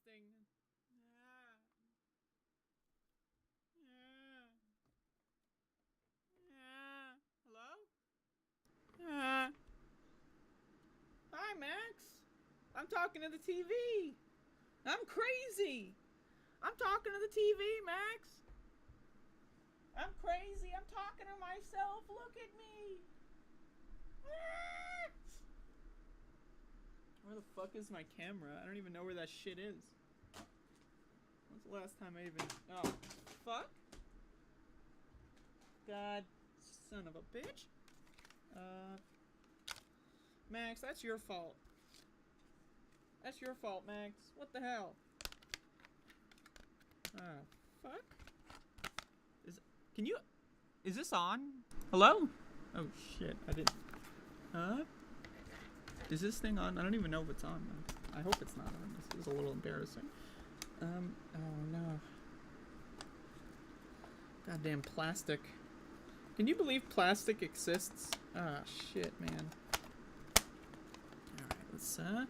disgusting. Hello? Hi, Max. I'm talking to the TV. I'm crazy. I'm talking to the TV, Max. I'm crazy. I'm talking to myself. Look at me. Where the fuck is my camera? I don't even know where that shit is. When's the last time I even... Oh, fuck. God, son of a bitch. Max, that's your fault. That's your fault, Max. What the hell? Oh, fuck. Is this on? Hello? Oh, shit. I didn't... Is this thing on? I don't even know if it's on. I hope it's not on. This is a little embarrassing. Oh, no. Goddamn plastic. Can you believe plastic exists? Ah, shit, man. Alright, let's, fuck.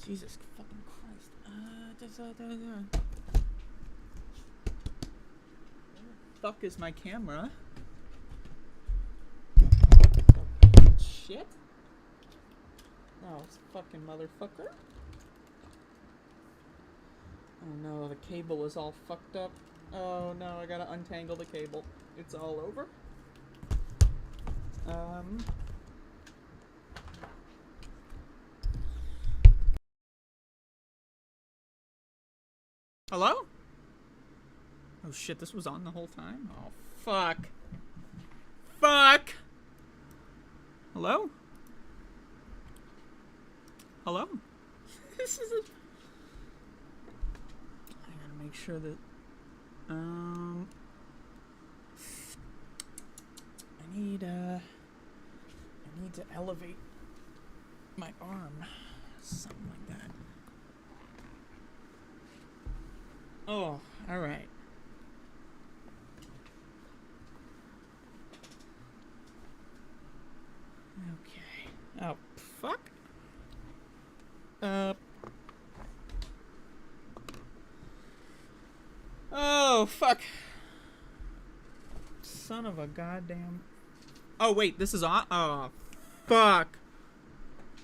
Jesus fucking Christ. Where the fuck is my camera? Shit. Oh, this fucking motherfucker. Oh no, the cable is all fucked up. Oh no, I gotta untangle the cable. It's all over. Hello? Oh shit, this was on the whole time? Oh, fuck. Fuck! Hello? Hello? This is a... I gotta make sure that... I need to elevate my arm. Something like that. Oh, alright. Okay. Oh, fuck. Oh, fuck. Son of a goddamn... Oh, wait, this is on? Oh, fuck.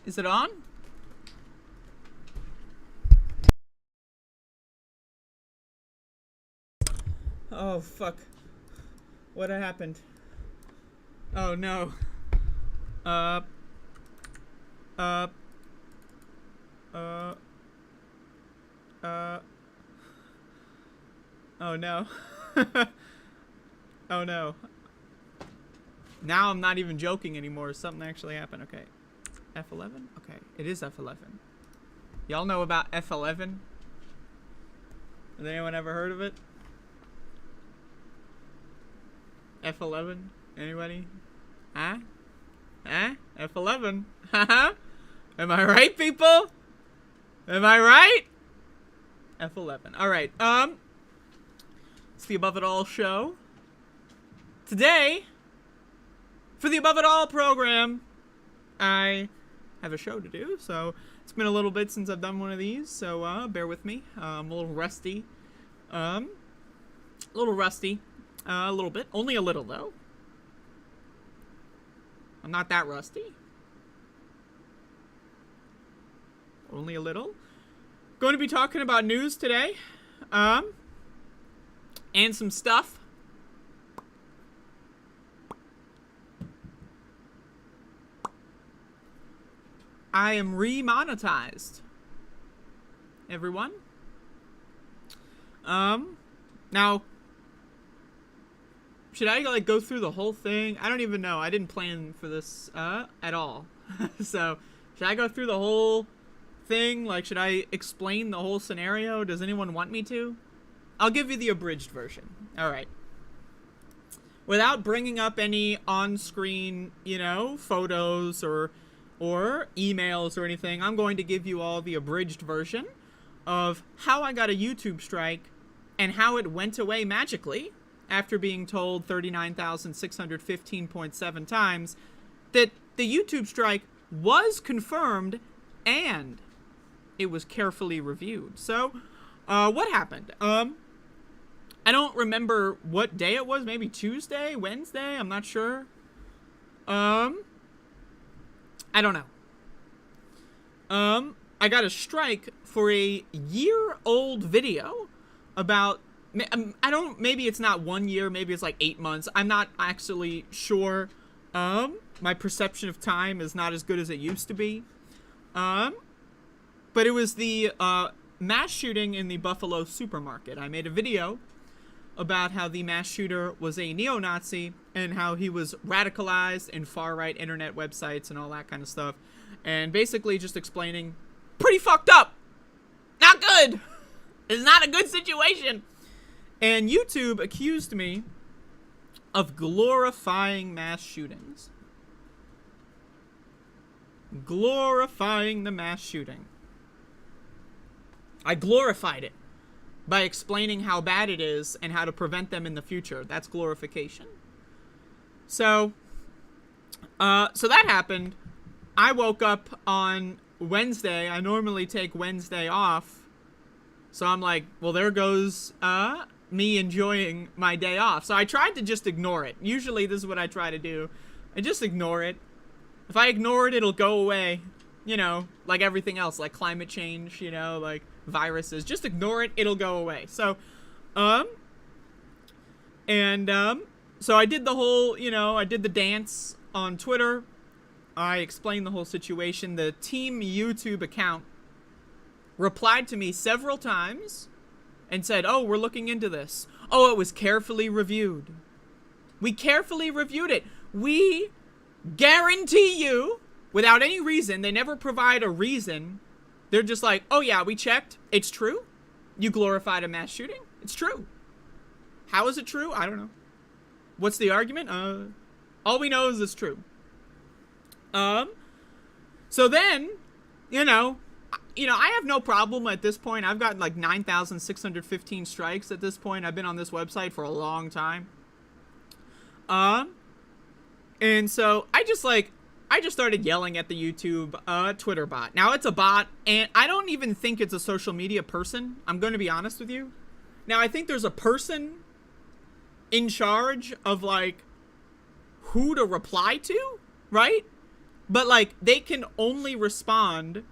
Is it on? Oh, fuck. What happened? Oh, no. Oh, no. Oh, no. Now I'm not even joking anymore. Something actually happened. Okay. F11? Okay. It is F11. Y'all know about F11? Has anyone ever heard of it? F11? Anybody? Huh? Huh? F11? Haha? Am I right, people? Am I right? F11. Alright, it's the Above It All show. Today, for the Above It All program, I have a show to do, so it's been a little bit since I've done one of these, so, bear with me. I'm a little rusty. A little bit. Only a little, though. I'm not that rusty. Only a little. Going to be talking about news today. And some stuff. I am remonetized. Everyone. Now, should I, like, go through the whole thing? I don't even know. I didn't plan for this, at all. So, should I go through the whole thing? Like, should I explain the whole scenario? Does anyone want me to? I'll give you the abridged version. Alright. Without bringing up any on-screen, you know, photos or emails or anything, I'm going to give you all the abridged version of how I got a YouTube strike and how it went away magically after being told 39,615.7 times that the YouTube strike was confirmed, and it was carefully reviewed. So, what happened? I don't remember what day it was. Maybe Tuesday, Wednesday. I'm not sure. I don't know. I got a strike for a year-old video about, maybe it's not 1 year, maybe it's like 8 months. I'm not actually sure. My perception of time is not as good as it used to be. But it was the, mass shooting in the Buffalo supermarket. I made a video about how the mass shooter was a neo-Nazi and how he was radicalized in far-right internet websites and all that kind of stuff. And basically just explaining, pretty fucked up. Not good. It's not a good situation. And YouTube accused me of glorifying mass shootings. Glorifying the mass shooting. I glorified it by explaining how bad it is and how to prevent them in the future. That's glorification. So that happened. I woke up on Wednesday. I normally take Wednesday off. So I'm like, well, there goes me enjoying my day off. So I tried to just ignore it. Usually this is what I try to do. I just ignore it. If I ignore it, it'll go away. You know, like everything else, like climate change, you know, like viruses. Just ignore it, it'll go away. So, so I did the whole, you know, I did the dance on Twitter. I explained the whole situation. The team YouTube account replied to me several times and said, oh, we're looking into this. Oh, it was carefully reviewed. We carefully reviewed it. We guarantee you, without any reason, they never provide a reason. They're just like, oh yeah, we checked. It's true. You glorified a mass shooting. It's true. How is it true? I don't know. What's the argument? All we know is it's true. So then, you know, I have no problem at this point. I've got like 9,615 strikes at this point. I've been on this website for a long time. And so I just started yelling at the YouTube Twitter bot. Now, it's a bot, and I don't even think it's a social media person. I'm going to be honest with you. Now, I think there's a person in charge of, like, who to reply to, right? But, like, they can only respond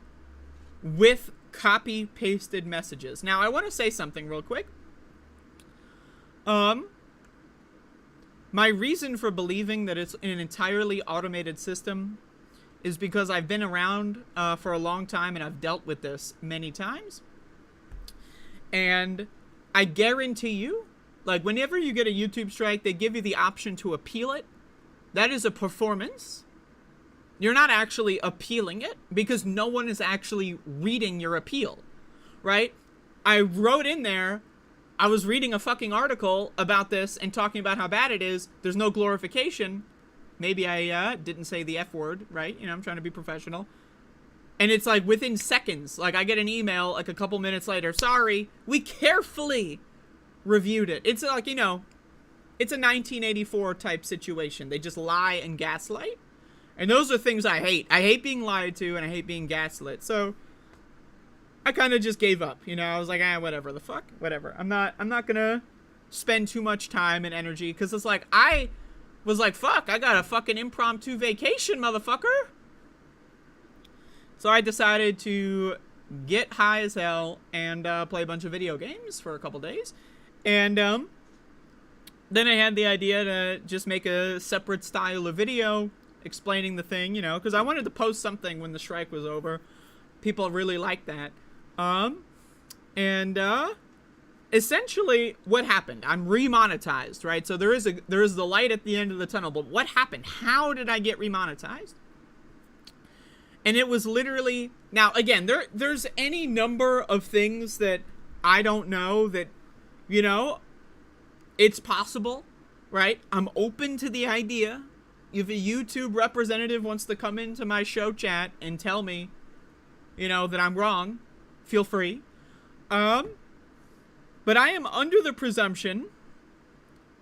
with copy-pasted messages. Now, I want to say something real quick. My reason for believing that it's an entirely automated system is because I've been around for a long time and I've dealt with this many times. And I guarantee you, like, whenever you get a YouTube strike, they give you the option to appeal it. That is a performance. You're not actually appealing it because no one is actually reading your appeal, right? I wrote in there, I was reading a fucking article about this and talking about how bad it is. There's no glorification. Maybe I didn't say the F word, right? You know, I'm trying to be professional. And it's like within seconds, like I get an email like a couple minutes later. Sorry, we carefully reviewed it. It's like, you know, it's a 1984 type situation. They just lie and gaslight. And those are things I hate. I hate being lied to and I hate being gaslit. So I kind of just gave up, you know. I was like, whatever, the fuck, whatever. I'm not gonna spend too much time and energy because it's like I was like, fuck, I got a fucking impromptu vacation, motherfucker. So I decided to get high as hell and play a bunch of video games for a couple days, and then I had the idea to just make a separate style of video explaining the thing, you know, because I wanted to post something when the strike was over. People really liked that. Essentially what happened, I'm remonetized, right? So there is the light at the end of the tunnel, but what happened? How did I get remonetized? And it was literally, now again, there's any number of things that I don't know that, you know, it's possible, right? I'm open to the idea. If a YouTube representative wants to come into my show chat and tell me, you know, that I'm wrong, feel free. But I am under the presumption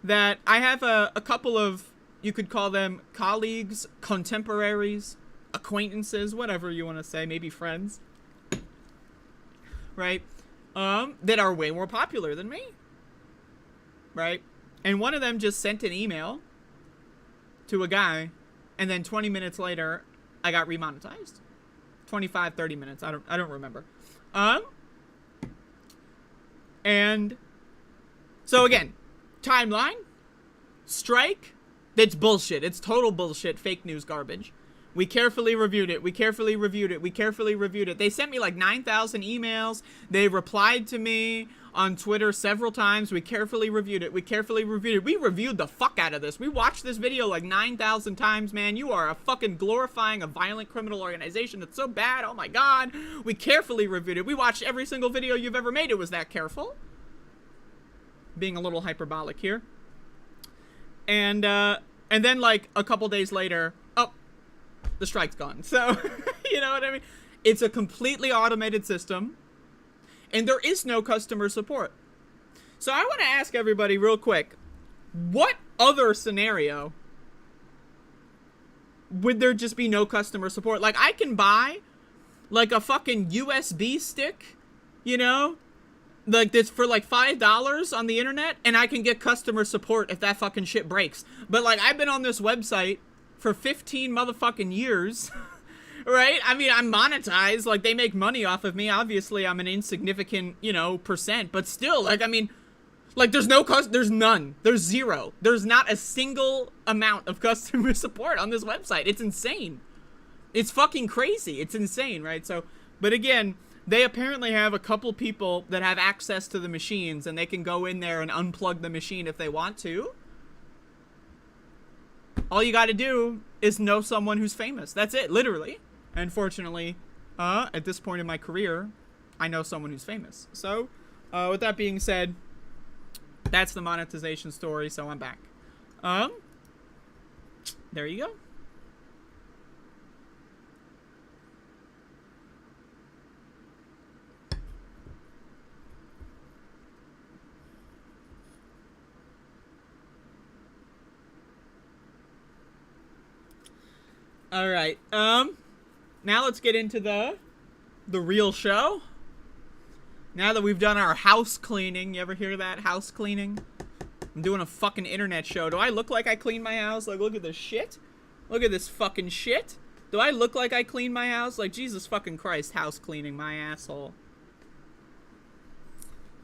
that I have a couple of, you could call them colleagues, contemporaries, acquaintances, whatever you want to say, maybe friends, right? That are way more popular than me, right? And one of them just sent an email to a guy, and then 20 minutes later, I got remonetized. 25, 30 minutes. I don't remember. And so again, timeline, strike, that's bullshit. It's total bullshit, fake news garbage. We carefully reviewed it. We carefully reviewed it. We carefully reviewed it. They sent me like 9,000 emails. They replied to me on Twitter several times. We carefully reviewed it. We carefully reviewed it. We reviewed the fuck out of this. We watched this video like 9,000 times, man. You are a fucking glorifying a violent criminal organization. It's so bad. Oh my God. We carefully reviewed it. We watched every single video you've ever made. It was that careful. Being a little hyperbolic here. And then like a couple days later, oh, the strike's gone. So, you know what I mean? It's a completely automated system, and there is no customer support. So I want to ask everybody real quick, what other scenario would there just be no customer support? Like, I can buy like a fucking USB stick, you know, like this for like $5 on the internet, and I can get customer support if that fucking shit breaks. But like, I've been on this website for 15 motherfucking years, right? I mean, I'm monetized, like they make money off of me. Obviously, I'm an insignificant, you know, percent, but still, like, I mean, like there's none, there's zero. There's not a single amount of customer support on this website. It's insane. It's fucking crazy. It's insane, right? So, but again, they apparently have a couple people that have access to the machines, and they can go in there and unplug the machine if they want to. All you got to do is know someone who's famous. That's it, literally. And fortunately, at this point in my career, I know someone who's famous. So, with that being said, that's the monetization story, so I'm back. There you go. All right. Now let's get into the real show. Now that we've done our house cleaning, you ever hear that? House cleaning? I'm doing a fucking internet show. Do I look like I clean my house? Like, look at this shit. Look at this fucking shit. Do I look like I clean my house? Like, Jesus fucking Christ, house cleaning my asshole.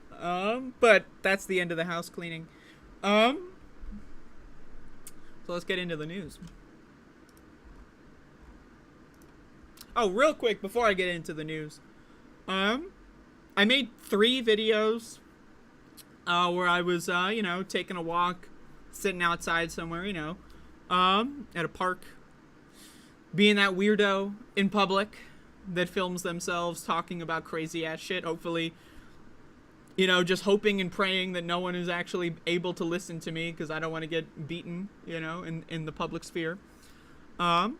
But that's the end of the house cleaning. So let's get into the news. Oh, real quick, before I get into the news, I made 3 videos, where I was, you know, taking a walk, sitting outside somewhere, you know, at a park, being that weirdo in public that films themselves talking about crazy ass shit, hopefully, you know, just hoping and praying that no one is actually able to listen to me, because I don't want to get beaten, you know, in the public sphere. I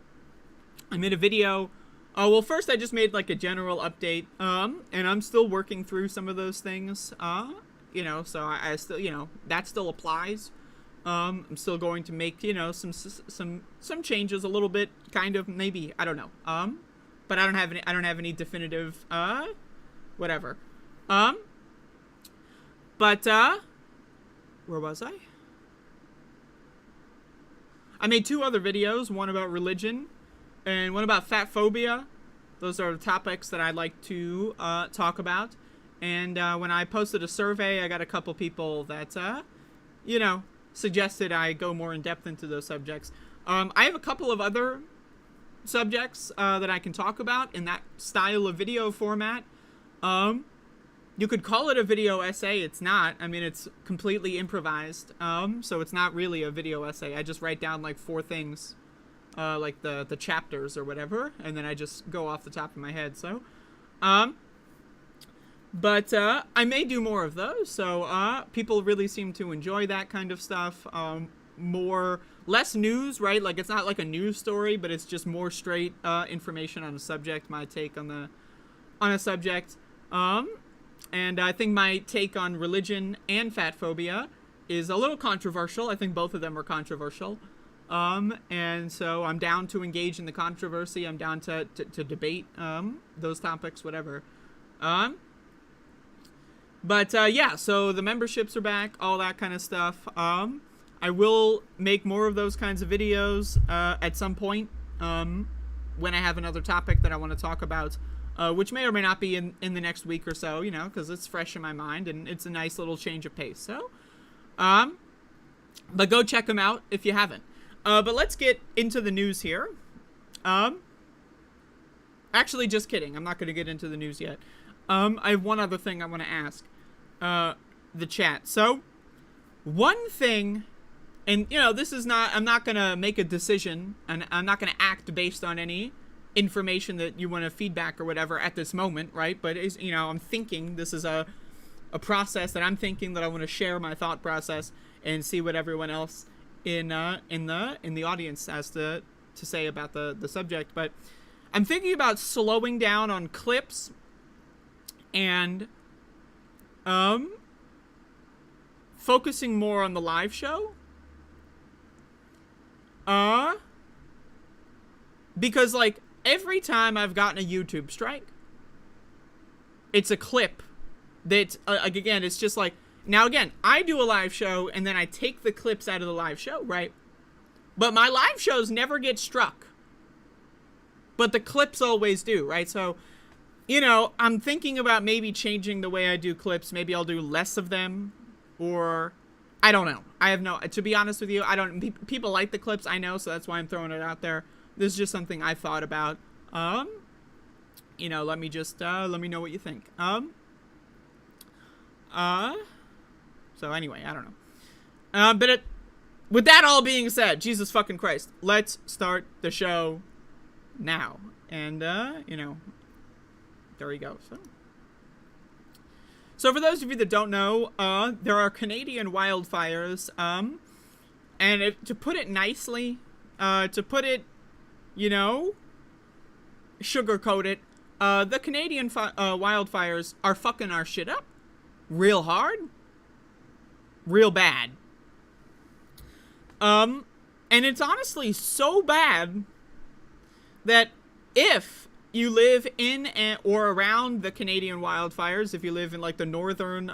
made a video. Well, first I just made like a general update, and I'm still working through some of those things, you know, so I still, you know, that still applies. I'm still going to make, you know, some changes a little bit, kind of, maybe, I don't know, but I don't have any definitive, whatever, but, where was I? I made 2 other videos, one about religion, and one about fat phobia. Those are the topics that I'd like to talk about. And when I posted a survey, I got a couple people that, you know, suggested I go more in depth into those subjects. I have a couple of other subjects that I can talk about in that style of video format. You could call it a video essay. It's not. I mean, it's completely improvised. So it's not really a video essay. I just write down like 4 things. Like the chapters or whatever, and then I just go off the top of my head. So, but I may do more of those. So people really seem to enjoy that kind of stuff. Less news, right? Like, it's not like a news story, but it's just more straight information on a subject. My take on a subject. And I think my take on religion and fat phobia is a little controversial. I think both of them are controversial. And so I'm down to engage in the controversy. I'm down to debate those topics, whatever. But yeah, so the memberships are back, all that kind of stuff. I will make more of those kinds of videos at some point when I have another topic that I want to talk about, which may or may not be in the next week or so, you know, because it's fresh in my mind and it's a nice little change of pace. So, but go check them out if you haven't. But let's get into the news here. Actually, just kidding. I'm not going to get into the news yet. I have one other thing I want to ask the chat. So, one thing, and, you know, this is not, I'm not going to make a decision, and I'm not going to act based on any information that you want to feedback or whatever at this moment, right? But, is, you know, I'm thinking, this is a process that I'm thinking that I want to share my thought process and see what everyone else in the audience has to say about the subject. But I'm thinking about slowing down on clips and focusing more on the live show. Because, like, every time I've gotten a YouTube strike, it's a clip that, like, again, it's just like, now again, I do a live show and then I take the clips out of the live show, right? But my live shows never get struck. But the clips always do, right? So, you know, I'm thinking about maybe changing the way I do clips. Maybe I'll do less of them, or I don't know. I have no, to be honest with you, I don't, people like the clips, I know, so that's why I'm throwing it out there. This is just something I thought about. You know, let me know what you think. So anyway, I don't know. But with that all being said, Jesus fucking Christ, let's start the show now. And, you know, there we go. So for those of you that don't know, there are Canadian wildfires. And to put it nicely, to put it, you know, sugarcoat it, the Canadian wildfires are fucking our shit up real hard, real bad. And it's honestly so bad that if you live in or around the Canadian wildfires, if you live in, like, the northern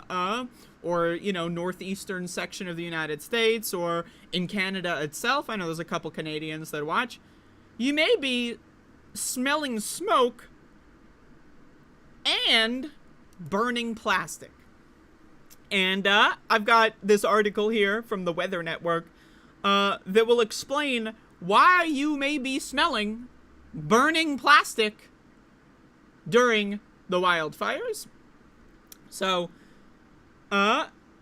or, you know, northeastern section of the United States, or in Canada itself, I know there's a couple Canadians that watch, you may be smelling smoke and burning plastic. And I've got this article here from the Weather Network that will explain why you may be smelling burning plastic during the wildfires. So,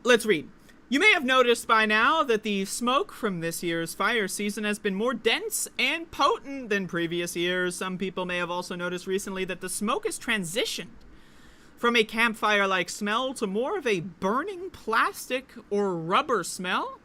let's read. You may have noticed by now that the smoke from this year's fire season has been more dense and potent than previous years. Some people may have also noticed recently that the smoke has transitioned from a campfire-like smell to more of a burning plastic or rubber smell.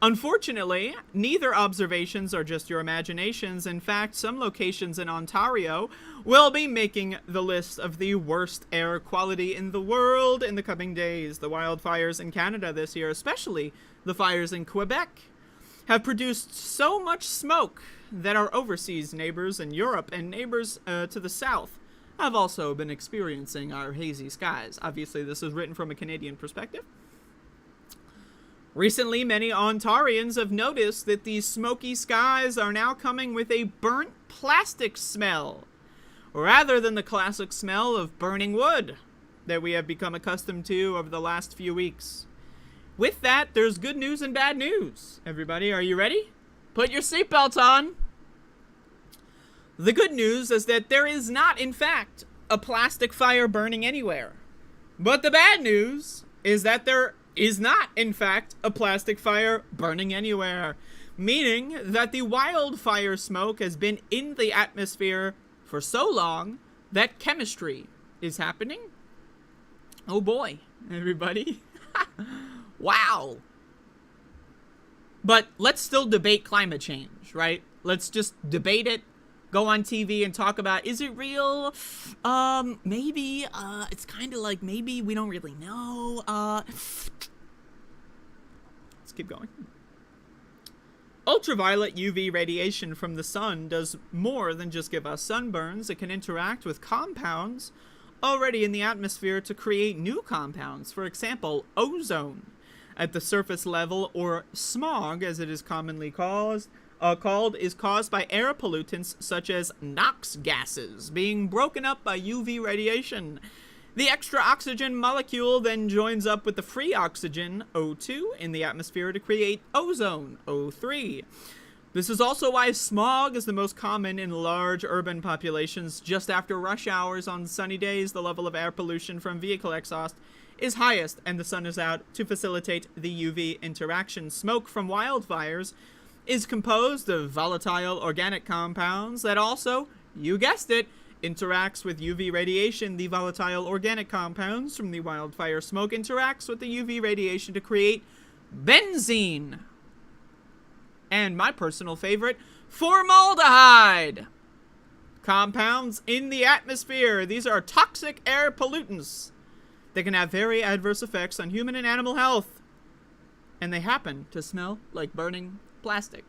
Unfortunately, neither observations are just your imaginations. In fact, some locations in Ontario will be making the list of the worst air quality in the world in the coming days. The wildfires in Canada this year, especially the fires in Quebec, have produced so much smoke that our overseas neighbors in Europe and neighbors to the south have also been experiencing our hazy skies. Obviously, this is written from a Canadian perspective. Recently, many Ontarians have noticed that these smoky skies are now coming with a burnt plastic smell, rather than the classic smell of burning wood that we have become accustomed to over the last few weeks. With that, there's good news and bad news. Everybody, are you ready? Put your seatbelts on. The good news is that there is not, in fact, a plastic fire burning anywhere. But the bad news is that there is not, in fact, a plastic fire burning anywhere. Meaning that the wildfire smoke has been in the atmosphere for so long that chemistry is happening. Oh boy, everybody. Wow. But let's still debate climate change, right? Let's just debate it. Go on TV and talk about, is it real? Maybe, it's kind of like, maybe, we don't really know. Let's keep going. Ultraviolet UV radiation from the sun does more than just give us sunburns. It can interact with compounds already in the atmosphere to create new compounds. For example, ozone at the surface level, or smog as it is commonly called, is caused by air pollutants such as NOx gases being broken up by UV radiation. The extra oxygen molecule then joins up with the free oxygen, O2, in the atmosphere to create ozone, O3. This is also why smog is the most common in large urban populations. Just after rush hours on sunny days, the level of air pollution from vehicle exhaust is highest and the sun is out to facilitate the UV interaction. Smoke from wildfires is composed of volatile organic compounds that also, you guessed it, interacts with UV radiation. The volatile organic compounds from the wildfire smoke interacts with the UV radiation to create benzene. And my personal favorite, formaldehyde. Compounds in the atmosphere. These are toxic air pollutants that can have very adverse effects on human and animal health. And they happen to smell like burning plastic.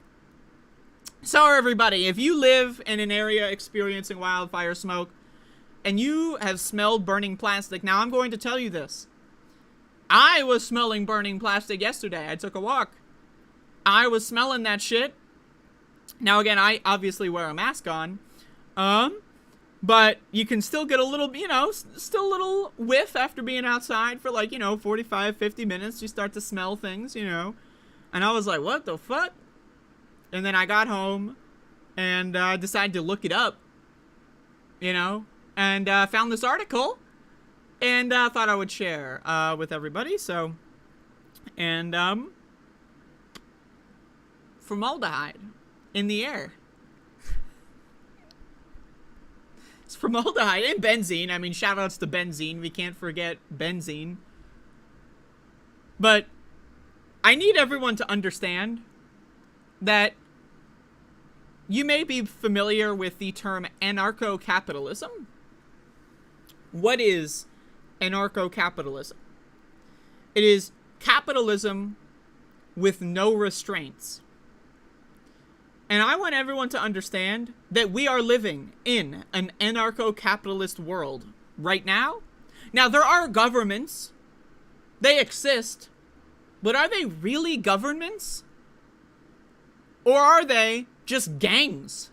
So everybody, if you live in an area experiencing wildfire smoke and you have smelled burning plastic, now I'm going to tell you this. I was smelling burning plastic yesterday. I took a walk. I was smelling that shit. Now again, I obviously wear a mask on. But you can still get a little, still a little whiff after being outside for 45, 50 minutes. You start to smell things, And I was like, what the fuck? And then I got home and decided to look it up, and found this article and thought I would share with everybody. So, and formaldehyde in the air. It's formaldehyde and benzene. I mean, shout outs to benzene. We can't forget benzene. But I need everyone to understand that you may be familiar with the term anarcho-capitalism. What is anarcho-capitalism? It is capitalism with no restraints. And I want everyone to understand that we are living in an anarcho-capitalist world right now. Now, there are governments. They exist. But are they really governments? Or are they just gangs?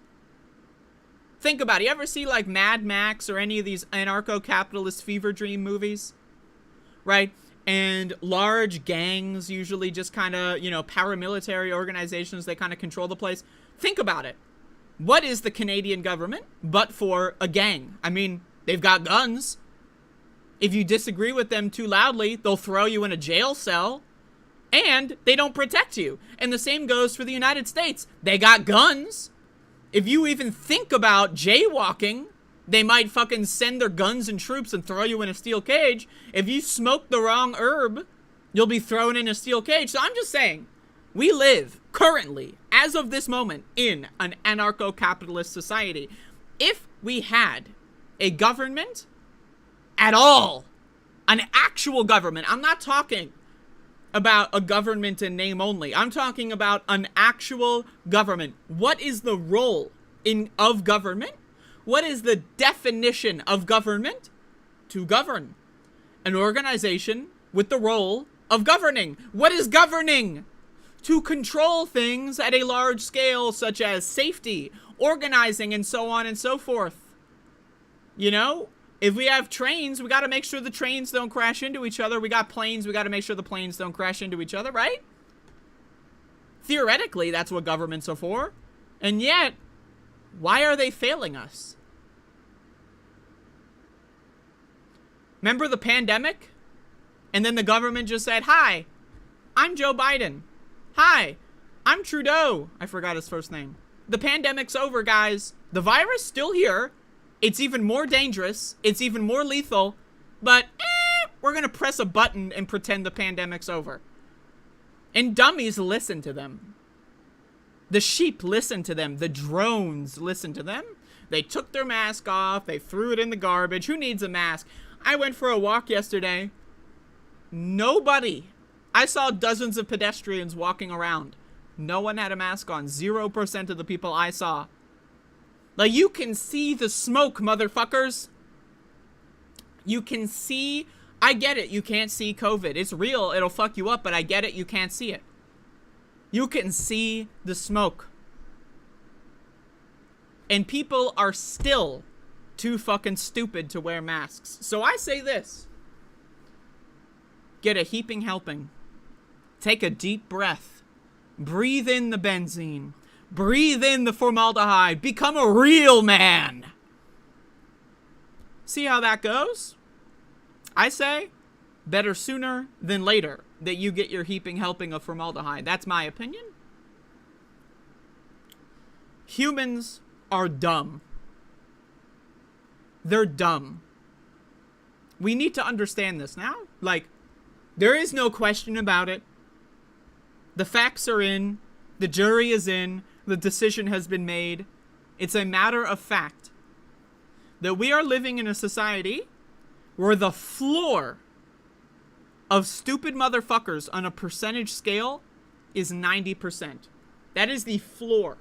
Think about it. You ever see Mad Max or any of these anarcho-capitalist fever dream movies? Right? And large gangs, usually just kind of, paramilitary organizations, they kind of control the place. Think about it. What is the Canadian government but for a gang? I mean, they've got guns. If you disagree with them too loudly, they'll throw you in a jail cell. And they don't protect you. And the same goes for the United States. They got guns. If you even think about jaywalking, they might fucking send their guns and troops and throw you in a steel cage. If you smoke the wrong herb, you'll be thrown in a steel cage. So I'm just saying, we live currently, as of this moment, in an anarcho-capitalist society. If we had a government at all, an actual government, I'm not talking about a government in name only. I'm talking about an actual government. What is the role of government? What is the definition of government? To govern. An organization with the role of governing. What is governing? To control things at a large scale, such as safety, organizing, and so on and so forth. If we have trains, we got to make sure the trains don't crash into each other. We got planes, we got to make sure the planes don't crash into each other, right? Theoretically, that's what governments are for. And yet, why are they failing us? Remember the pandemic? And then the government just said, hi, I'm Joe Biden. Hi, I'm Trudeau. I forgot his first name. The pandemic's over, guys. The virus still here. It's even more dangerous. It's even more lethal. But, we're going to press a button and pretend the pandemic's over. And dummies listen to them. The sheep listen to them. The drones listen to them. They took their mask off. They threw it in the garbage. Who needs a mask? I went for a walk yesterday. Nobody. I saw dozens of pedestrians walking around. No one had a mask on. 0% of the people I saw. Like, you can see the smoke, motherfuckers. You can see... I get it. You can't see COVID. It's real. It'll fuck you up, but I get it. You can't see it. You can see the smoke. And people are still too fucking stupid to wear masks. So I say this. Get a heaping helping. Take a deep breath. Breathe in the benzene. Breathe in the formaldehyde. Become a real man. See how that goes? I say, better sooner than later that you get your heaping helping of formaldehyde. That's my opinion. Humans are dumb. They're dumb. We need to understand this now. Like, there is no question about it. The facts are in. The jury is in. The decision has been made. It's a matter of fact that we are living in a society where the floor of stupid motherfuckers on a percentage scale is 90%. That is the floor.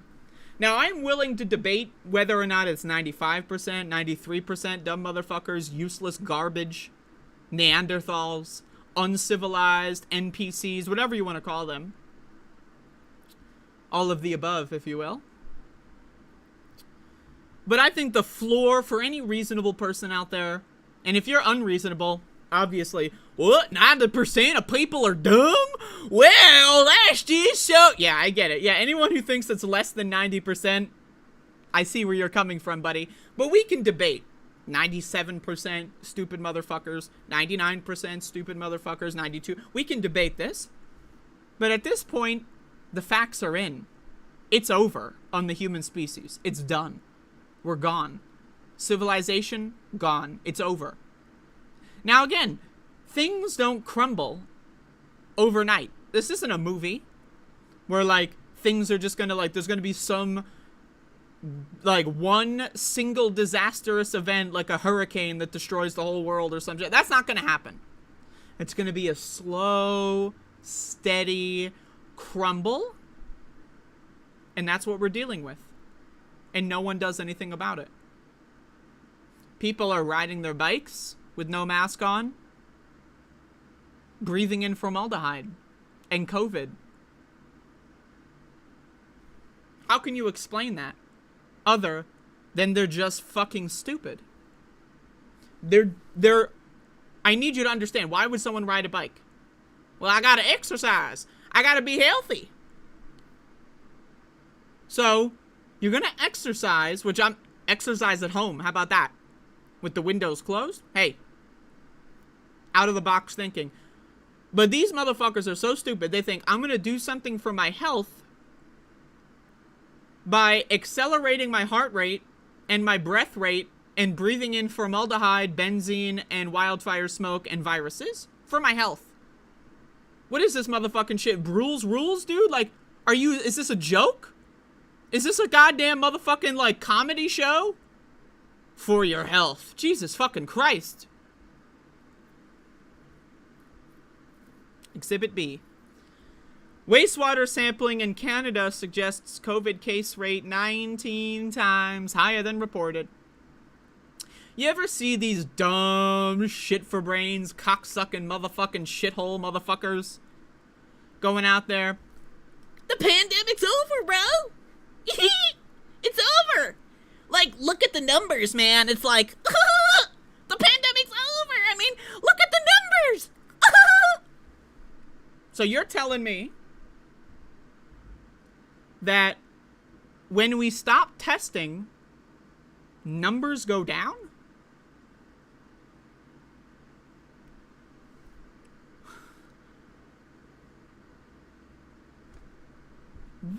Now, I'm willing to debate whether or not it's 95%, 93% dumb motherfuckers, useless garbage, Neanderthals, uncivilized NPCs, whatever you want to call them. All of the above, if you will. But I think the floor for any reasonable person out there, and if you're unreasonable, obviously, what, 90% of people are dumb? Well, that's just so... Yeah, I get it. Yeah, anyone who thinks it's less than 90%, I see where you're coming from, buddy. But we can debate. 97% stupid motherfuckers, 99% stupid motherfuckers, 92. We can debate this. But at this point, the facts are in. It's over on the human species. It's done. We're gone. Civilization, gone. It's over. Now again, things don't crumble overnight. This isn't a movie where, like, things are just gonna, like, there's gonna be some, like, one single disastrous event, like a hurricane that destroys the whole world or something. That's not gonna happen. It's gonna be a slow, steady crumble. And that's what we're dealing with. And no one does anything about it. People are riding their bikes with no mask on, breathing in formaldehyde and COVID. How can you explain that other than they're just fucking stupid? I need you to understand, why would someone ride a bike? Well, I gotta exercise. I gotta be healthy. So, you're gonna exercise, which I'm exercise at home. How about that? With the windows closed? Hey. Out of the box thinking. But these motherfuckers are so stupid, they think, I'm gonna do something for my health by accelerating my heart rate and my breath rate and breathing in formaldehyde, benzene, and wildfire smoke and viruses for my health. What is this motherfucking shit? Rules, dude? Like, is this a joke? Is this a goddamn motherfucking, like, comedy show? For your health. Jesus fucking Christ. Exhibit B. Wastewater sampling in Canada suggests COVID case rate 19 times higher than reported. You ever see these dumb shit for brains, cocksucking motherfucking shithole motherfuckers going out there? The pandemic's over, bro. It's over. Like, look at the numbers, man. It's like, the pandemic's over. I mean, look at the numbers. So you're telling me that when we stop testing, numbers go down?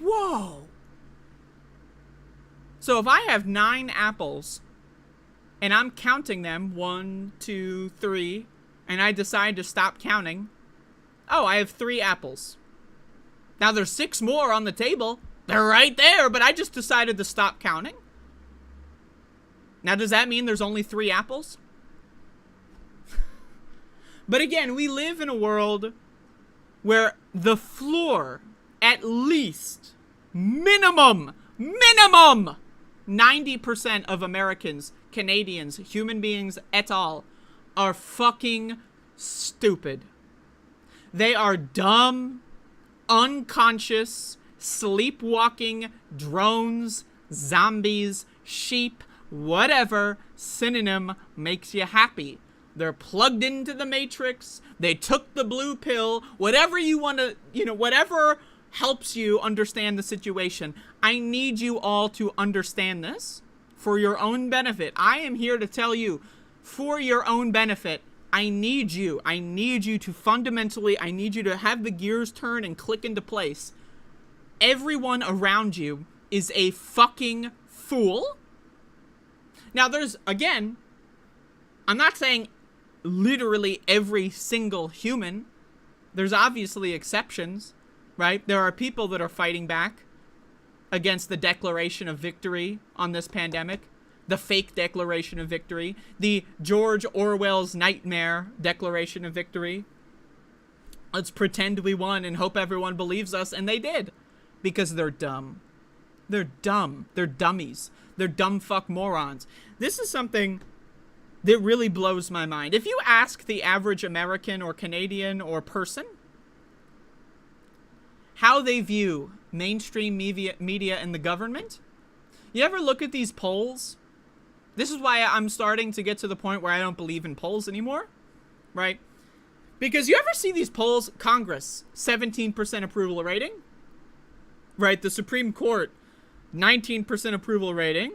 Whoa. So if I have 9 apples and I'm counting them, 1, 2, 3, and I decide to stop counting, oh, I have 3 apples. Now there's 6 more on the table. They're right there, but I just decided to stop counting. Now does that mean there's only 3 apples? But again, we live in a world where the floor at least minimum 90% of Americans, Canadians, human beings et al. Are fucking stupid. They are dumb, unconscious, sleepwalking drones, zombies, sheep, whatever synonym makes you happy. They're plugged into the matrix. They took the blue pill. Whatever you want to, whatever helps you understand the situation. I need you all to understand this for your own benefit. I am here to tell you, for your own benefit, I need you to fundamentally, I need you to have the gears turn and click into place. Everyone around you is a fucking fool. Now again, I'm not saying literally every single human. There's obviously exceptions, right? There are people that are fighting back against the declaration of victory on this pandemic. The fake declaration of victory, the George Orwell's nightmare declaration of victory. Let's pretend we won and hope everyone believes us, and they did. Because they're dumb. They're dumb. They're dummies. They're dumb fuck morons. This is something that really blows my mind. If you ask the average American or Canadian or person how they view mainstream media and the government, you ever look at these polls? This is why I'm starting to get to the point where I don't believe in polls anymore, right? Because you ever see these polls? Congress, 17% approval rating, right? The Supreme Court, 19% approval rating.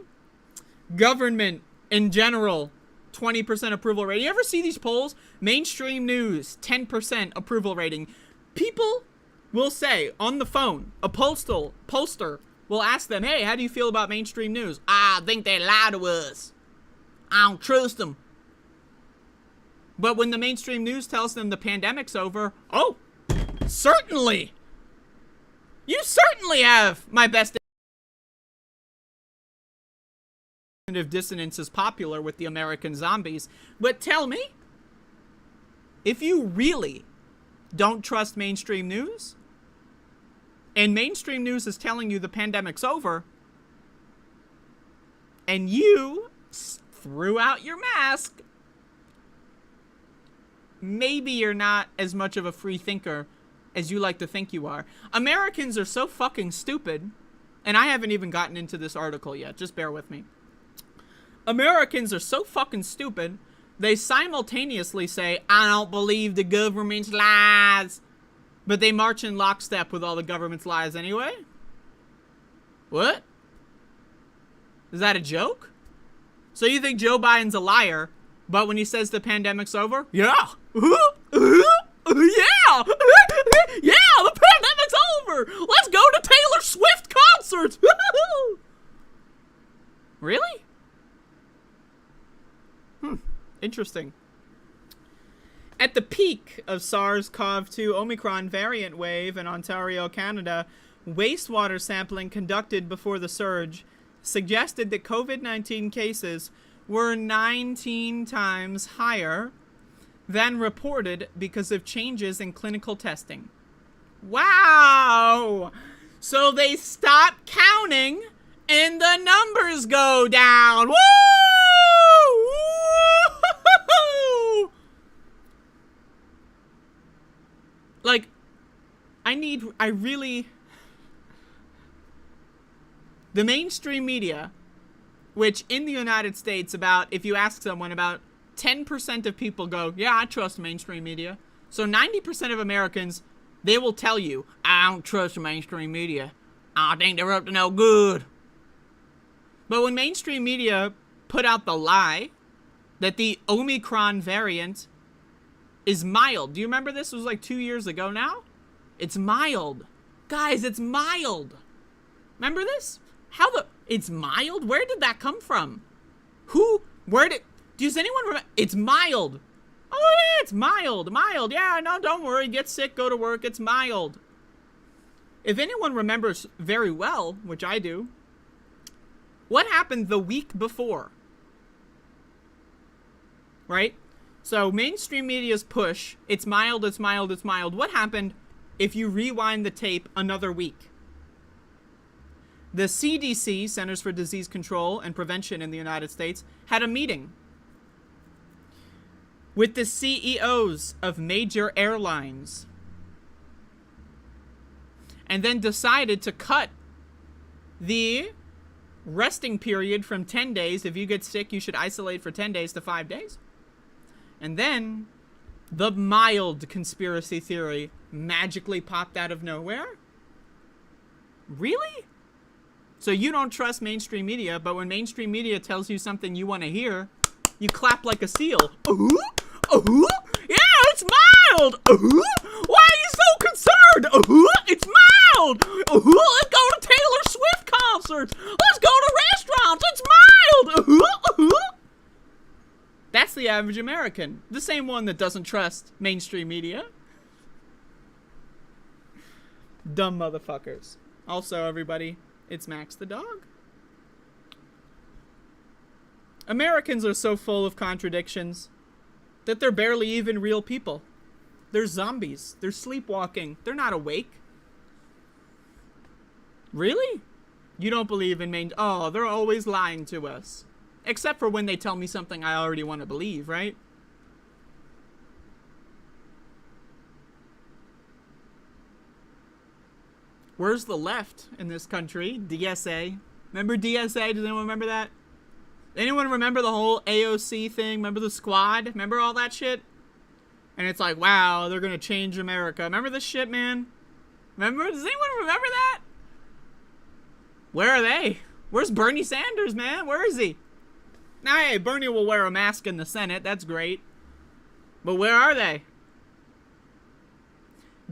Government in general, 20% approval rating. You ever see these polls? Mainstream news, 10% approval rating. People will say on the phone, a pollster will ask them, hey, how do you feel about mainstream news? I think they lie to us. I don't trust them. But when the mainstream news tells them the pandemic's over, oh, certainly. You certainly have my best. Cognitive dissonance is popular with the American zombies. But tell me, if you really don't trust mainstream news, and mainstream news is telling you the pandemic's over, and you threw out your mask, maybe you're not as much of a free thinker as you like to think you are. Americans are so fucking stupid, and I haven't even gotten into this article yet, just bear with me. Americans are so fucking stupid, they simultaneously say, I don't believe the government's lies, but they march in lockstep with all the government's lies anyway? What? Is that a joke? So you think Joe Biden's a liar, but when he says the pandemic's over, yeah, yeah, yeah, the pandemic's over. Let's go to Taylor Swift concerts. Really? Interesting. At the peak of SARS-CoV-2 Omicron variant wave in Ontario, Canada, wastewater sampling conducted before the surge suggested that COVID-19 cases were 19 times higher than reported because of changes in clinical testing. Wow! So they stop counting and the numbers go down. Woo! Woo! Like, the mainstream media, which in the United States, if you ask someone, about 10% of people go, yeah, I trust mainstream media. So 90% of Americans, they will tell you, I don't trust mainstream media. I think they're up to no good. But when mainstream media put out the lie that the Omicron variant is mild. Do you remember this? It was like 2 years ago now. It's mild. Guys, it's mild. Remember this? It's mild? Where did that come from? Does anyone remember? It's mild. Oh yeah, it's mild. Mild. Yeah, no, don't worry. Get sick, go to work. It's mild. If anyone remembers very well, which I do, what happened the week before? Right? So mainstream media's push, it's mild, it's mild, it's mild. What happened if you rewind the tape another week. The CDC, Centers for Disease Control and Prevention in the United States, had a meeting with the CEOs of major airlines and then decided to cut the resting period from 10 days. If you get sick, you should isolate for 10 days to 5 days. And then the mild conspiracy theory magically popped out of nowhere. Really? So you don't trust mainstream media, but when mainstream media tells you something you want to hear, you clap like a seal. Yeah, it's mild. Why are you so concerned? It's mild. Let's go to Taylor Swift concerts. Let's go to restaurants. It's mild. That's the average American. The same one that doesn't trust mainstream media. Dumb motherfuckers. Also, everybody, it's Max the dog. Americans are so full of contradictions that they're barely even real people. They're zombies. They're sleepwalking. They're not awake. Really? You don't believe in Oh, they're always lying to us. Except for when they tell me something I already want to believe, right? Where's the left in this country? DSA. Remember DSA? Does anyone remember that? Anyone remember the whole AOC thing? Remember the squad? Remember all that shit? And it's like, wow, they're gonna change America. Remember this shit, man? Remember? Does anyone remember that? Where are they? Where's Bernie Sanders, man? Where is he? Now, hey, Bernie will wear a mask in the Senate. That's great. But where are they?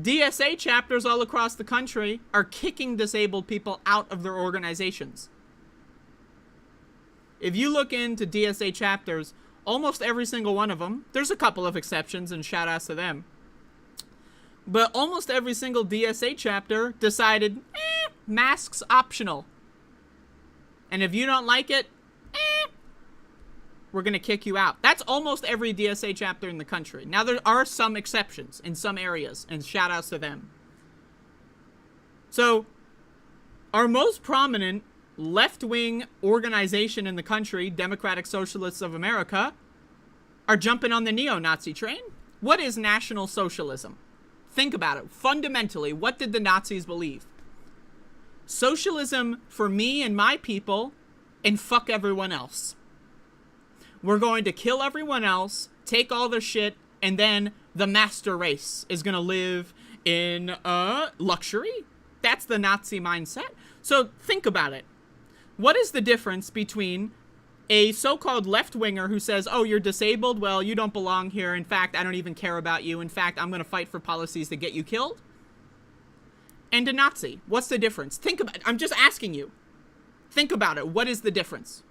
DSA chapters all across the country are kicking disabled people out of their organizations. If you look into DSA chapters, almost every single one of them, there's a couple of exceptions and shout outs to them, but almost every single DSA chapter decided, masks optional. And if you don't like it, we're going to kick you out. That's almost every DSA chapter in the country. Now, there are some exceptions in some areas, and shout outs to them. So, our most prominent left-wing organization in the country, Democratic Socialists of America, are jumping on the neo-Nazi train. What is National Socialism? Think about it. Fundamentally, what did the Nazis believe? Socialism for me and my people, and fuck everyone else. We're going to kill everyone else, take all their shit, and then the master race is going to live in luxury. That's the Nazi mindset. So think about it. What is the difference between a so-called left-winger who says, oh, you're disabled? Well, you don't belong here. In fact, I don't even care about you. In fact, I'm going to fight for policies that get you killed. And a Nazi. What's the difference? Think about it. I'm just asking you. Think about it. What is the difference?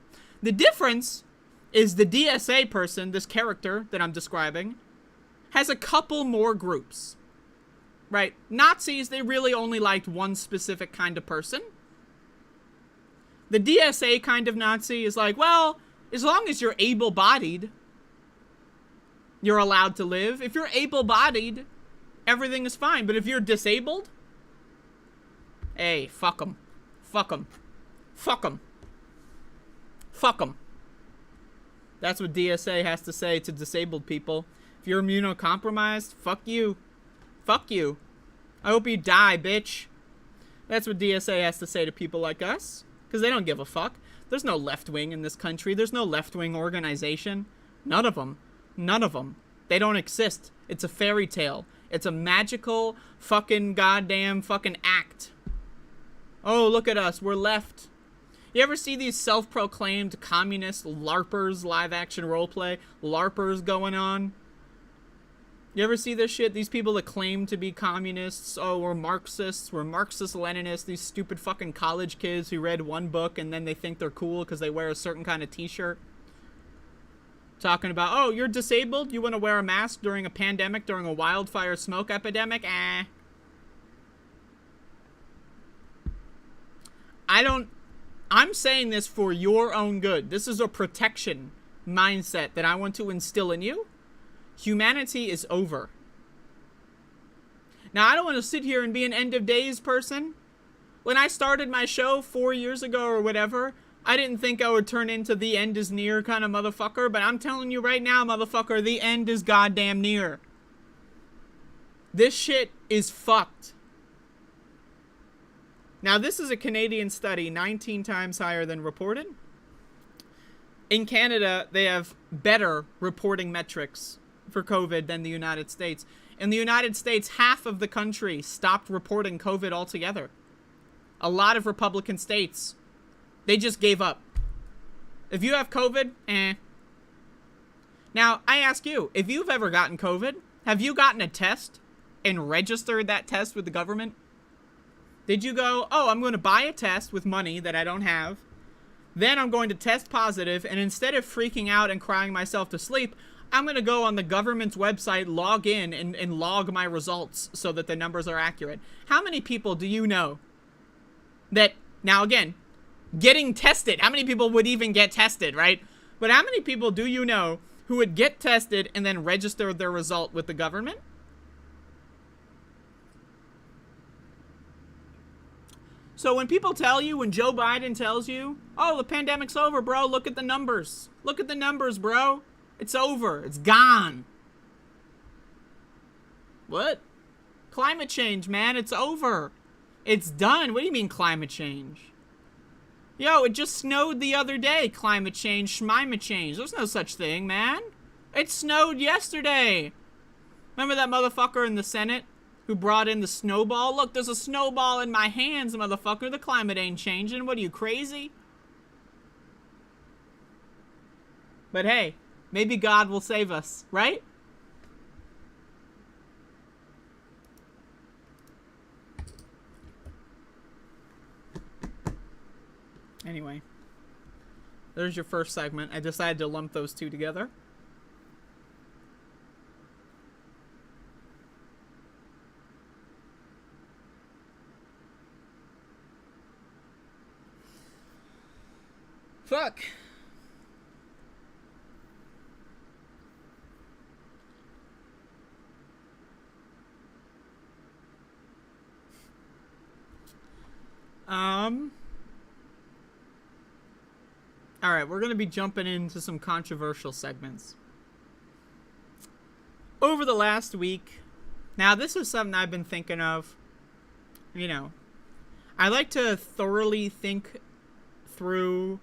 The difference is the DSA person, this character that I'm describing, has a couple more groups. Right? Nazis, they really only liked one specific kind of person. The DSA kind of Nazi is like, well, as long as you're able-bodied, you're allowed to live. If you're able-bodied, everything is fine. But if you're disabled, hey, fuck them. Fuck them. Fuck them. Fuck them. That's what DSA has to say to disabled people. If you're immunocompromised, fuck you. Fuck you. I hope you die, bitch. That's what DSA has to say to people like us. Because they don't give a fuck. There's no left wing in this country. There's no left wing organization. None of them. None of them. They don't exist. It's a fairy tale. It's a magical fucking goddamn fucking act. Oh, look at us. We're left. You ever see these self-proclaimed communist LARPers, live-action roleplay LARPers going on? You ever see this shit? These people that claim to be communists, oh, we're Marxists, we're Marxist-Leninists, these stupid fucking college kids who read one book and then they think they're cool because they wear a certain kind of t-shirt. Talking about, oh, you're disabled? You want to wear a mask during a pandemic, during a wildfire smoke epidemic? I'm saying this for your own good. This is a protection mindset that I want to instill in you. Humanity is over. Now, I don't want to sit here and be an end of days person. When I started my show 4 years ago or whatever, I didn't think I would turn into the end is near kind of motherfucker, but I'm telling you right now, motherfucker, the end is goddamn near. This shit is fucked. Now, this is a Canadian study, 19 times higher than reported. In Canada, they have better reporting metrics for COVID than the United States. In the United States, half of the country stopped reporting COVID altogether. A lot of Republican states, they just gave up. If you have COVID, Now, I ask you, if you've ever gotten COVID, have you gotten a test and registered that test with the government? Did you go, oh, I'm going to buy a test with money that I don't have, then I'm going to test positive, and instead of freaking out and crying myself to sleep, I'm going to go on the government's website, log in, and log my results so that the numbers are accurate? How many people do you know that, now again, getting tested, how many people would even get tested, right? But how many people do you know who would get tested and then register their result with the government? So when people tell you, when Joe Biden tells you, oh, the pandemic's over, bro, look at the numbers. Look at the numbers, bro. It's over. It's gone. What? Climate change, man. It's over. It's done. What do you mean climate change? Yo, it just snowed the other day. Climate change, schmimate change. There's no such thing, man. It snowed yesterday. Remember that motherfucker in the Senate who brought in the snowball? Look, there's a snowball in my hands, motherfucker. The climate ain't changing. What are you, crazy? But hey, maybe God will save us, right? Anyway, there's your first segment. I decided to lump those two together. Fuck. Alright, we're going to be jumping into some controversial segments. Over the last week, now this is something I've been thinking of, you know, I like to thoroughly think through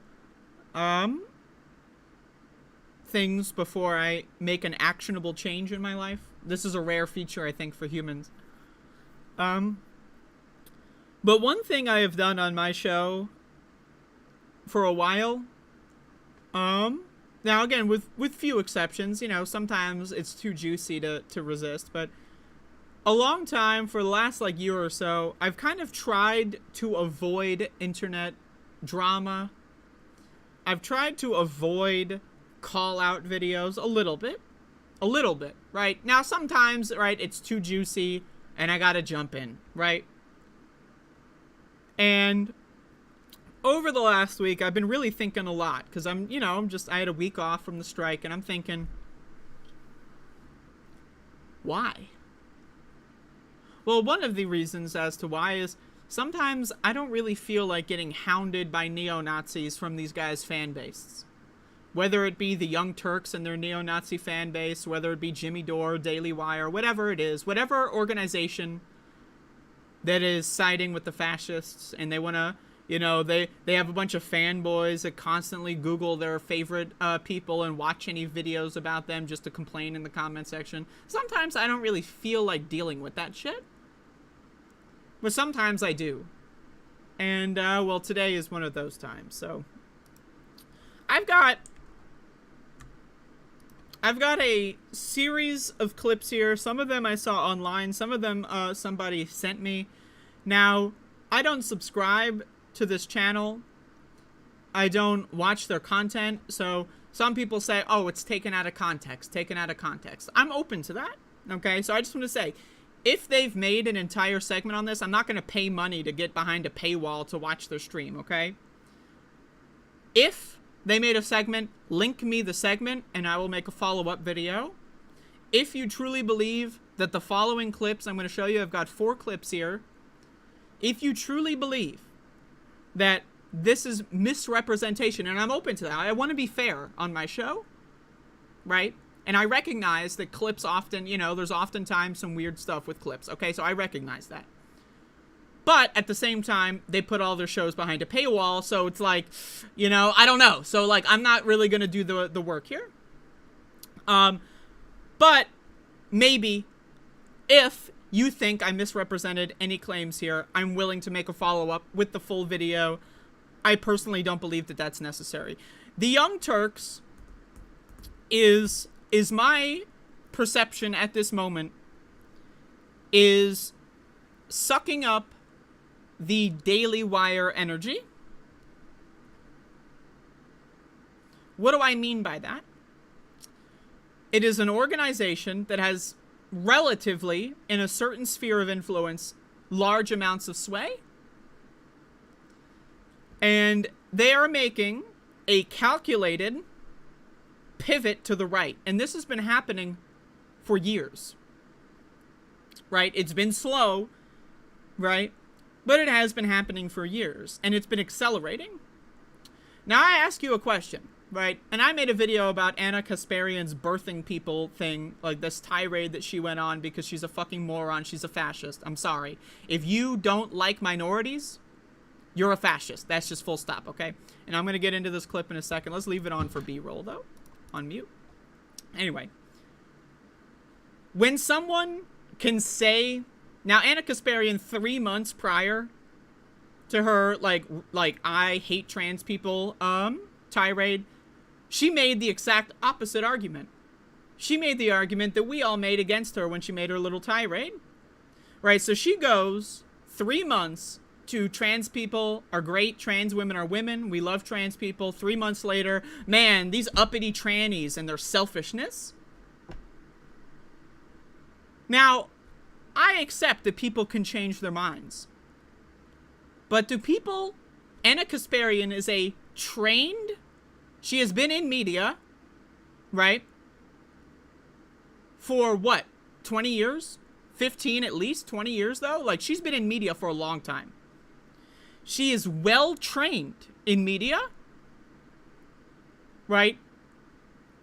things before I make an actionable change in my life. This is a rare feature, I think, for humans. But one thing I have done on my show for a while, now again, with few exceptions, you know, sometimes it's too juicy to resist, but a long time, for the last, like, year or so, I've kind of tried to avoid internet drama. I've tried to avoid call-out videos a little bit, right? Now, sometimes, right, it's too juicy, and I gotta jump in, right? And over the last week, I've been really thinking a lot, because I had a week off from the strike, and I'm thinking, why? Well, one of the reasons as to why is sometimes I don't really feel like getting hounded by neo-Nazis from these guys' fan bases. Whether it be the Young Turks and their neo-Nazi fan base, whether it be Jimmy Dore, Daily Wire, whatever it is, whatever organization that is siding with the fascists, and they want to, you know, they have a bunch of fanboys that constantly Google their favorite people and watch any videos about them just to complain in the comment section. Sometimes I don't really feel like dealing with that shit. But sometimes I do. And, well, today is one of those times. So, I've got a series of clips here. Some of them I saw online. Some of them somebody sent me. Now, I don't subscribe to this channel. I don't watch their content. So, some people say, oh, it's taken out of context. I'm open to that. Okay? So, I just want to say, if they've made an entire segment on this, I'm not going to pay money to get behind a paywall to watch their stream, okay? If they made a segment, link me the segment, and I will make a follow-up video. If you truly believe that the following clips I'm going to show you, I've got 4 clips here. If you truly believe that this is misrepresentation, and I'm open to that. I want to be fair on my show, right? And I recognize that clips often, you know, there's oftentimes some weird stuff with clips, okay? So I recognize that. But at the same time, they put all their shows behind a paywall, so it's like, you know, I don't know. So, like, I'm not really going to do the work here. But maybe if you think I misrepresented any claims here, I'm willing to make a follow-up with the full video. I personally don't believe that that's necessary. The Young Turks is my perception at this moment, is sucking up the Daily Wire energy. What do I mean by that? It is an organization that has relatively, in a certain sphere of influence, large amounts of sway. And they are making a calculated pivot to the right. And this has been happening for years. Right? It's been slow, right? But it has been happening for years. And it's been accelerating. Now I ask you a question, right? And I made a video about Anna Kasparian's birthing people thing, like this tirade that she went on because she's a fucking moron. She's a fascist. I'm sorry. If you don't like minorities, you're a fascist. That's just full stop, okay? And I'm going to get into this clip in a second. Let's leave it on for B-roll, though. On mute. Anyway. When someone can say... Now, Anna Kasparian, 3 months prior to her, like I hate trans people, tirade, she made the exact opposite argument. She made the argument that we all made against her when she made her little tirade. Right, so she goes 3 months to trans people are great, trans women are women, we love trans people. 3 months later, man, these uppity trannies and their selfishness. Now, I accept that people can change their minds. But do people... Anna Kasparian is a trained... She has been in media, right? For what? 20 years? 15 at least? 20 years, though? Like, she's been in media for a long time. She is well trained in media, right?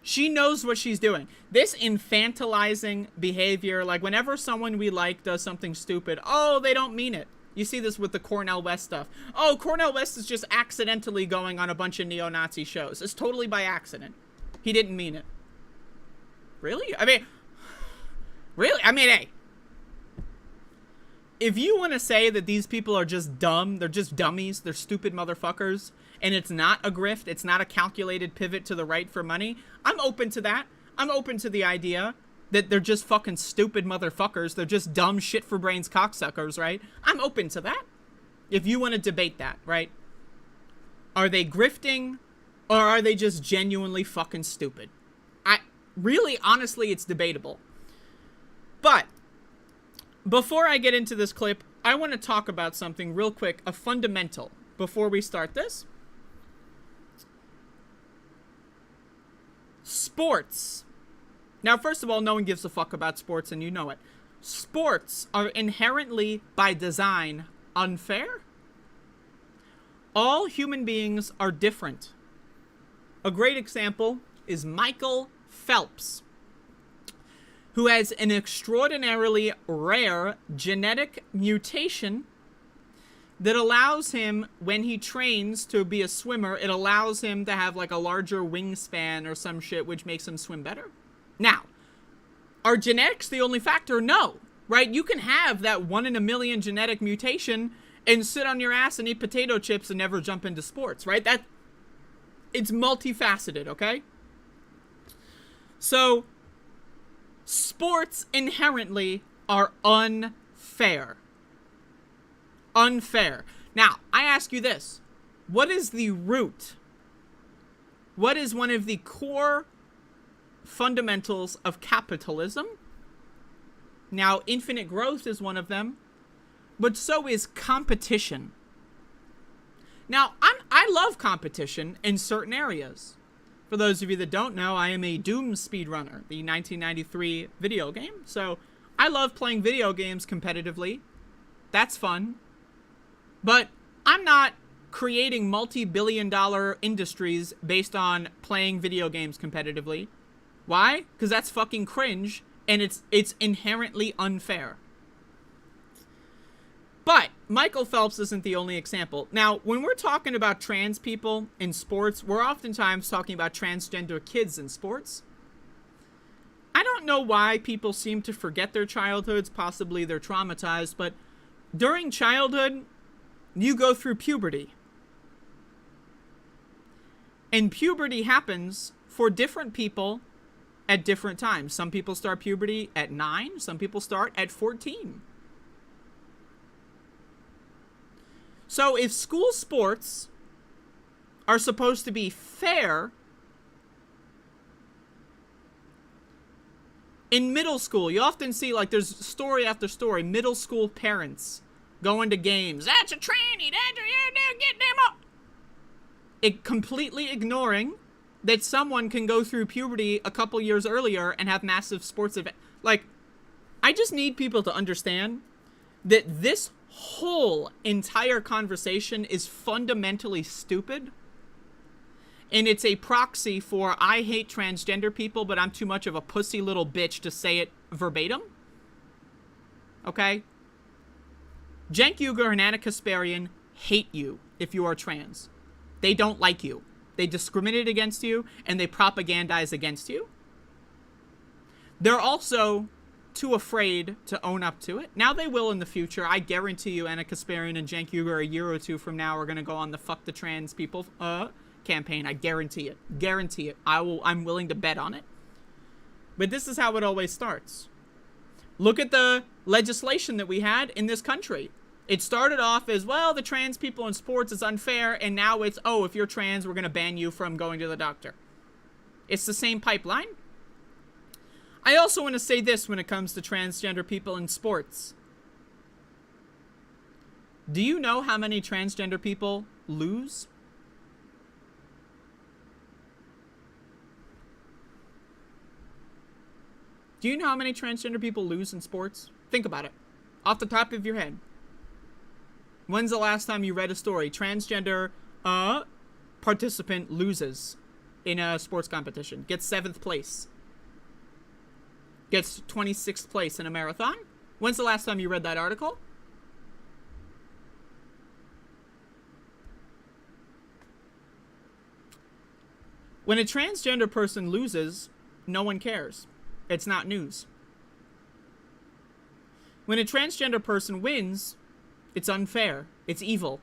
She knows what she's doing. This infantilizing behavior, like whenever someone we like does something stupid, oh, they don't mean it. You see this with the Cornel West stuff. Oh, Cornel West is just accidentally going on a bunch of neo-Nazi shows. It's totally by accident. He didn't mean it. Really? I mean, really? I mean, hey. If you want to say that these people are just dumb, they're just dummies, they're stupid motherfuckers, and it's not a grift, it's not a calculated pivot to the right for money, I'm open to that. I'm open to the idea that they're just fucking stupid motherfuckers. They're just dumb shit for brains cocksuckers, right? I'm open to that. If you want to debate that, right? Are they grifting or are they just genuinely fucking stupid? Really, honestly, it's debatable. But before I get into this clip, I want to talk about something real quick, a fundamental, before we start this. Sports. Now, first of all, no one gives a fuck about sports, and you know it. Sports are inherently, by design, unfair. All human beings are different. A great example is Michael Phelps, who has an extraordinarily rare genetic mutation that allows him, when he trains to be a swimmer, it allows him to have like a larger wingspan or some shit, which makes him swim better. Now, are genetics the only factor? No, right? You can have that 1 in a million genetic mutation and sit on your ass and eat potato chips and never jump into sports, right? It's multifaceted, okay? So, sports inherently are unfair. Unfair. Now, I ask you this. What is the root? What is one of the core fundamentals of capitalism? Now, infinite growth is one of them, but so is competition. Now, I love competition in certain areas. For those of you that don't know, I am a Doom speedrunner, the 1993 video game. So I love playing video games competitively. That's fun. But I'm not creating multi-billion-dollar industries based on playing video games competitively. Why? Because that's fucking cringe, and it's inherently unfair. But Michael Phelps isn't the only example. Now, when we're talking about trans people in sports, we're oftentimes talking about transgender kids in sports. I don't know why people seem to forget their childhoods. Possibly they're traumatized, but during childhood, you go through puberty. And puberty happens for different people at different times. Some people start puberty at 9. Some people start at 14. So if school sports are supposed to be fair, in middle school, you often see, like, there's story after story, middle school parents going to games. That's a tranny. That's a, get them up. It completely ignoring that someone can go through puberty a couple years earlier and have massive sports events. Like, I just need people to understand that this whole entire conversation is fundamentally stupid. And it's a proxy for I hate transgender people, but I'm too much of a pussy little bitch to say it verbatim. Okay? Cenk Uygur and Anna Kasparian hate you if you are trans. They don't like you. They discriminate against you, and they propagandize against you. They're also too afraid to own up to it. Now they will in the future. I guarantee you Anna Kasparian and Cenk Uygur a year or two from now are going to go on the fuck the trans people campaign. I guarantee it. Guarantee it. I'm willing to bet on it. But this is how it always starts. Look at the legislation that we had in this country. It started off as, well, the trans people in sports is unfair, and now it's, oh, if you're trans, we're going to ban you from going to the doctor. It's the same pipeline. I also want to say this when it comes to transgender people in sports. Do you know how many transgender people lose? Do you know how many transgender people lose in sports? Think about it. Off the top of your head. When's the last time you read a story? Transgender participant loses in a sports competition. Gets 7th place. Gets 26th place in a marathon. When's the last time you read that article? When a transgender person loses, no one cares. It's not news. When a transgender person wins, it's unfair. It's evil.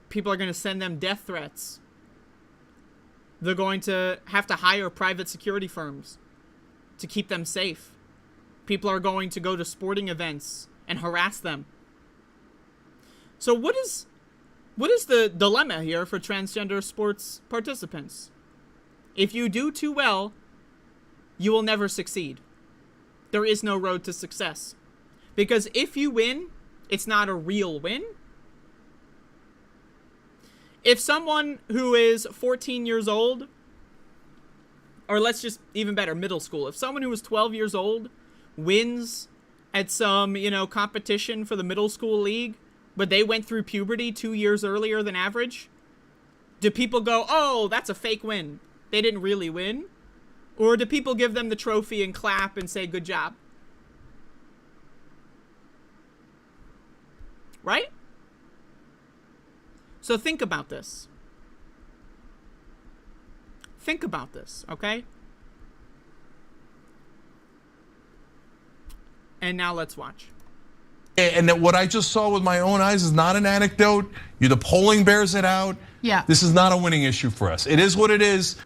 People are going to send them death threats. They're going to have to hire private security firms to keep them safe. People are going to go to sporting events and harass them. So what is the dilemma here for transgender sports participants? If you do too well, you will never succeed. There is no road to success. Because if you win, it's not a real win. If someone who is 14 years old, or let's just, even better, middle school. If someone who is 12 years old wins at some, competition for the middle school league, but they went through puberty 2 years earlier than average, do people go, oh, that's a fake win? They didn't really win? Or do people give them the trophy and clap and say, good job? Right? So think about this. Think about this, okay? And now let's watch. And that what I just saw with my own eyes is not an anecdote. The polling bears it out. Yeah. This is not a winning issue for us. It is what it is.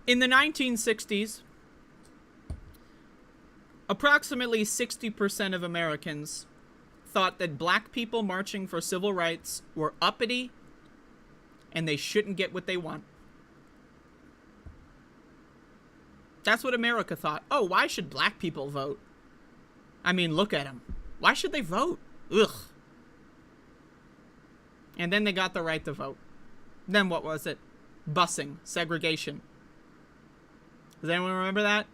In the 1960s, approximately 60% of Americans thought that black people marching for civil rights were uppity and they shouldn't get what they want. That's what America thought. Oh, why should black people vote? I mean, look at them. Why should they vote? Ugh. And then they got the right to vote. Then what was it? Busing, segregation. Does anyone remember that?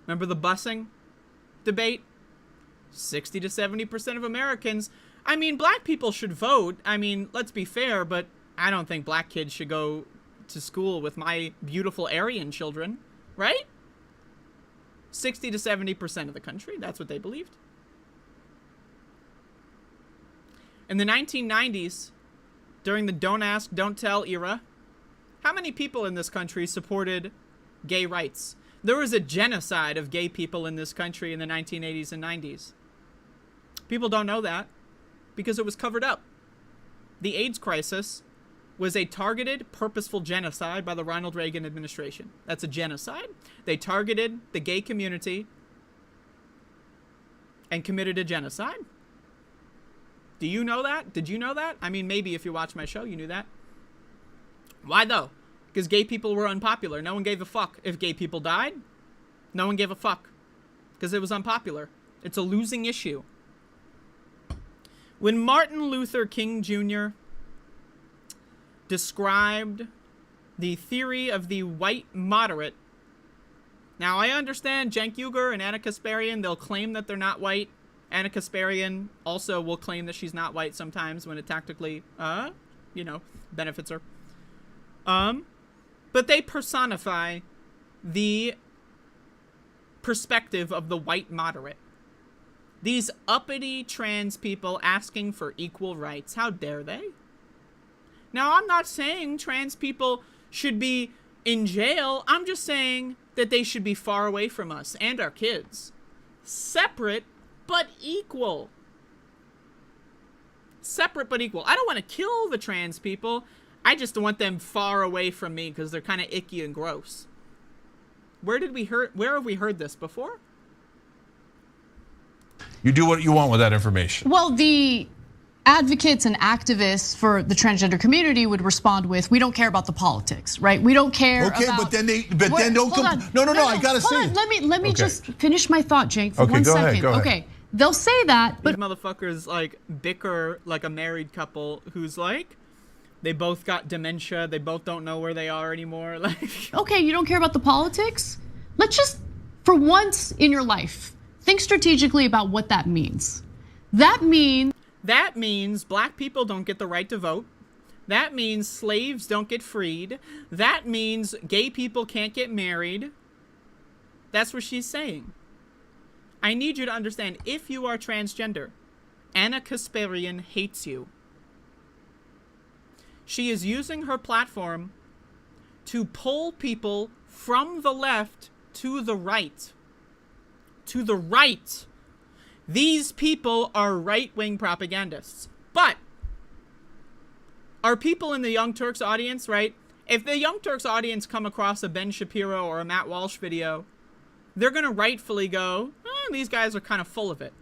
Remember the busing debate? 60 to 70% of Americans. I mean, black people should vote. I mean, let's be fair, but I don't think black kids should go to school with my beautiful Aryan children, right? 60 to 70% of the country, that's what they believed. In the 1990s, during the Don't Ask, Don't Tell era, how many people in this country supported gay rights? There was a genocide of gay people in this country in the 1980s and 90s. People don't know that because it was covered up. The AIDS crisis was a targeted, purposeful genocide by the Ronald Reagan administration. That's a genocide. They targeted the gay community and committed a genocide. Do you know that? Did you know that? I mean, maybe if you watch my show, you knew that. Why though? Because gay people were unpopular. No one gave a fuck if gay people died. No one gave a fuck because it was unpopular. It's a losing issue. When Martin Luther King Jr. described the theory of the white moderate. Now, I understand Cenk Uygur and Anna Kasparian, they'll claim that they're not white. Anna Kasparian also will claim that she's not white sometimes when it tactically, benefits her. But they personify the perspective of the white moderate. These uppity trans people asking for equal rights. How dare they? Now, I'm not saying trans people should be in jail. I'm just saying that they should be far away from us and our kids. Separate, but equal. Separate, but equal. I don't want to kill the trans people. I just want them far away from me because they're kind of icky and gross. Where have we heard this before? You do what you want with that information. Well, the advocates and activists for the transgender community would respond with, "We don't care about the politics, right? We don't care." Okay, about, then don't come. No, I gotta say. Let me just finish my thought, Jake, for 1 second. Go ahead. Okay, they'll say that, but these motherfuckers like bicker like a married couple who's like, they both got dementia. They both don't know where they are anymore. Like, okay, you don't care about the politics? Let's just, for once in your life, think strategically about what that means. That means black people don't get the right to vote. That means slaves don't get freed. That means gay people can't get married. That's what she's saying. I need you to understand, if you are transgender, Anna Kasparian hates you. She is using her platform to pull people from the left to the right. To the right. These people are right-wing propagandists. But are people in the Young Turks audience, right? If the Young Turks audience come across a Ben Shapiro or a Matt Walsh video, they're going to rightfully go, these guys are kind of full of it.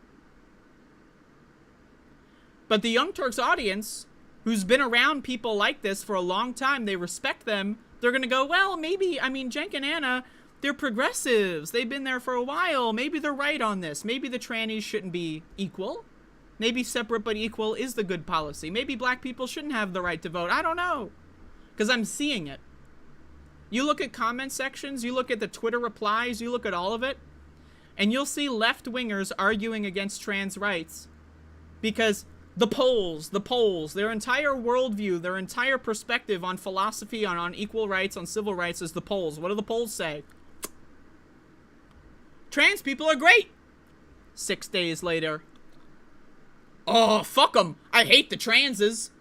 But the Young Turks audience, who's been around people like this for a long time, they respect them, they're going to go, well, maybe, Cenk and Anna, they're progressives. They've been there for a while. Maybe they're right on this. Maybe the trannies shouldn't be equal. Maybe separate but equal is the good policy. Maybe black people shouldn't have the right to vote. I don't know. Because I'm seeing it. You look at comment sections, you look at the Twitter replies, you look at all of it, and you'll see left-wingers arguing against trans rights. Because the polls, their entire worldview, their entire perspective on philosophy, on equal rights, on civil rights is the polls. What do the polls say? Trans people are great. 6 days later. Oh, fuck them. I hate the transes.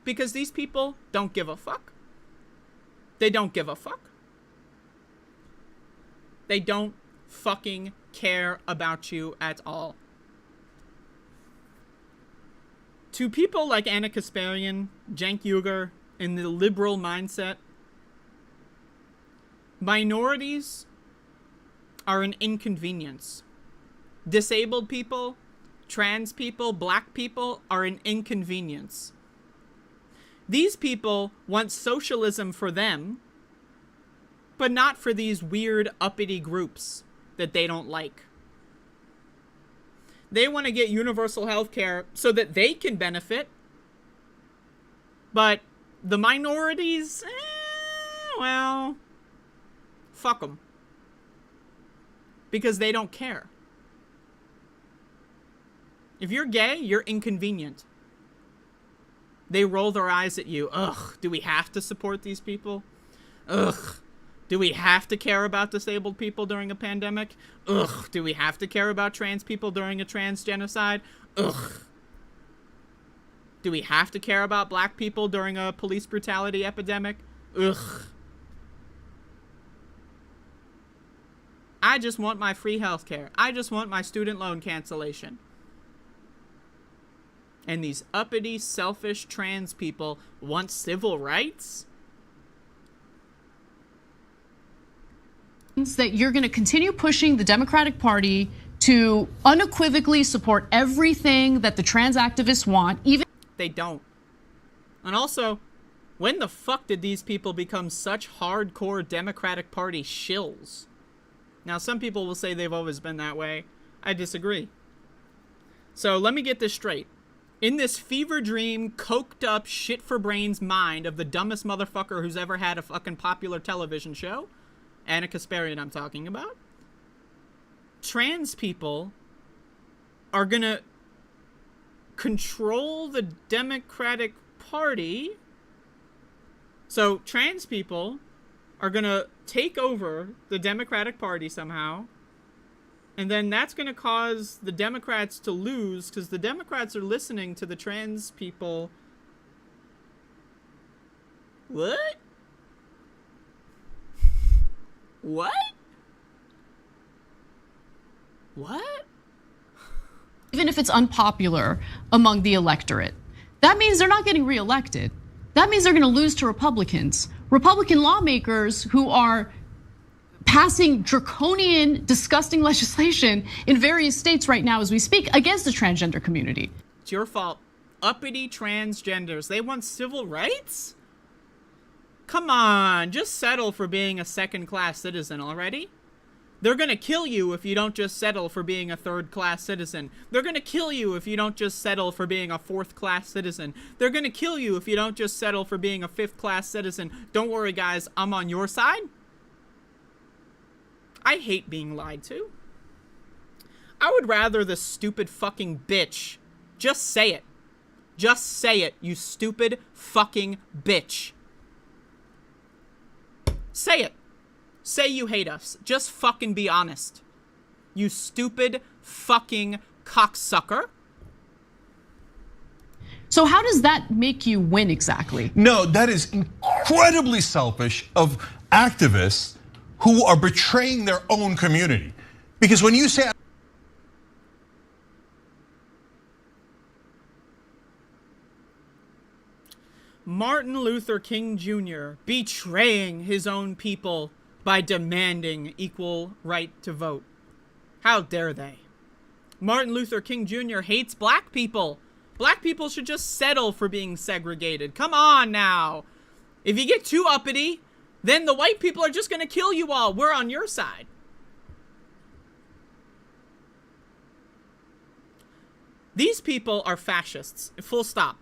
Because these people don't give a fuck. They don't give a fuck. They don't fucking care about you at all. To people like Anna Kasparian, Cenk Uygur, in the liberal mindset, minorities are an inconvenience. Disabled people, trans people, black people are an inconvenience. These people want socialism for them, but not for these weird uppity groups that they don't like. They want to get universal health care so that they can benefit. But the minorities, well, fuck them. because they don't care. If you're gay, you're inconvenient. They roll their eyes at you. Ugh, do we have to support these people? Ugh, do we have to care about disabled people during a pandemic? Ugh, do we have to care about trans people during a trans genocide? Ugh. Do we have to care about black people during a police brutality epidemic? Ugh. I just want my free healthcare. I just want my student loan cancellation. And these uppity, selfish trans people want civil rights? That you're going to continue pushing the Democratic Party to unequivocally support everything that the trans activists want, even they don't. And also, when the fuck did these people become such hardcore Democratic Party shills? Now, some people will say they've always been that way. I disagree. So let me get this straight. In this fever dream, coked up, shit for brains mind of the dumbest motherfucker who's ever had a fucking popular television show, Anna Kasparian I'm talking about, trans people are gonna control the Democratic Party. So trans people are gonna take over the Democratic Party somehow, and then that's gonna cause the Democrats to lose because the Democrats are listening to the trans people. What? What? What? if it's unpopular among the electorate. That means they're not getting reelected. That means they're going to lose to Republicans. Republican lawmakers who are passing draconian, disgusting legislation in various states right now as we speak against the transgender community. It's your fault. Uppity transgenders, they want civil rights? Come on, just settle for being a second-class citizen already. They're gonna kill you if you don't just settle for being a third-class citizen. They're gonna kill you if you don't just settle for being a fourth-class citizen. They're gonna kill you if you don't just settle for being a fifth-class citizen. Don't worry, guys, I'm on your side. I hate being lied to. I would rather the stupid fucking bitch just say it. Just say it, you stupid fucking bitch. Say it. Say you hate us. Just fucking be honest. You stupid fucking cocksucker. So how does that make you win exactly? No, that is incredibly selfish of activists who are betraying their own community. Because when you say Martin Luther King Jr. betraying his own people by demanding equal right to vote. How dare they? Martin Luther King Jr. hates black people. Black people should just settle for being segregated. Come on now. If you get too uppity, then the white people are just gonna kill you all. We're on your side. These people are fascists. Full stop.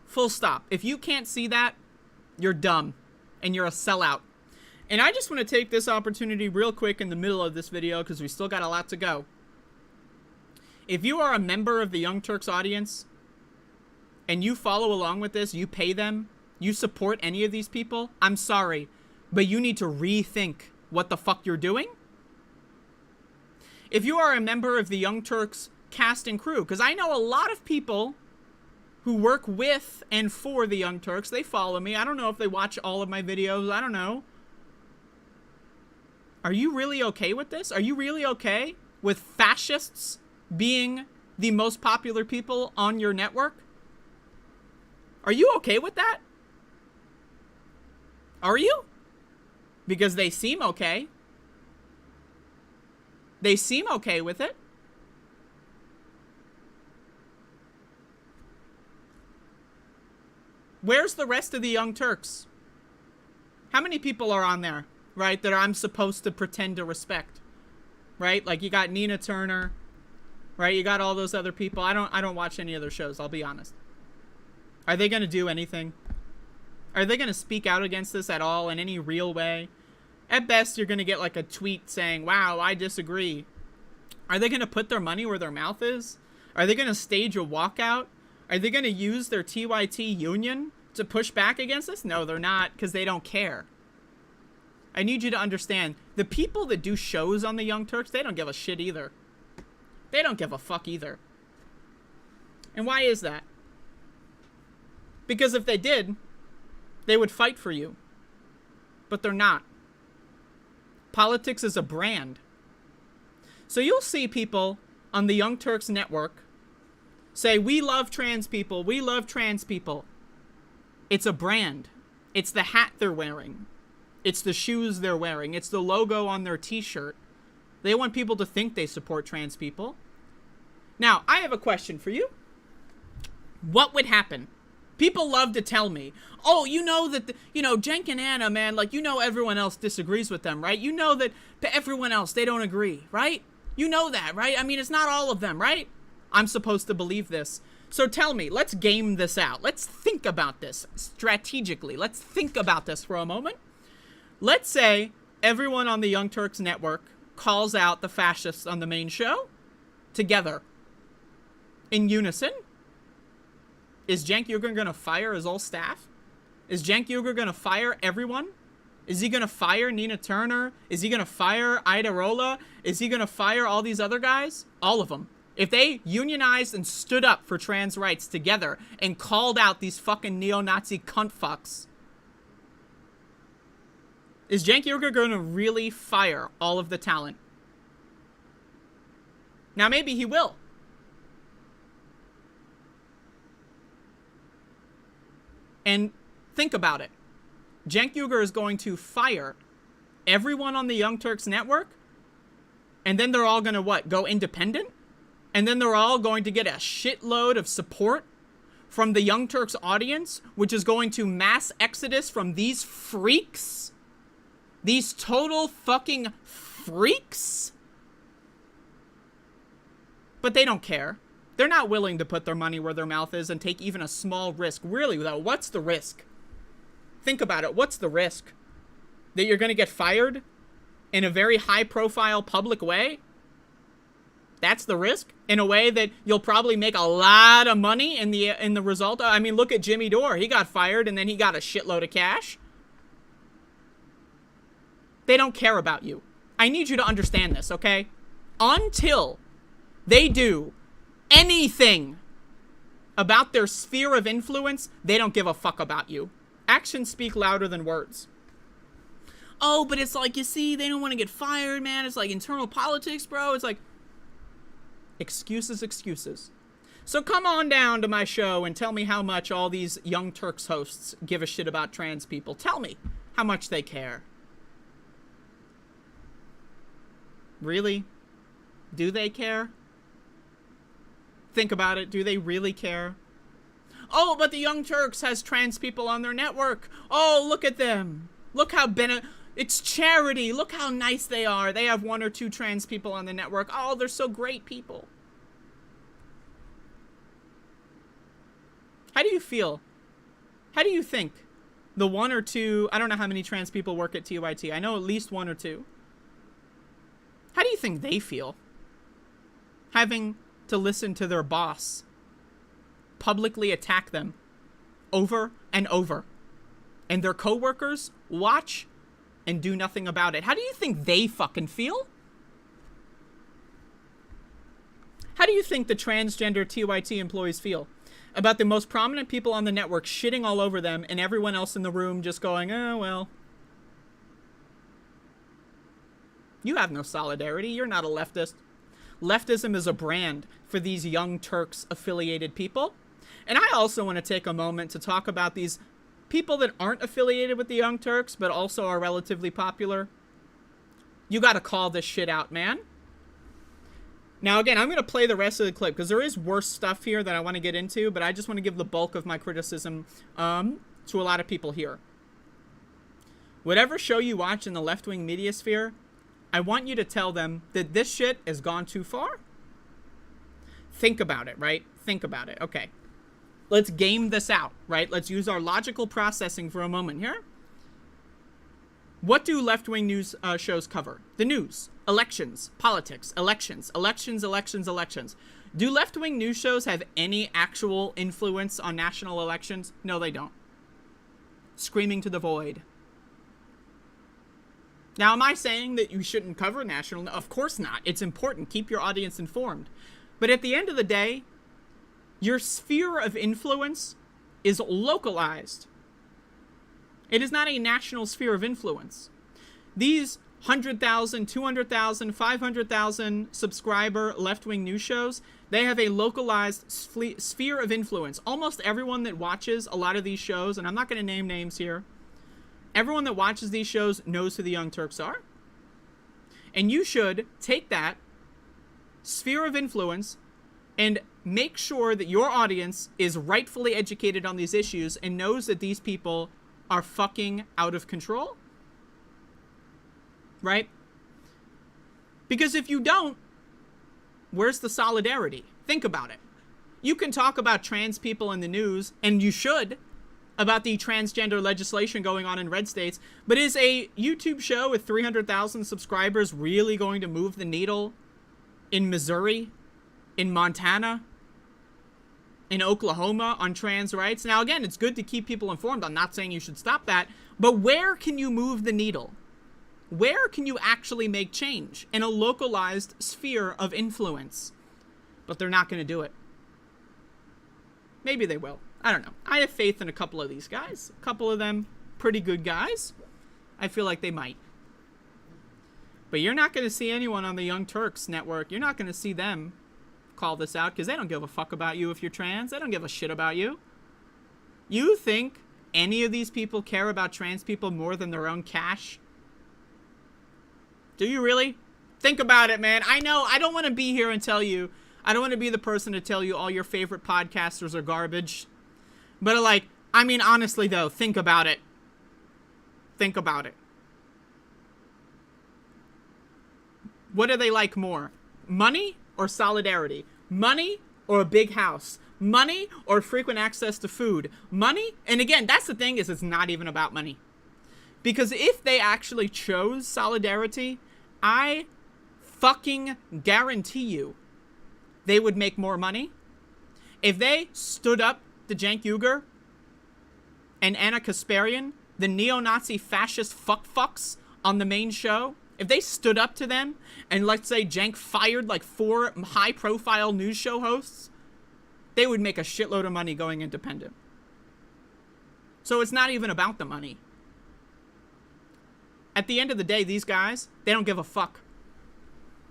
Full stop. If you can't see that, you're dumb and you're a sellout. And I just want to take this opportunity real quick in the middle of this video because we still got a lot to go. If you are a member of the Young Turks audience and you follow along with this, you pay them, you support any of these people, I'm sorry, but you need to rethink what the fuck you're doing. If you are a member of the Young Turks cast and crew, because I know a lot of people who work with and for the Young Turks, they follow me. I don't know if they watch all of my videos. I don't know. Are you really okay with this? Are you really okay with fascists being the most popular people on your network? Are you okay with that? Are you? Because they seem okay. They seem okay with it. Where's the rest of the Young Turks? How many people are on there, right, that I'm supposed to pretend to respect? Right? Like you got Nina Turner, right? You got all those other people. I don't watch any other shows, I'll be honest. Are they going to do anything? Are they going to speak out against this at all in any real way? At best, you're going to get like a tweet saying, "Wow, I disagree." Are they going to put their money where their mouth is? Are they going to stage a walkout? Are they going to use their TYT union to push back against this? No, they're not, because they don't care. I need you to understand, the people that do shows on the Young Turks, they don't give a shit either. They don't give a fuck either. And why is that? Because if they did, they would fight for you. But they're not. Politics is a brand. So you'll see people on the Young Turks network say, we love trans people, we love trans people. It's a brand. It's the hat they're wearing. It's the shoes they're wearing. It's the logo on their t-shirt. They want people to think they support trans people. Now, I have a question for you. What would happen? People love to tell me, oh, you know that, Cenk and Anna, man, like, everyone else disagrees with them, right? You know that everyone else, they don't agree, right? You know that, right? I mean, it's not all of them, right? I'm supposed to believe this. So tell me, let's game this out. Let's think about this strategically. Let's think about this for a moment. Let's say everyone on the Young Turks network calls out the fascists on the main show together in unison. Is Cenk Uygur going to fire his whole staff? Is Cenk Uygur going to fire everyone? Is he going to fire Nina Turner? Is he going to fire Ida Rolla? Is he going to fire all these other guys? All of them. If they unionized and stood up for trans rights together and called out these fucking neo-Nazi cunt fucks, is Cenk Uygur going to really fire all of the talent? Now, maybe he will. And think about it. Cenk Uygur is going to fire everyone on the Young Turks network, and then they're all going to what? Go independent? And then they're all going to get a shitload of support from the Young Turks audience, which is going to mass exodus from these freaks? These total fucking freaks? But they don't care. They're not willing to put their money where their mouth is and take even a small risk. Really, though, what's the risk? Think about it. What's the risk? That you're going to get fired in a very high-profile public way? That's the risk? In a way that you'll probably make a lot of money in the result? I mean, look at Jimmy Dore. He got fired, and then he got a shitload of cash. They don't care about you. I need you to understand this, okay? Until they do anything about their sphere of influence, they don't give a fuck about you. Actions speak louder than words. Oh, but it's like, you see, they don't want to get fired, man. It's like internal politics, bro. It's like, excuses, excuses. So come on down to my show and tell me how much all these Young Turks hosts give a shit about trans people. Tell me how much they care. Really? Do they care? Think about it. Do they really care? Oh, but the Young Turks has trans people on their network. Oh, look at them. Look how it's charity. Look how nice they are. They have 1 or 2 trans people on the network. Oh, they're so great people. How do you feel? How do you think the 1 or 2, I don't know how many trans people work at TYT. I know at least 1 or 2. How do you think they feel? Having to listen to their boss publicly attack them over and over, and their coworkers watch and do nothing about it. How do you think they fucking feel? How do you think the transgender TYT employees feel about the most prominent people on the network shitting all over them and everyone else in the room just going, oh, well. You have no solidarity. You're not a leftist. Leftism is a brand for these Young Turks affiliated people. And I also want to take a moment to talk about these people that aren't affiliated with the Young Turks, but also are relatively popular. You got to call this shit out, man. Now, again, I'm going to play the rest of the clip because there is worse stuff here that I want to get into, but I just want to give the bulk of my criticism to a lot of people here. Whatever show you watch in the left-wing media sphere, I want you to tell them that this shit has gone too far. Think about it, right? Think about it. Okay. Let's game this out, right? Let's use our logical processing for a moment here. What do left-wing news shows cover? The news, elections, politics, elections. Do left-wing news shows have any actual influence on national elections? No, they don't. Screaming to the void. Now, am I saying that you shouldn't cover national? Of course not. It's important. Keep your audience informed. But at the end of the day, your sphere of influence is localized. It is not a national sphere of influence. These 100,000, 200,000, 500,000 subscriber left-wing news shows, they have a localized sphere of influence. Almost everyone that watches a lot of these shows, and I'm not going to name names here, everyone that watches these shows knows who the Young Turks are. And you should take that sphere of influence and make sure that your audience is rightfully educated on these issues and knows that these people are fucking out of control. Right? Because if you don't, where's the solidarity? Think about it. You can talk about trans people in the news, and you should, about the transgender legislation going on in red states, but is a YouTube show with 300,000 subscribers really going to move the needle in Missouri, in Montana, in Oklahoma on trans rights? Now, again, it's good to keep people informed. I'm not saying you should stop that, but where can you move the needle? Where can you actually make change in a localized sphere of influence? But they're not going to do it. Maybe they will. I don't know. I have faith in a couple of these guys. A couple of them pretty good guys. I feel like they might. But you're not going to see anyone on the Young Turks network. You're not going to see them call this out because they don't give a fuck about you if you're trans. They don't give a shit about you. You think any of these people care about trans people more than their own cash? Do you really? Think about it, man. I know I don't want to be here and tell you. I don't want to be the person to tell you all your favorite podcasters are garbage. But like, I mean, honestly though, think about it. Think about it. What do they like more? Money or solidarity? Money or a big house? Money or frequent access to food? Money? And again, that's the thing, is it's not even about money. Because if they actually chose solidarity, I fucking guarantee you they would make more money. If they stood up to Cenk Uygur and Anna Kasparian, the neo-Nazi fascist fucks on the main show, if they stood up to them and let's say Cenk fired like 4 high-profile news show hosts, they would make a shitload of money going independent. So it's not even about the money. At the end of the day, these guys, they don't give a fuck.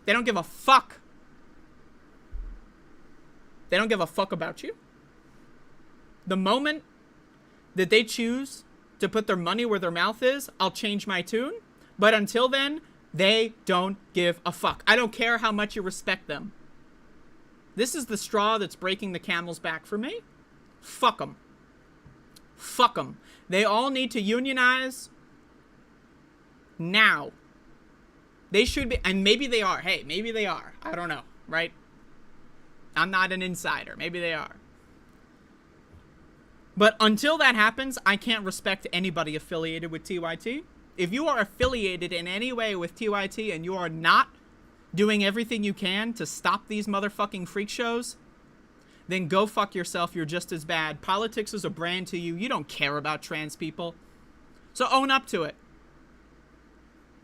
They don't give a fuck. They don't give a fuck about you. The moment that they choose to put their money where their mouth is, I'll change my tune. But until then, they don't give a fuck. I don't care how much you respect them. This is the straw that's breaking the camel's back for me. Fuck them. Fuck them. They all need to unionize now. They should be, and maybe they are. Hey, maybe they are. I don't know, right? I'm not an insider. Maybe they are. But until that happens, I can't respect anybody affiliated with TYT. If you are affiliated in any way with TYT and you are not doing everything you can to stop these motherfucking freak shows, then go fuck yourself. You're just as bad. Politics is a brand to you. You don't care about trans people. So own up to it.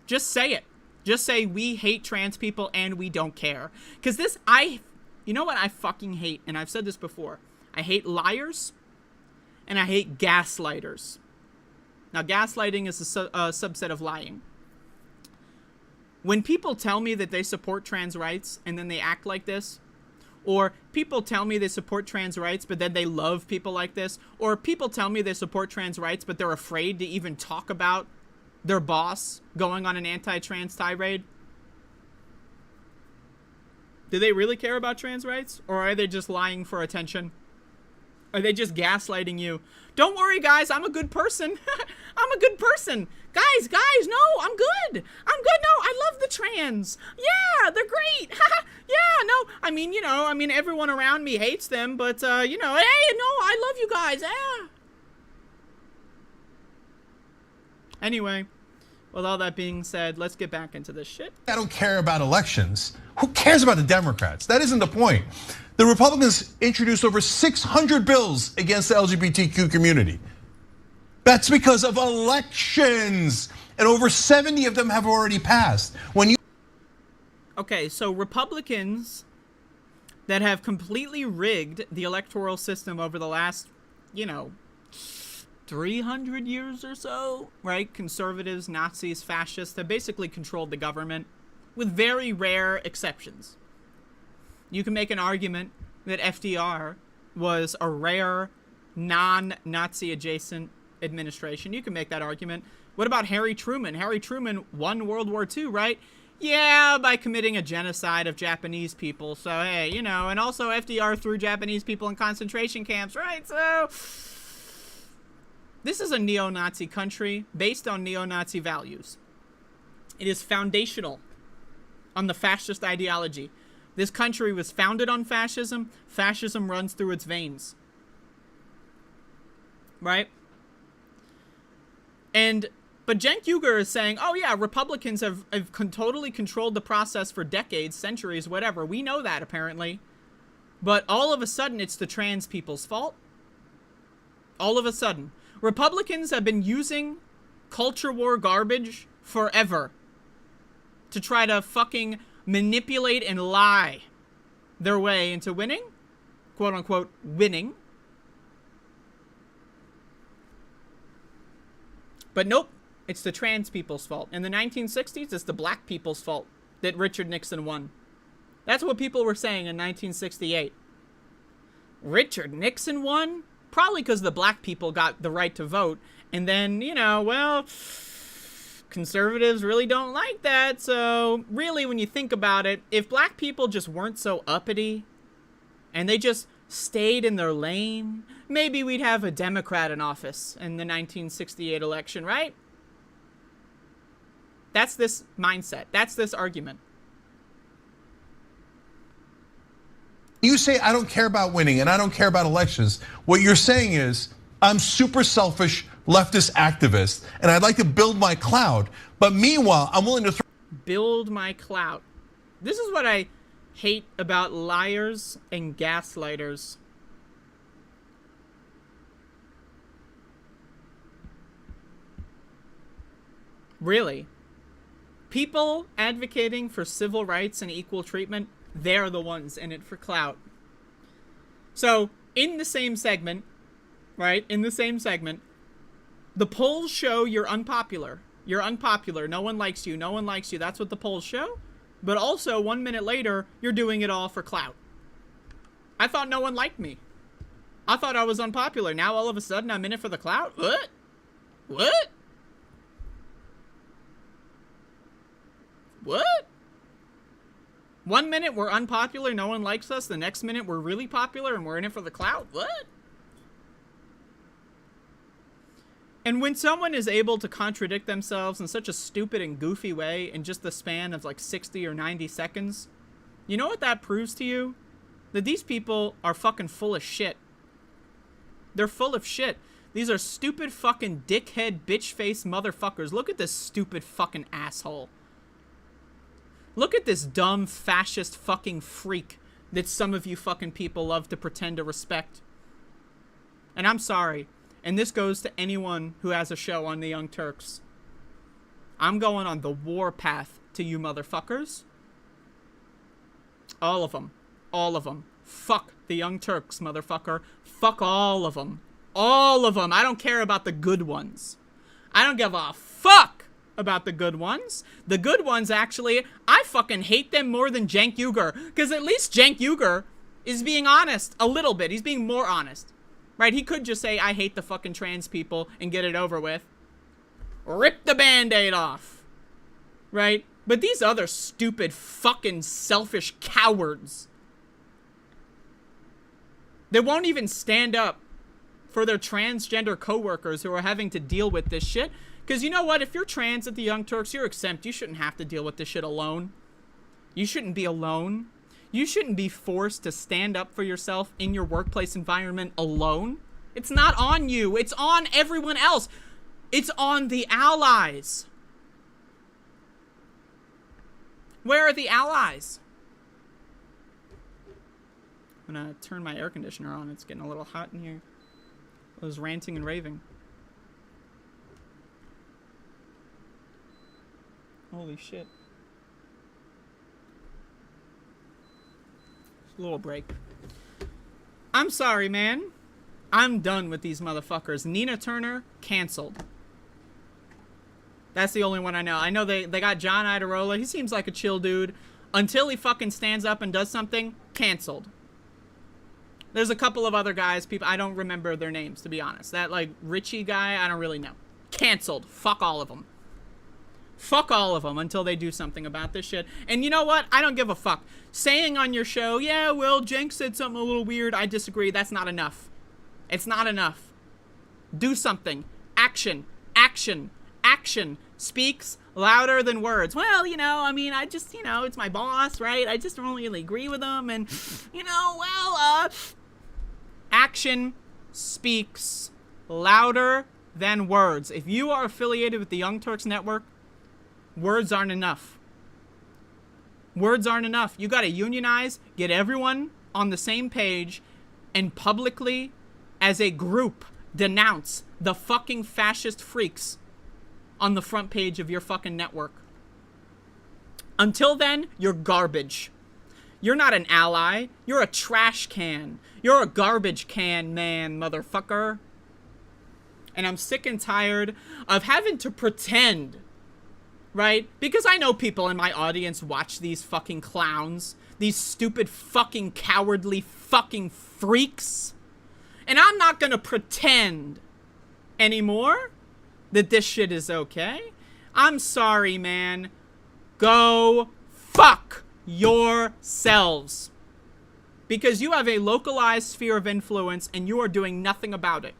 Just say it. Just say we hate trans people and we don't care. Because you know what I fucking hate? And I've said this before. I hate liars and I hate gaslighters. Now, gaslighting is a subset of lying. When people tell me that they support trans rights and then they act like this, or people tell me they support trans rights but then they love people like this, or people tell me they support trans rights but they're afraid to even talk about their boss going on an anti-trans tirade, do they really care about trans rights? Or are they just lying for attention? Are they just gaslighting you? Don't worry, guys. I'm a good person. I'm a good person. Guys, no, I'm good. I'm good. No, I love the trans. Yeah, they're great. Yeah, no, I mean, everyone around me hates them, but, hey, no, I love you guys. Yeah. Anyway, with all that being said, let's get back into this shit. I don't care about elections. Who cares about the Democrats? That isn't the point. The Republicans introduced over 600 bills against the LGBTQ community. That's because of elections. And over 70 of them have already passed. Okay, so Republicans that have completely rigged the electoral system over the last, 300 years or so, right? Conservatives, Nazis, fascists have basically controlled the government with very rare exceptions. You can make an argument that FDR was a rare, non-Nazi adjacent administration. You can make that argument. What about Harry Truman? Harry Truman won World War II, right? Yeah, by committing a genocide of Japanese people. So, hey, and also FDR threw Japanese people in concentration camps, right? So, this is a neo-Nazi country based on neo-Nazi values. It is foundational on the fascist ideology. This country was founded on fascism. Fascism runs through its veins. Right? But Cenk Uygur is saying, oh yeah, Republicans have totally controlled the process for decades, centuries, whatever. We know that, apparently. But all of a sudden, it's the trans people's fault. All of a sudden. Republicans have been using culture war garbage forever to try to fucking manipulate and lie their way into winning. Quote unquote, winning. But nope, it's the trans people's fault. In the 1960s, it's the black people's fault that Richard Nixon won. That's what people were saying in 1968. Richard Nixon won? Probably because the black people got the right to vote. And then, conservatives really don't like that. So, really, when you think about it, if black people just weren't so uppity and they just stayed in their lane, maybe we'd have a Democrat in office in the 1968 election, right? That's this mindset. That's this argument. You say, I don't care about winning and I don't care about elections. What you're saying is, I'm super selfish leftist activist and I'd like to build my clout. But meanwhile, I'm willing to build my clout. This is what I hate about liars and gaslighters. Really. People advocating for civil rights and equal treatment, they're the ones in it for clout. So, in the same segment, right? In the same segment, the polls show you're unpopular. You're unpopular. No one likes you. No one likes you. That's what the polls show. But also, 1 minute later, you're doing it all for clout. I thought no one liked me. I thought I was unpopular. Now, all of a sudden, I'm in it for the clout? What? What? What? 1 minute we're unpopular, no one likes us. The next minute we're really popular and we're in it for the clout? What? And when someone is able to contradict themselves in such a stupid and goofy way in just the span of like 60 or 90 seconds, you know what that proves to you? That these people are fucking full of shit. They're full of shit. These are stupid fucking dickhead bitch face motherfuckers. Look at this stupid fucking asshole. Look at this dumb fascist fucking freak that some of you fucking people love to pretend to respect. And I'm sorry. And this goes to anyone who has a show on the Young Turks. I'm going on the war path to you motherfuckers. All of them. All of them. Fuck the Young Turks, motherfucker. Fuck all of them. All of them. I don't care about the good ones. I don't give a fuck about the good ones. The good ones, actually, I fucking hate them more than Cenk Uygur. Because at least Cenk Uygur is being honest a little bit. He's being more honest. Right? He could just say, I hate the fucking trans people and get it over with. Rip the Band-Aid off. Right? But these other stupid fucking selfish cowards, they won't even stand up for their transgender coworkers who are having to deal with this shit. Because you know what? If you're trans at the Young Turks, you're exempt. You shouldn't have to deal with this shit alone. You shouldn't be alone. You shouldn't be forced to stand up for yourself in your workplace environment alone. It's not on you. It's on everyone else. It's on the allies. Where are the allies? I'm gonna turn my air conditioner on. It's getting a little hot in here. I was ranting and raving. Holy shit. A little break. I'm sorry, man. I'm done with these motherfuckers. Nina Turner, canceled. That's the only one I know. I know they got John Idarola. He seems like a chill dude. Until he fucking stands up and does something, canceled. There's a couple of other guys, people, I don't remember their names, to be honest. That, like, Richie guy, I don't really know. Canceled. Fuck all of them. Fuck all of them until they do something about this shit. And you know what? I don't give a fuck. Saying on your show, yeah, well, Jenk said something a little weird. I disagree. That's not enough. It's not enough. Do something. Action. Action. Action speaks louder than words. Well, you know, I mean, I just, you know, it's my boss, right? I just don't really agree with him. And, you know, well, action speaks louder than words. If you are affiliated with the Young Turks Network, words aren't enough. Words aren't enough. You got to unionize, get everyone on the same page, and publicly, as a group, denounce the fucking fascist freaks on the front page of your fucking network. Until then, you're garbage. You're not an ally. You're a trash can. You're a garbage can man, motherfucker. And I'm sick and tired of having to pretend, right? Because I know people in my audience watch these fucking clowns. These stupid fucking cowardly fucking freaks. And I'm not gonna pretend anymore that this shit is okay. I'm sorry, man. Go fuck yourselves. Because you have a localized sphere of influence and you are doing nothing about it.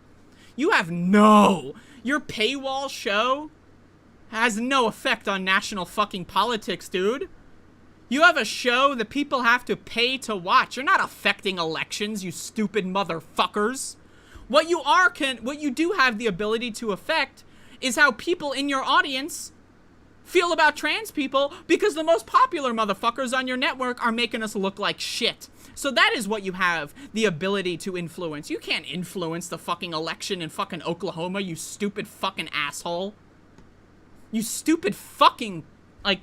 You have your paywall show has no effect on national fucking politics, dude. You have a show that people have to pay to watch. You're not affecting elections, you stupid motherfuckers. What you do have the ability to affect is how people in your audience feel about trans people, because the most popular motherfuckers on your network are making us look like shit. So that is what you have the ability to influence. You can't influence the fucking election in fucking Oklahoma, you stupid fucking asshole. You stupid fucking, like,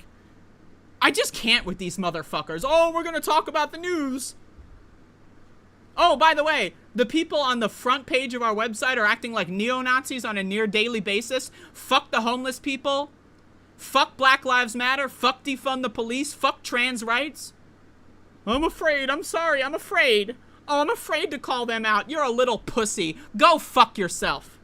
I just can't with these motherfuckers. Oh, we're gonna talk about the news. Oh, by the way, the people on the front page of our website are acting like neo-Nazis on a near daily basis. Fuck the homeless people. Fuck Black Lives Matter. Fuck defund the police. Fuck trans rights. I'm afraid. I'm sorry. I'm afraid. Oh, I'm afraid to call them out. You're a little pussy. Go fuck yourself.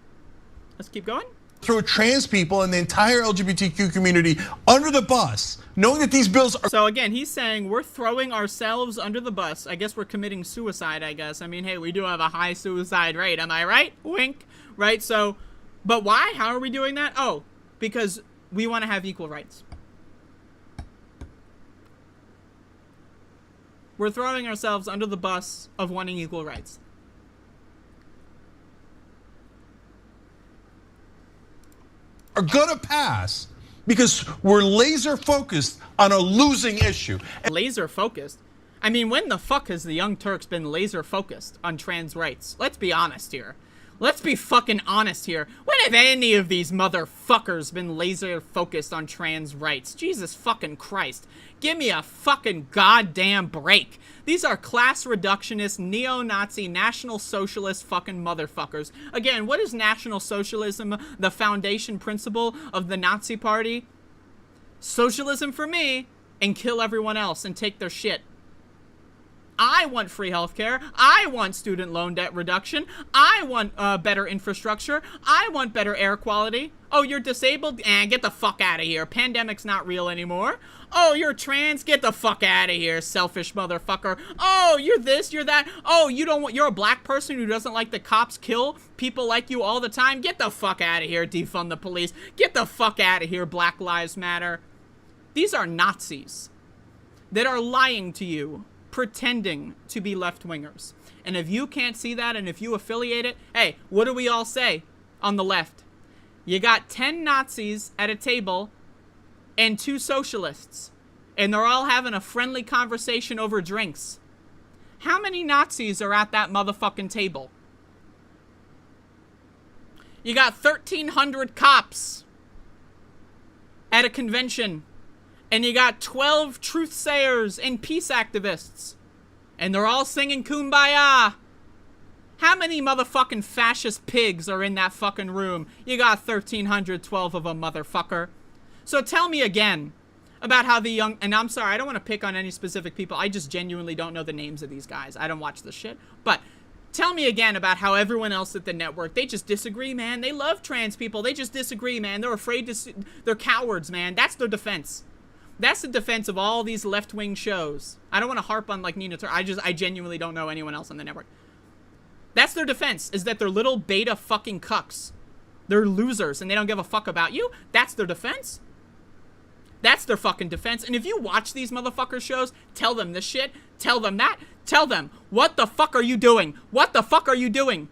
Let's keep going. Throw trans people and the entire LGBTQ community under the bus, knowing that these bills are... So again, he's saying we're throwing ourselves under the bus. I guess we're committing suicide, I guess. I mean, hey, we do have a high suicide rate. Am I right? Wink. Right? So, but why? How are we doing that? Oh, because we want to have equal rights. We're throwing ourselves under the bus of wanting equal rights. Are gonna pass because we're laser focused on a losing issue. Laser focused? I mean, when the fuck has the Young Turks been laser focused on trans rights? Let's be honest here. Let's be fucking honest here. When have any of these motherfuckers been laser focused on trans rights? Jesus fucking Christ. Give me a fucking goddamn break. These are class reductionist, neo-Nazi, national socialist fucking motherfuckers. Again, what is National Socialism, the foundation principle of the Nazi Party? Socialism for me, and kill everyone else and take their shit. I want free healthcare. I want student loan debt reduction. I want better infrastructure. I want better air quality. Oh, you're disabled? Get the fuck out of here. Pandemic's not real anymore. Oh, you're trans? Get the fuck out of here, selfish motherfucker. Oh, you're this, you're that. Oh, you're a black person who doesn't like the cops kill people like you all the time? Get the fuck out of here, defund the police. Get the fuck out of here, Black Lives Matter. These are Nazis that are lying to you, pretending to be left-wingers. And if you can't see that, and if you affiliate it, hey, what do we all say on the left? You got 10 Nazis at a table and 2 socialists. and they're all having a friendly conversation over drinks. How many Nazis are at that motherfucking table? You got 1,300 cops at a convention, and you got 12 truth sayers and peace activists, and they're all singing Kumbaya. How many motherfucking fascist pigs are in that fucking room? You got 1,312 of them, motherfucker. So tell me again about how the young, and I'm sorry, I don't want to pick on any specific people. I just genuinely don't know the names of these guys. I don't watch this shit. But tell me again about how everyone else at the network, they just disagree, man. They love trans people. They just disagree, man. They're afraid to, they're cowards, man. That's their defense. That's the defense of all these left-wing shows. I don't want to harp on like Nina Turner. I genuinely don't know anyone else on the network. That's their defense, is that they're little beta fucking cucks. They're losers and they don't give a fuck about you. That's their defense. That's their fucking defense. And if you watch these motherfucker shows, tell them this shit, tell them that, tell them, what the fuck are you doing? What the fuck are you doing?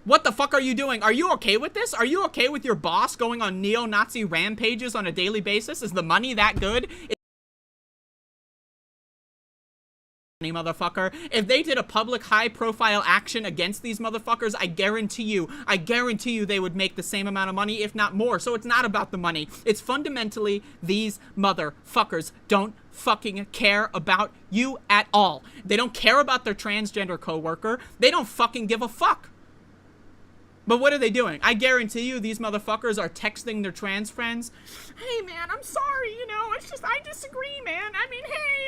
What the fuck are you doing? Are you okay with this? Are you okay with your boss going on neo-Nazi rampages on a daily basis? Is the money that good? Motherfucker. If they did a public high-profile action against these motherfuckers, I guarantee you they would make the same amount of money, if not more. So it's not about the money. It's fundamentally these motherfuckers don't fucking care about you at all. They don't care about their transgender coworker. They don't fucking give a fuck. But what are they doing? I guarantee you these motherfuckers are texting their trans friends. Hey, man, I'm sorry, you know, it's just, I disagree, man. I mean, hey,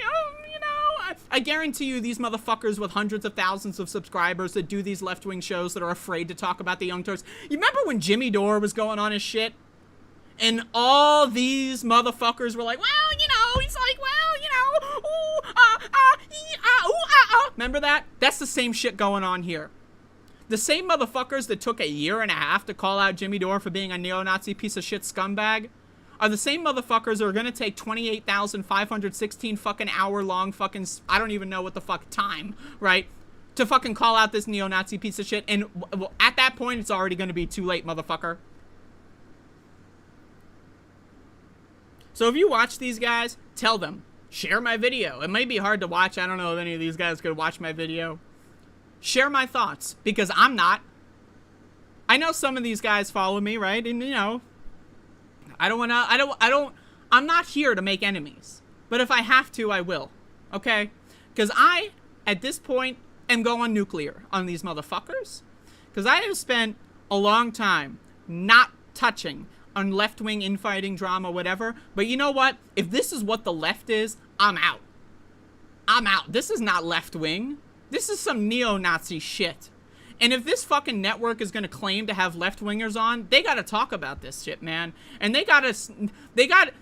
you know. I guarantee you these motherfuckers with hundreds of thousands of subscribers that do these left-wing shows that are afraid to talk about the Young Turks. You remember when Jimmy Dore was going on his shit? And all these motherfuckers were like, well, you know, he's like, well, you know, Remember that? That's the same shit going on here. The same motherfuckers that took a year and a half to call out Jimmy Dore for being a neo-Nazi piece of shit scumbag are the same motherfuckers who are gonna take 28,516 fucking hour-long fucking, I don't even know what the fuck time, right? To fucking call out this neo-Nazi piece of shit. And at that point, it's already gonna be too late, motherfucker. So if you watch these guys, tell them. Share my video. It may be hard to watch. I don't know if any of these guys could watch my video. Share my thoughts, because I'm not. I know some of these guys follow me, right? And, you know, I'm not here to make enemies. But if I have to, I will. Okay? Because I, at this point, am going nuclear on these motherfuckers. Because I have spent a long time not touching on left-wing infighting drama, whatever. But you know what? If this is what the left is, I'm out. I'm out. This is not left-wing. This is some neo-Nazi shit. And if this fucking network is gonna claim to have left-wingers on, they gotta talk about this shit, man. And they gotta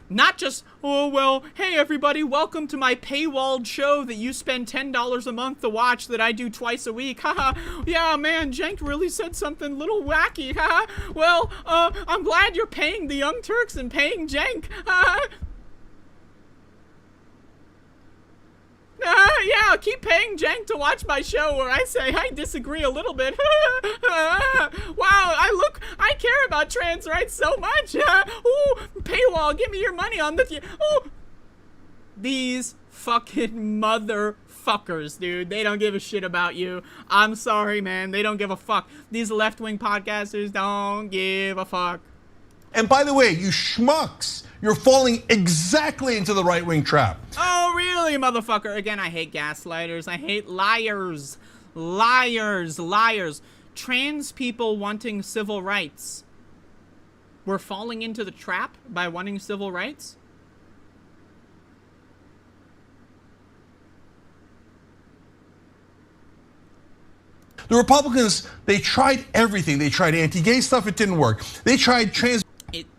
not just, oh, well, hey, everybody, welcome to my paywalled show that you spend $10 a month to watch that I do twice a week. Haha, yeah, man, Cenk really said something a little wacky. Haha, well, I'm glad you're paying the Young Turks and paying Cenk. Yeah, keep paying Cenk to watch my show where I say I disagree a little bit. Wow, I care about trans rights so much. Ooh, paywall, give me your money on the... Ooh. These fucking motherfuckers, dude. They don't give a shit about you. I'm sorry, man. They don't give a fuck. These left-wing podcasters don't give a fuck. And by the way, you schmucks, you're falling exactly into the right-wing trap. Oh, really, motherfucker? Again, I hate gaslighters. I hate liars. Liars. Liars. Trans people wanting civil rights. We're falling into the trap by wanting civil rights? The Republicans, they tried everything. They tried anti-gay stuff, it didn't work. They tried trans...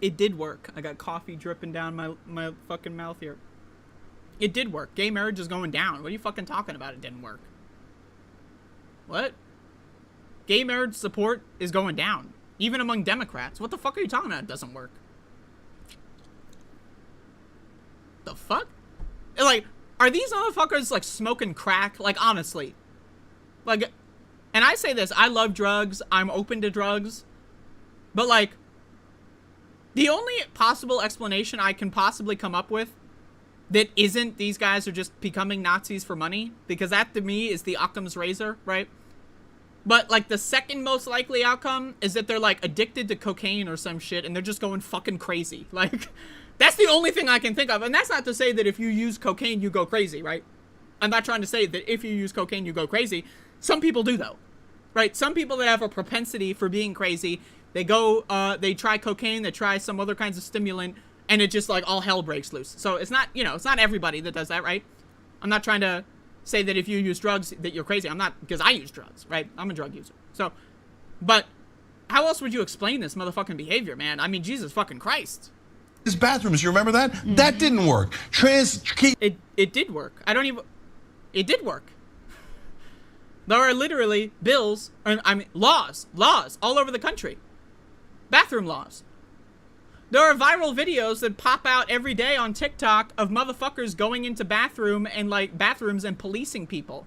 It did work. I got coffee dripping down my fucking mouth here. It did work. Gay marriage is going down. What are you fucking talking about? It didn't work. What? Gay marriage support is going down. Even among Democrats. What the fuck are you talking about? It doesn't work. The fuck? Like, are these motherfuckers like smoking crack? Like, honestly. Like, and I say this, I love drugs. I'm open to drugs. But like, the only possible explanation I can possibly come up with that isn't these guys are just becoming Nazis for money, because that to me is the Occam's razor, right? But like the second most likely outcome is that they're like addicted to cocaine or some shit and they're just going fucking crazy. Like that's the only thing I can think of. And that's not to say that if you use cocaine you go crazy, right? I'm not trying to say that if you use cocaine you go crazy. Some people do though, right? Some people that have a propensity for being crazy, they go, they try cocaine, they try some other kinds of stimulant, and it just like all hell breaks loose. So it's not, you know, it's not everybody that does that, right? I'm not trying to say that if you use drugs that you're crazy. I'm not, because I use drugs, right? I'm a drug user. So, but how else would you explain this motherfucking behavior, man? I mean, Jesus fucking Christ. His bathrooms, you remember that? Mm-hmm. That didn't work. It did work. It did work. There are literally bills, laws all over the country. Bathroom laws. There are viral videos that pop out every day on TikTok of motherfuckers going into bathrooms and policing people.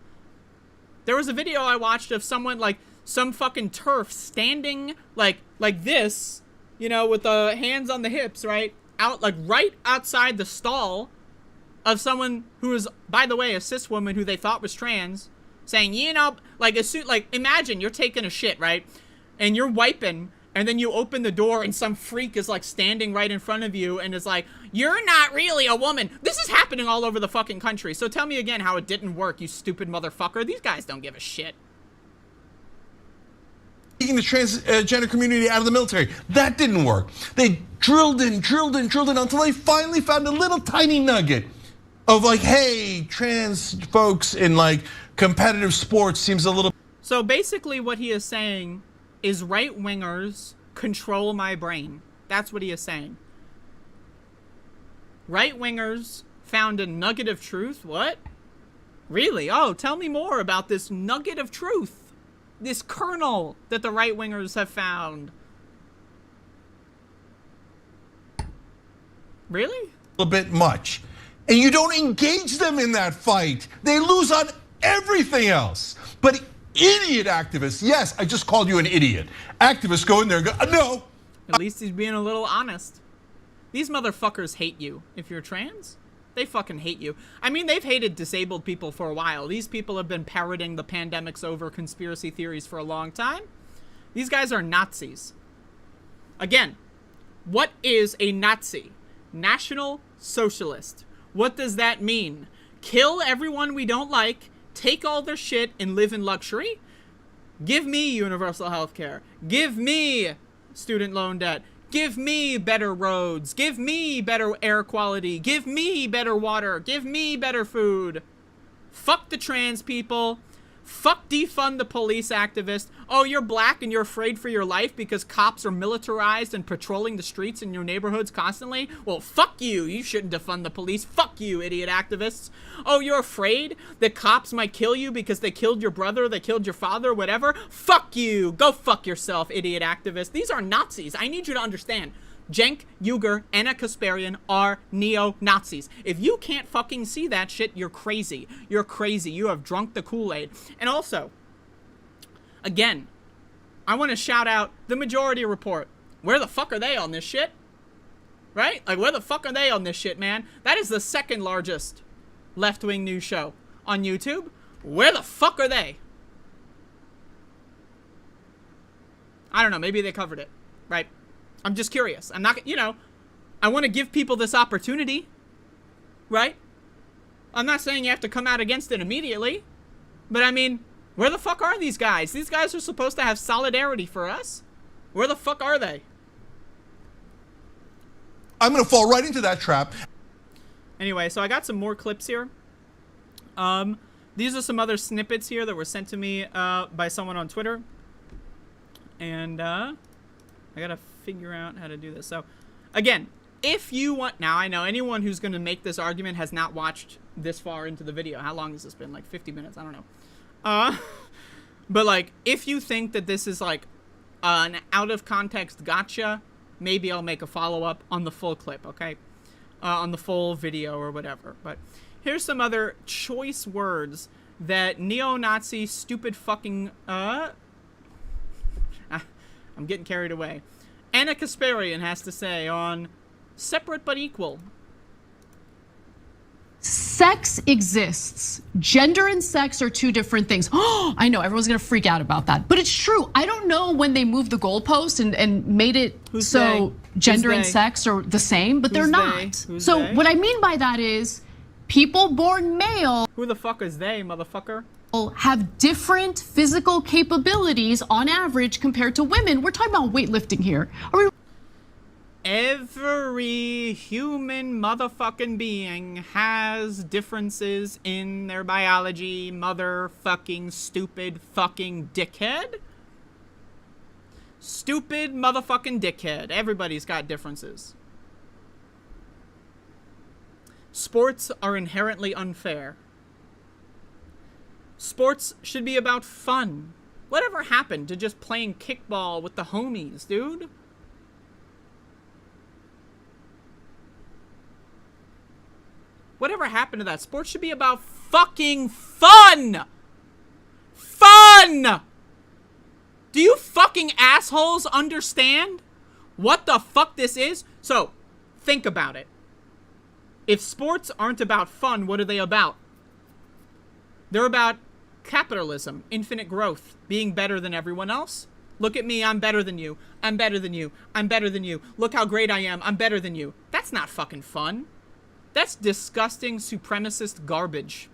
There was a video I watched of someone, like, some fucking TERF standing, like this, you know, with the hands on the hips, right? Right outside the stall of someone who is, by the way, a cis woman who they thought was trans, saying, you know, like, imagine you're taking a shit, right? And you're wiping, and then you open the door and some freak is like standing right in front of you and is like, you're not really a woman. This is happening all over the fucking country. So tell me again how it didn't work, you stupid motherfucker. These guys don't give a shit. Taking the transgender community out of the military. That didn't work. They drilled in until they finally found a little tiny nugget of like, hey, trans folks in like competitive sports seems a little. So basically what he is saying is right-wingers control my brain. That's what he is saying. Right-wingers found a nugget of truth? What? Really? Oh, tell me more about this nugget of truth. This kernel that the right-wingers have found. Really? A bit much. And you don't engage them in that fight. They lose on everything else. But idiot activists, yes, I just called you an idiot. Activists go in there and go, no. At least he's being a little honest. These motherfuckers hate you. If you're trans, they fucking hate you. I mean, they've hated disabled people for a while. These people have been parroting the pandemic's over conspiracy theories for a long time. These guys are Nazis. Again, what is a Nazi? National Socialist. What does that mean? Kill everyone we don't like, take all their shit and live in luxury? Give me universal health care. Give me student loan debt. Give me better roads. Give me better air quality. Give me better water. Give me better food. Fuck the trans people. Fuck defund the police activists. Oh, you're black and you're afraid for your life because cops are militarized and patrolling the streets in your neighborhoods constantly? Well, fuck you. You shouldn't defund the police. Fuck you, idiot activists. Oh, you're afraid that cops might kill you because they killed your brother, they killed your father, whatever? Fuck you. Go fuck yourself, idiot activists. These are Nazis. I need you to understand. Cenk Uygur, Anna Kasparian are neo-Nazis. If you can't fucking see that shit, you're crazy. You're crazy. You have drunk the Kool-Aid. And also, again, I want to shout out the Majority Report. Where the fuck are they on this shit? Right? Like, where the fuck are they on this shit, man? That is the second largest left-wing news show on YouTube. Where the fuck are they? I don't know. Maybe they covered it, right? I'm just curious. I'm not, you know, I want to give people this opportunity, right? I'm not saying you have to come out against it immediately, but I mean, where the fuck are these guys? These guys are supposed to have solidarity for us. Where the fuck are they? I'm going to fall right into that trap. Anyway, so I got some more clips here. These are some other snippets here that were sent to me by someone on Twitter. And I got to figure out how to do this. So, again, if you want... Now, I know anyone who's going to make this argument has not watched this far into the video. How long has this been? Like 50 minutes? I don't know. But, like, if you think that this is, like, an out-of-context gotcha, maybe I'll make a follow-up on the full clip, okay? On the full video or whatever. But here's some other choice words that neo-Nazi stupid fucking... I'm getting carried away. Anna Kasparian has to say on Separate But Equal. Sex exists. Gender and sex are two different things. Oh, I know, everyone's gonna freak out about that. But it's true. I don't know when they moved the goalpost and made it so gender and sex are the same, but they're not. So what I mean by that is people born male. Who the fuck is they, motherfucker? Have different physical capabilities on average compared to women. We're talking about weightlifting here. Every human motherfucking being has differences in their biology, motherfucking stupid fucking dickhead. Stupid motherfucking dickhead. Everybody's got differences. Sports are inherently unfair. Sports should be about fun. Whatever happened to just playing kickball with the homies, dude? Whatever happened to that? Sports should be about fucking fun! Fun! Do you fucking assholes understand what the fuck this is? So, think about it. If sports aren't about fun, what are they about? They're about capitalism, infinite growth, being better than everyone else. Look at me, I'm better than you. I'm better than you. I'm better than you. Look how great I am. I'm better than you. That's not fucking fun. That's disgusting supremacist garbage.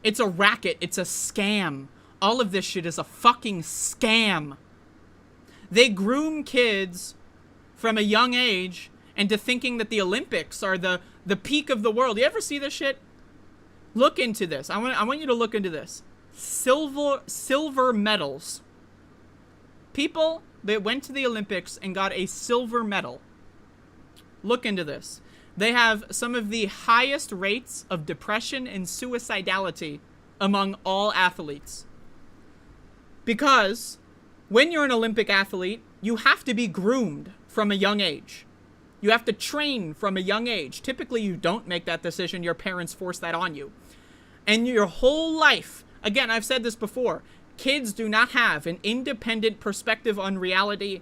It's a racket. It's a scam. All of this shit is a fucking scam. They groom kids from a young age into thinking that the Olympics are the peak of the world. You ever see this shit? Look into this. I want you to look into this. Silver medals. People that went to the Olympics and got a silver medal. Look into this. They have some of the highest rates of depression and suicidality among all athletes. Because when you're an Olympic athlete, you have to be groomed from a young age. You have to train from a young age. Typically, you don't make that decision. Your parents force that on you. And your whole life, again, I've said this before, kids do not have an independent perspective on reality.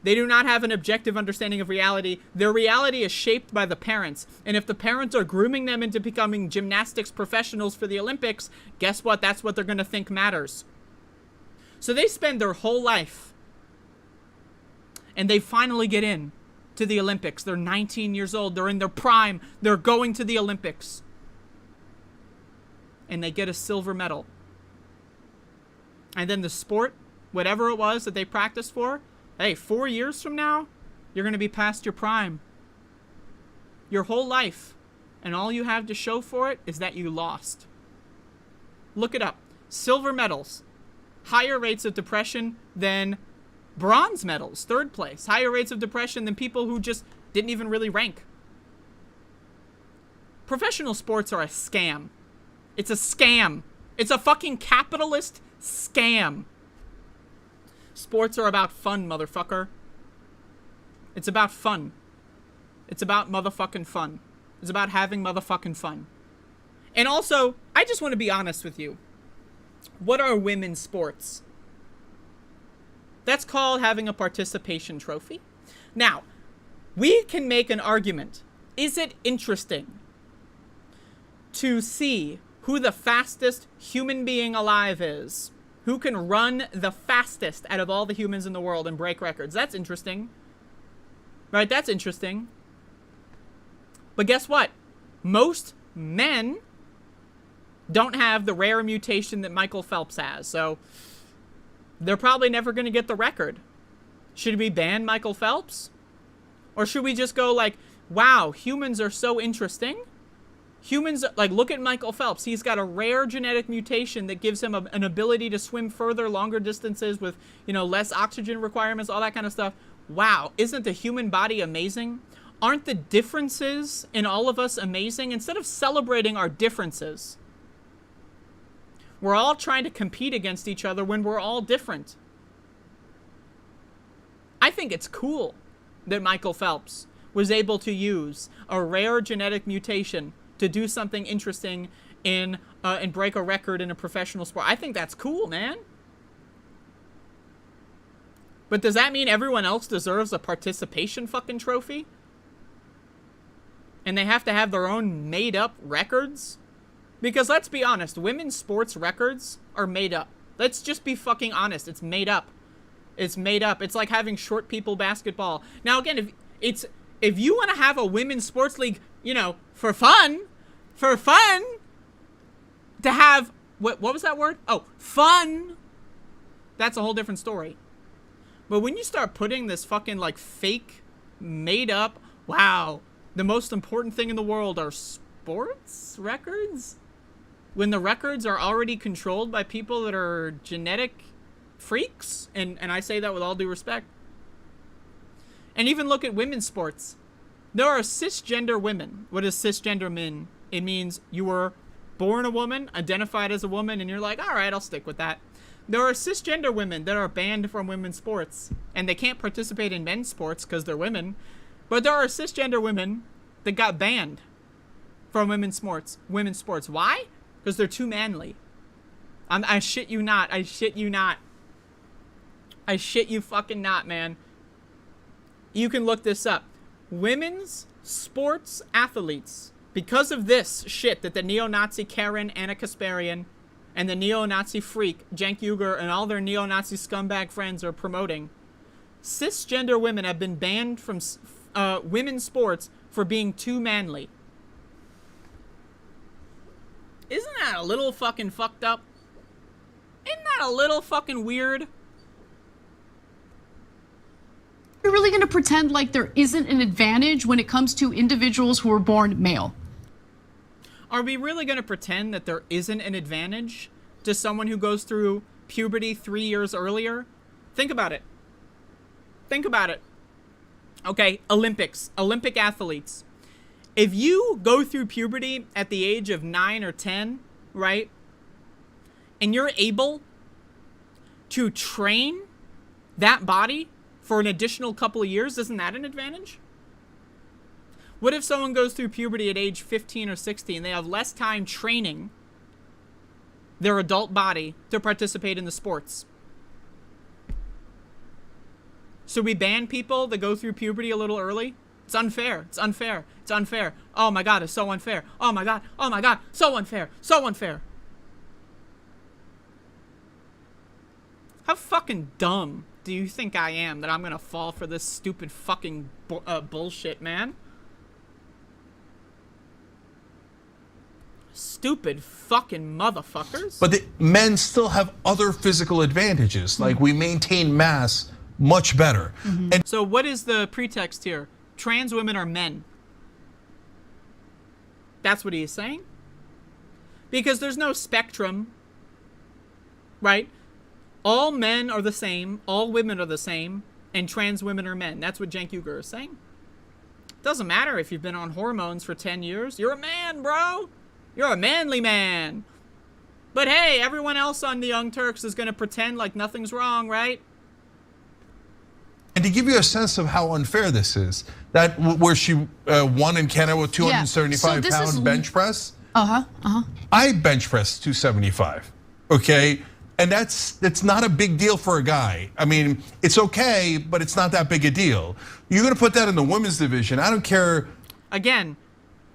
They do not have an objective understanding of reality. Their reality is shaped by the parents. And if the parents are grooming them into becoming gymnastics professionals for the Olympics, guess what? That's what they're going to think matters. So they spend their whole life, and they finally get in to the Olympics. They're 19 years old. They're in their prime. They're going to the Olympics. And they get a silver medal. And then the sport, whatever it was that they practiced for, hey, 4 years from now, you're going to be past your prime. Your whole life. And all you have to show for it is that you lost. Look it up. Silver medals. Higher rates of depression than bronze medals. Third place. Higher rates of depression than people who just didn't even really rank. Professional sports are a scam. It's a scam. It's a fucking capitalist scam. Sports are about fun, motherfucker. It's about fun. It's about motherfucking fun. It's about having motherfucking fun. And also, I just want to be honest with you. What are women's sports? That's called having a participation trophy. Now, we can make an argument. Is it interesting to see who the fastest human being alive is? Who can run the fastest out of all the humans in the world and break records? That's interesting. Right? That's interesting. But guess what? Most men don't have the rare mutation that Michael Phelps has. So they're probably never going to get the record. Should we ban Michael Phelps? Or should we just go like, wow, humans are so interesting? Humans, like, look at Michael Phelps. He's got a rare genetic mutation that gives him an ability to swim further, longer distances with, less oxygen requirements, all that kind of stuff. Wow, isn't the human body amazing? Aren't the differences in all of us amazing? Instead of celebrating our differences, we're all trying to compete against each other when we're all different. I think it's cool that Michael Phelps was able to use a rare genetic mutation to do something interesting and break a record in a professional sport. I think that's cool, man. But does that mean everyone else deserves a participation fucking trophy? and they have to have their own made-up records? Because let's be honest, women's sports records are made up. Let's just be fucking honest. It's made up. It's made up. It's like having short people basketball. Now, again, if you want to have a women's sports league, you know, for fun, to have, what was that word? Oh, fun. That's a whole different story. But when you start putting this fucking, like, fake, made up, wow, the most important thing in the world are sports records? When the records are already controlled by people that are genetic freaks? And I say that with all due respect. And even look at women's sports. There are cisgender women. What does cisgender mean? It means you were born a woman, identified as a woman, and you're like, all right, I'll stick with that. There are cisgender women that are banned from women's sports, and they can't participate in men's sports because they're women. But there are cisgender women that got banned from women's sports. Why? Because they're too manly. I shit you not. I shit you not. I shit you fucking not, man. You can look this up. Women's sports athletes, because of this shit that the neo-Nazi Karen, Anna Kasparian, and the neo-Nazi freak, Cenk Uygur, and all their neo-Nazi scumbag friends are promoting, cisgender women have been banned from women's sports for being too manly. Isn't that a little fucking fucked up? Isn't that a little fucking weird? You're really going to pretend like there isn't an advantage when it comes to individuals who are born male? Are we really going to pretend that there isn't an advantage to someone who goes through puberty 3 years earlier? Think about it. Think about it. Okay, Olympic athletes. If you go through puberty at the age of 9 or 10, right, and you're able to train that body for an additional couple of years, isn't that an advantage? What if someone goes through puberty at age 15 or 16? They have less time training their adult body to participate in the sports. So we ban people that go through puberty a little early? It's unfair. It's unfair. It's unfair. Oh my God, it's so unfair. Oh my God. Oh my God. So unfair. So unfair. How fucking dumb do you think I am that I'm gonna fall for this stupid fucking bullshit, man? Stupid fucking motherfuckers. But the men still have other physical advantages. Like we maintain mass much better. And so what is the pretext here? Trans women are men. That's what he is saying? Because there's no spectrum, right? All men are the same, all women are the same, and trans women are men. That's what Cenk Uygur is saying. Doesn't matter if you've been on hormones for 10 years. You're a man, bro. You're a manly man. But hey, everyone else on the Young Turks is going to pretend like nothing's wrong, right? to give you a sense of how unfair this is, that where she won in Canada with 275-pound bench press. I bench press 275. Okay. And that's not a big deal for a guy. I mean, it's okay, but it's not that big a deal. You're gonna put that in the women's division. I don't care. Again,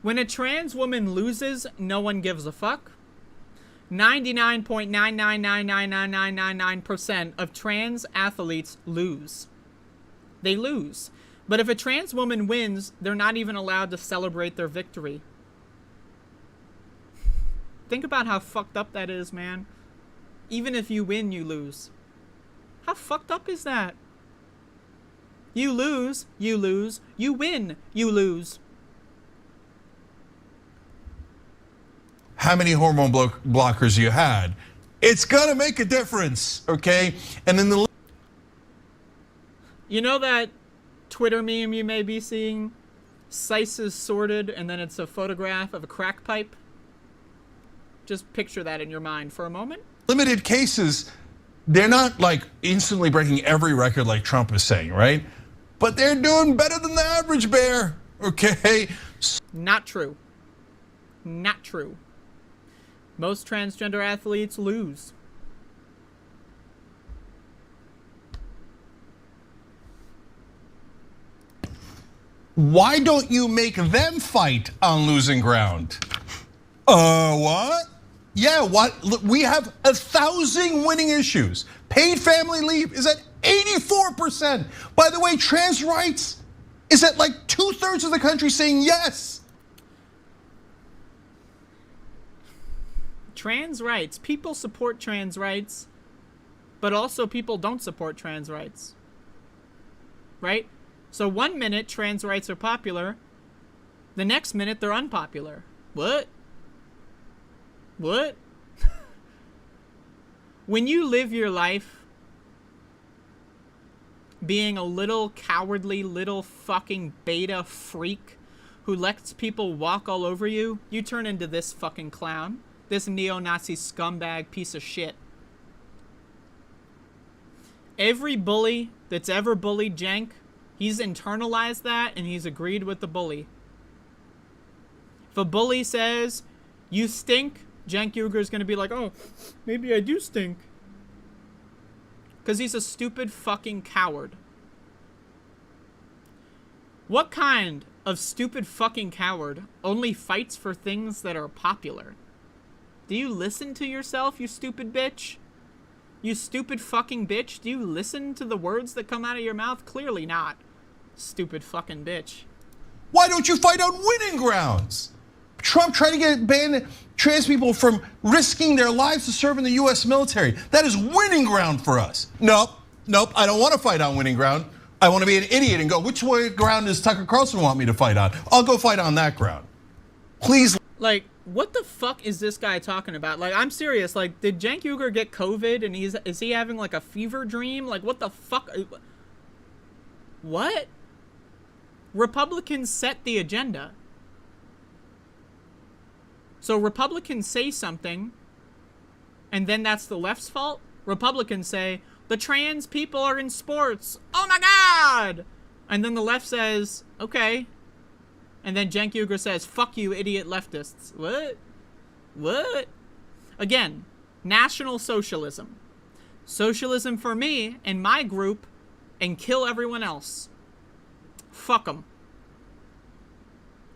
when a trans woman loses, no one gives a fuck. 99.9999999% of trans athletes lose. They lose. But if a trans woman wins, they're not even allowed to celebrate their victory. Think about how fucked up that is, man. Even if you win, you lose. How fucked up is that? You lose, you lose. You win, you lose. How many hormone blockers you had? It's gonna make a difference, okay? And then the... You know that Twitter meme you may be seeing? Sice is sorted, and then it's a photograph of a crack pipe? Just picture that in your mind for a moment. Limited cases, they're not like instantly breaking every record like Trump is saying, right? But they're doing better than the average bear, okay? Not true. Not true. Most transgender athletes lose. Why don't you make them fight on losing ground? What? Yeah, what? Look, we have 1,000 winning issues. Paid family leave is at 84%. By the way, trans rights is at like 2/3 of the country saying yes. Trans rights. People support trans rights, but also people don't support trans rights. Right? So 1 minute trans rights are popular, the next minute they're unpopular. What? What? When you live your life being a little cowardly little fucking beta freak who lets people walk all over you, you turn into this fucking clown. This neo-Nazi scumbag piece of shit. Every bully that's ever bullied Cenk, he's internalized that and he's agreed with the bully. If a bully says, you stink, Cenk Uyghur's gonna be like, oh, maybe I do stink. Because he's a stupid fucking coward. What kind of stupid fucking coward only fights for things that are popular? Do you listen to yourself, you stupid bitch? You stupid fucking bitch? Do you listen to the words that come out of your mouth? Clearly not. Stupid fucking bitch. Why don't you fight on winning grounds? Trump tried to ban trans people from risking their lives to serve in the US military. That is winning ground for us. Nope, I don't want to fight on winning ground. I want to be an idiot and go, which way ground does Tucker Carlson want me to fight on? I'll go fight on that ground. Please. Like, what the fuck is this guy talking about? Like, I'm serious. Like, did Cenk Uyghur get COVID and is he having like a fever dream? Like, what the fuck? What? Republicans set the agenda. So Republicans say something, and then that's the left's fault? Republicans say, the trans people are in sports. Oh my God! And then the left says, okay. And then Cenk Uyghur says, fuck you, idiot leftists. What? What? Again, National Socialism. Socialism for me and my group, and kill everyone else. Fuck them.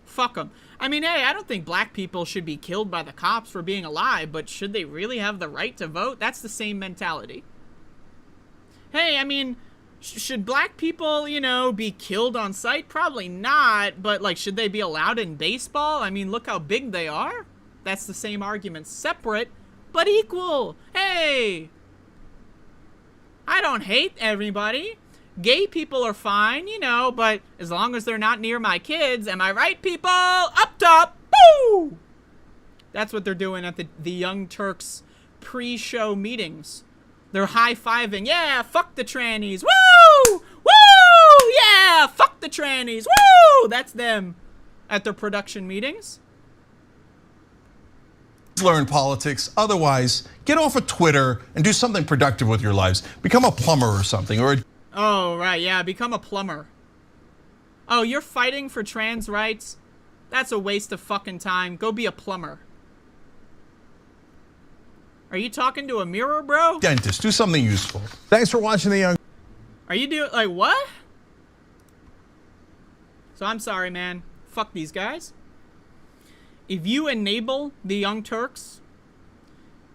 Fuck them. I mean, hey, I don't think black people should be killed by the cops for being alive, but should they really have the right to vote? That's the same mentality. Hey, I mean, should black people, you know, be killed on sight? Probably not, but like, should they be allowed in baseball? I mean, look how big they are. That's the same argument. Separate, but equal. Hey, I don't hate everybody. Gay people are fine, you know, but as long as they're not near my kids, am I right, people? Up top, boo! That's what they're doing at the Young Turks pre-show meetings. They're high-fiving. Yeah, fuck the trannies. Woo! Woo! Yeah, fuck the trannies. Woo! That's them at their production meetings. Learn politics. Otherwise, get off of Twitter and do something productive with your lives. Become a plumber or something, or Oh, right, yeah, become a plumber. Oh, you're fighting for trans rights? That's a waste of fucking time. Go be a plumber. Are you talking to a mirror, bro? dentist. Do something useful. Thanks for watching the Young. Are you doing, like, what? So I'm sorry, man. Fuck these guys. If you enable the Young Turks,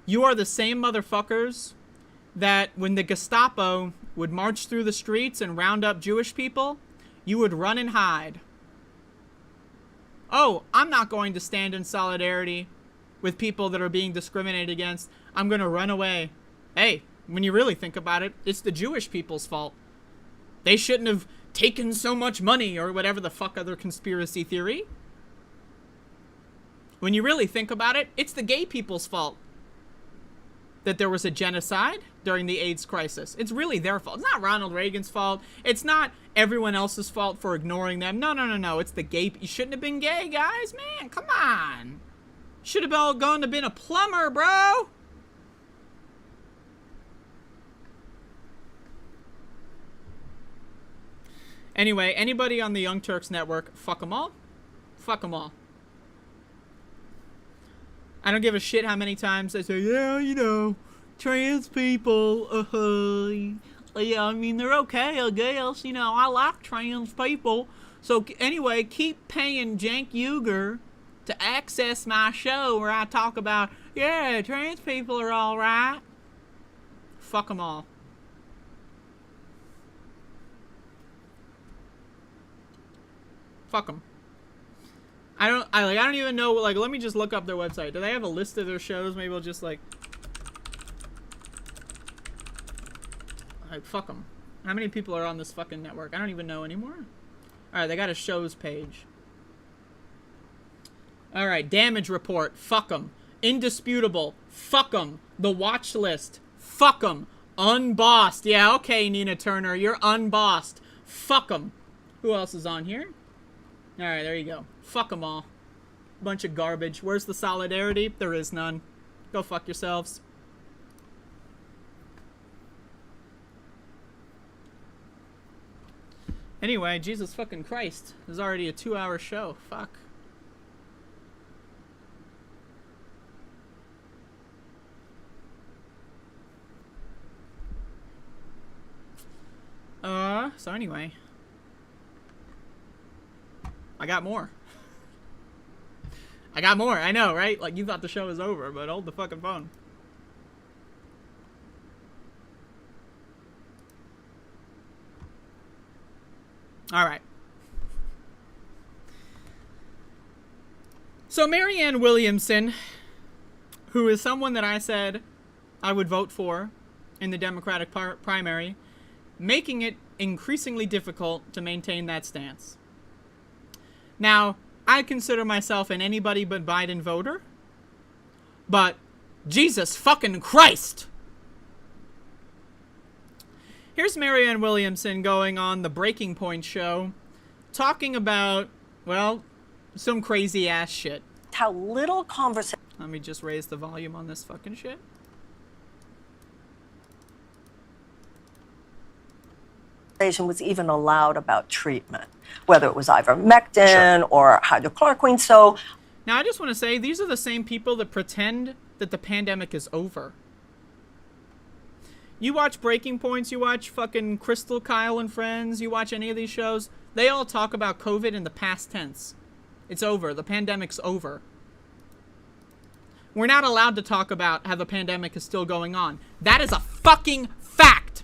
you are the same motherfuckers that when the Gestapo would march through the streets and round up Jewish people, you would run and hide. Oh, I'm not going to stand in solidarity with people that are being discriminated against. I'm going to run away. Hey, when you really think about it, it's the Jewish people's fault. They shouldn't have taken so much money or whatever the fuck other conspiracy theory. When you really think about it, it's the gay people's fault that there was a genocide during the AIDS crisis. It's really their fault. It's not Ronald Reagan's fault. It's not everyone else's fault for ignoring them. No. It's the gay. You shouldn't have been gay, guys. Man, come on. Should have all gone to been a plumber, bro. Anyway, anybody on the Young Turks network, fuck them all. Fuck them all. I don't give a shit how many times they say, yeah, you know, trans people, yeah, I mean, they're okay, I guess, you know, I like trans people. So anyway, keep paying Cenk Uygur to access my show where I talk about, yeah, trans people are all right. Fuck them all. Fuck them. I don't even know, like, let me just look up their website. Do they have a list of their shows? Maybe we'll just, like, fuck them. How many people are on this fucking network? I don't even know anymore. Alright, they got a shows page. Alright, Damage Report. Fuck them. Indisputable. Fuck them. The Watch List. Fuck them. Unbossed. Yeah, okay, Nina Turner. You're unbossed. Fuck them. Who else is on here? Alright, there you go. Fuck them all. Bunch of garbage. Where's the solidarity? There is none. Go fuck yourselves. Anyway, Jesus fucking Christ. This is already a 2-hour show. Fuck. So anyway. I got more. I got more, I know, right? Like, you thought the show was over, but hold the fucking phone. Alright. So Marianne Williamson, who is someone that I said I would vote for in the Democratic primary, making it increasingly difficult to maintain that stance. Now, I consider myself an anybody but Biden voter, but Jesus fucking Christ! Here's Marianne Williamson going on the Breaking Point show, talking about, well, some crazy ass shit. How little conversation. Let me just raise the volume on this fucking shit. Was even allowed about treatment, whether it was ivermectin or hydrochloroquine. So now I just want to say, these are the same people that pretend that the pandemic is over. You watch Breaking Points, you watch fucking Crystal Kyle and Friends, you watch any of these shows, they all talk about COVID in the past tense. It's over. The pandemic's over. We're not allowed to talk about how the pandemic is still going on. That is a fucking fact!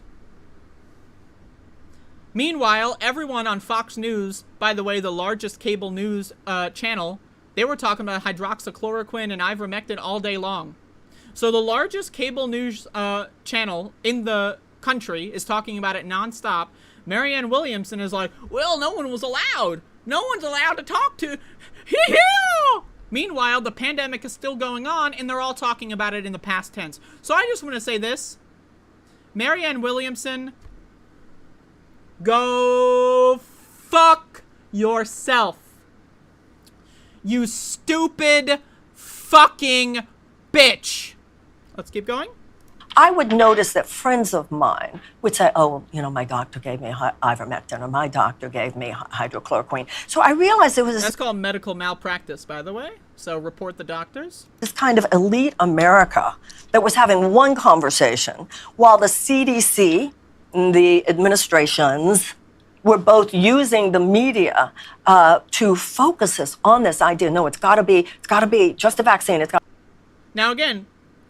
Meanwhile, everyone on Fox News, by the way, the largest cable news channel, they were talking about hydroxychloroquine and ivermectin all day long. So the largest cable news channel in the country is talking about it nonstop. Marianne Williamson is like, well, no one was allowed. No one's allowed to talk to. Meanwhile, the pandemic is still going on, and they're all talking about it in the past tense. So I just want to say this. Marianne Williamson, go fuck yourself. You stupid fucking bitch. Let's keep going. I would notice that friends of mine would say, oh, you know, my doctor gave me ivermectin, or my doctor gave me hydrochloroquine. So I realized there was That's called medical malpractice, by the way. So report the doctors. This kind of elite America that was having one conversation while the CDC and the administrations were both using the media to focus us on this idea. No, it's got to be just a vaccine. Now again,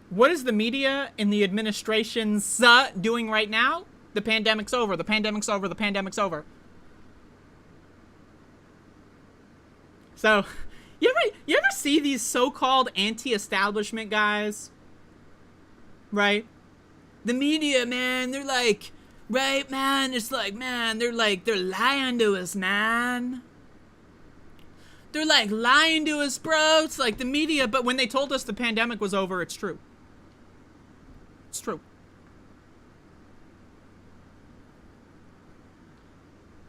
what is the media and the administration's doing right now? The pandemic's over. The pandemic's over. The pandemic's over. So, you ever see these so-called anti-establishment guys? Right? The media, man, they're like, right, man? It's like, man, they're lying to us, man. They're like lying to us, bro. It's like the media, but when they told us the pandemic was over, it's true. It's true.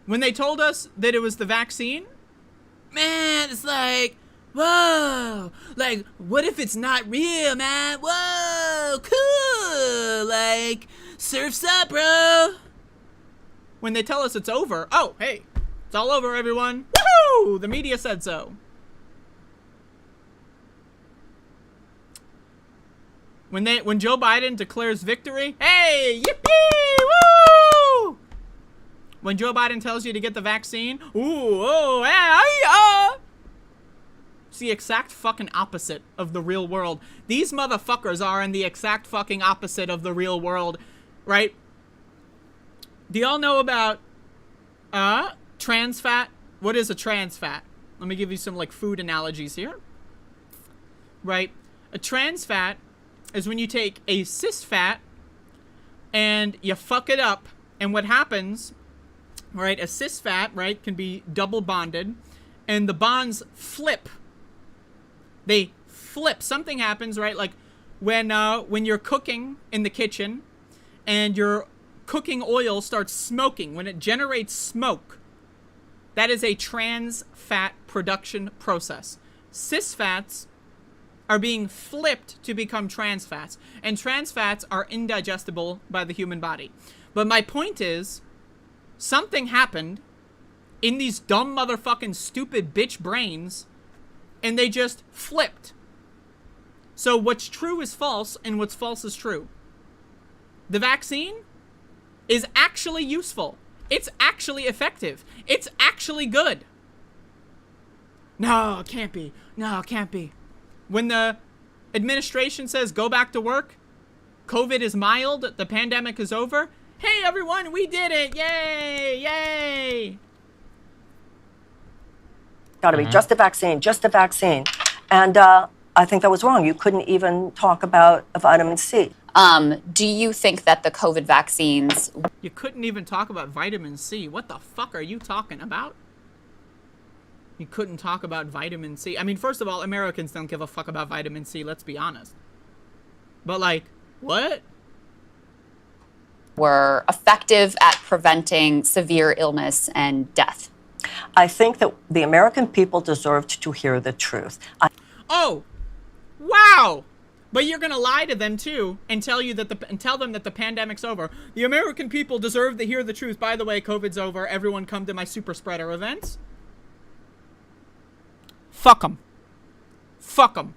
When they told us that it was the vaccine, man, it's like, whoa, like, what if it's not real, man? Whoa, cool, like, surf's up, bro. When they tell us it's over, oh, hey, it's all over, everyone. Woohoo! The media said so. When Joe Biden declares victory, hey, yippee, woo! When Joe Biden tells you to get the vaccine, ooh, oh, yeah. It's the exact fucking opposite of the real world. These motherfuckers are in the exact fucking opposite of the real world, right? Do y'all know about trans fat? What is a trans fat? Let me give you some like food analogies here. Right? A trans fat is when you take a cis fat and you fuck it up, and what happens, right? A cis fat, right, can be double bonded, and the bonds flip. They flip. Something happens, right? Like when you're cooking in the kitchen and your cooking oil starts smoking, when it generates smoke, that is a trans fat production process. Cis fats are being flipped to become trans fats, and trans fats are indigestible by the human body. But my point is, something happened in these dumb motherfucking stupid bitch brains, and they just flipped. So what's true is false, and what's false is true. The vaccine is actually useful. It's actually effective. It's actually good. No, it can't be. No, it can't be. When the administration says go back to work, COVID is mild, the pandemic is over, hey everyone, we did it, yay, yay. Got to be just a vaccine, just a vaccine. And I think that was wrong. You couldn't even talk about vitamin C. Do you think that the COVID vaccines... You couldn't even talk about vitamin C. What the fuck are you talking about? You couldn't talk about vitamin C. I mean, first of all, Americans don't give a fuck about vitamin C, let's be honest. But like, what? were effective at preventing severe illness and death? I think that the American people deserved to hear the truth. Oh, wow! But you're gonna lie to them too, and tell them that the pandemic's over. The American people deserve to hear the truth. By the way, COVID's over. Everyone come to my super spreader events. Fuck 'em. Fuck 'em.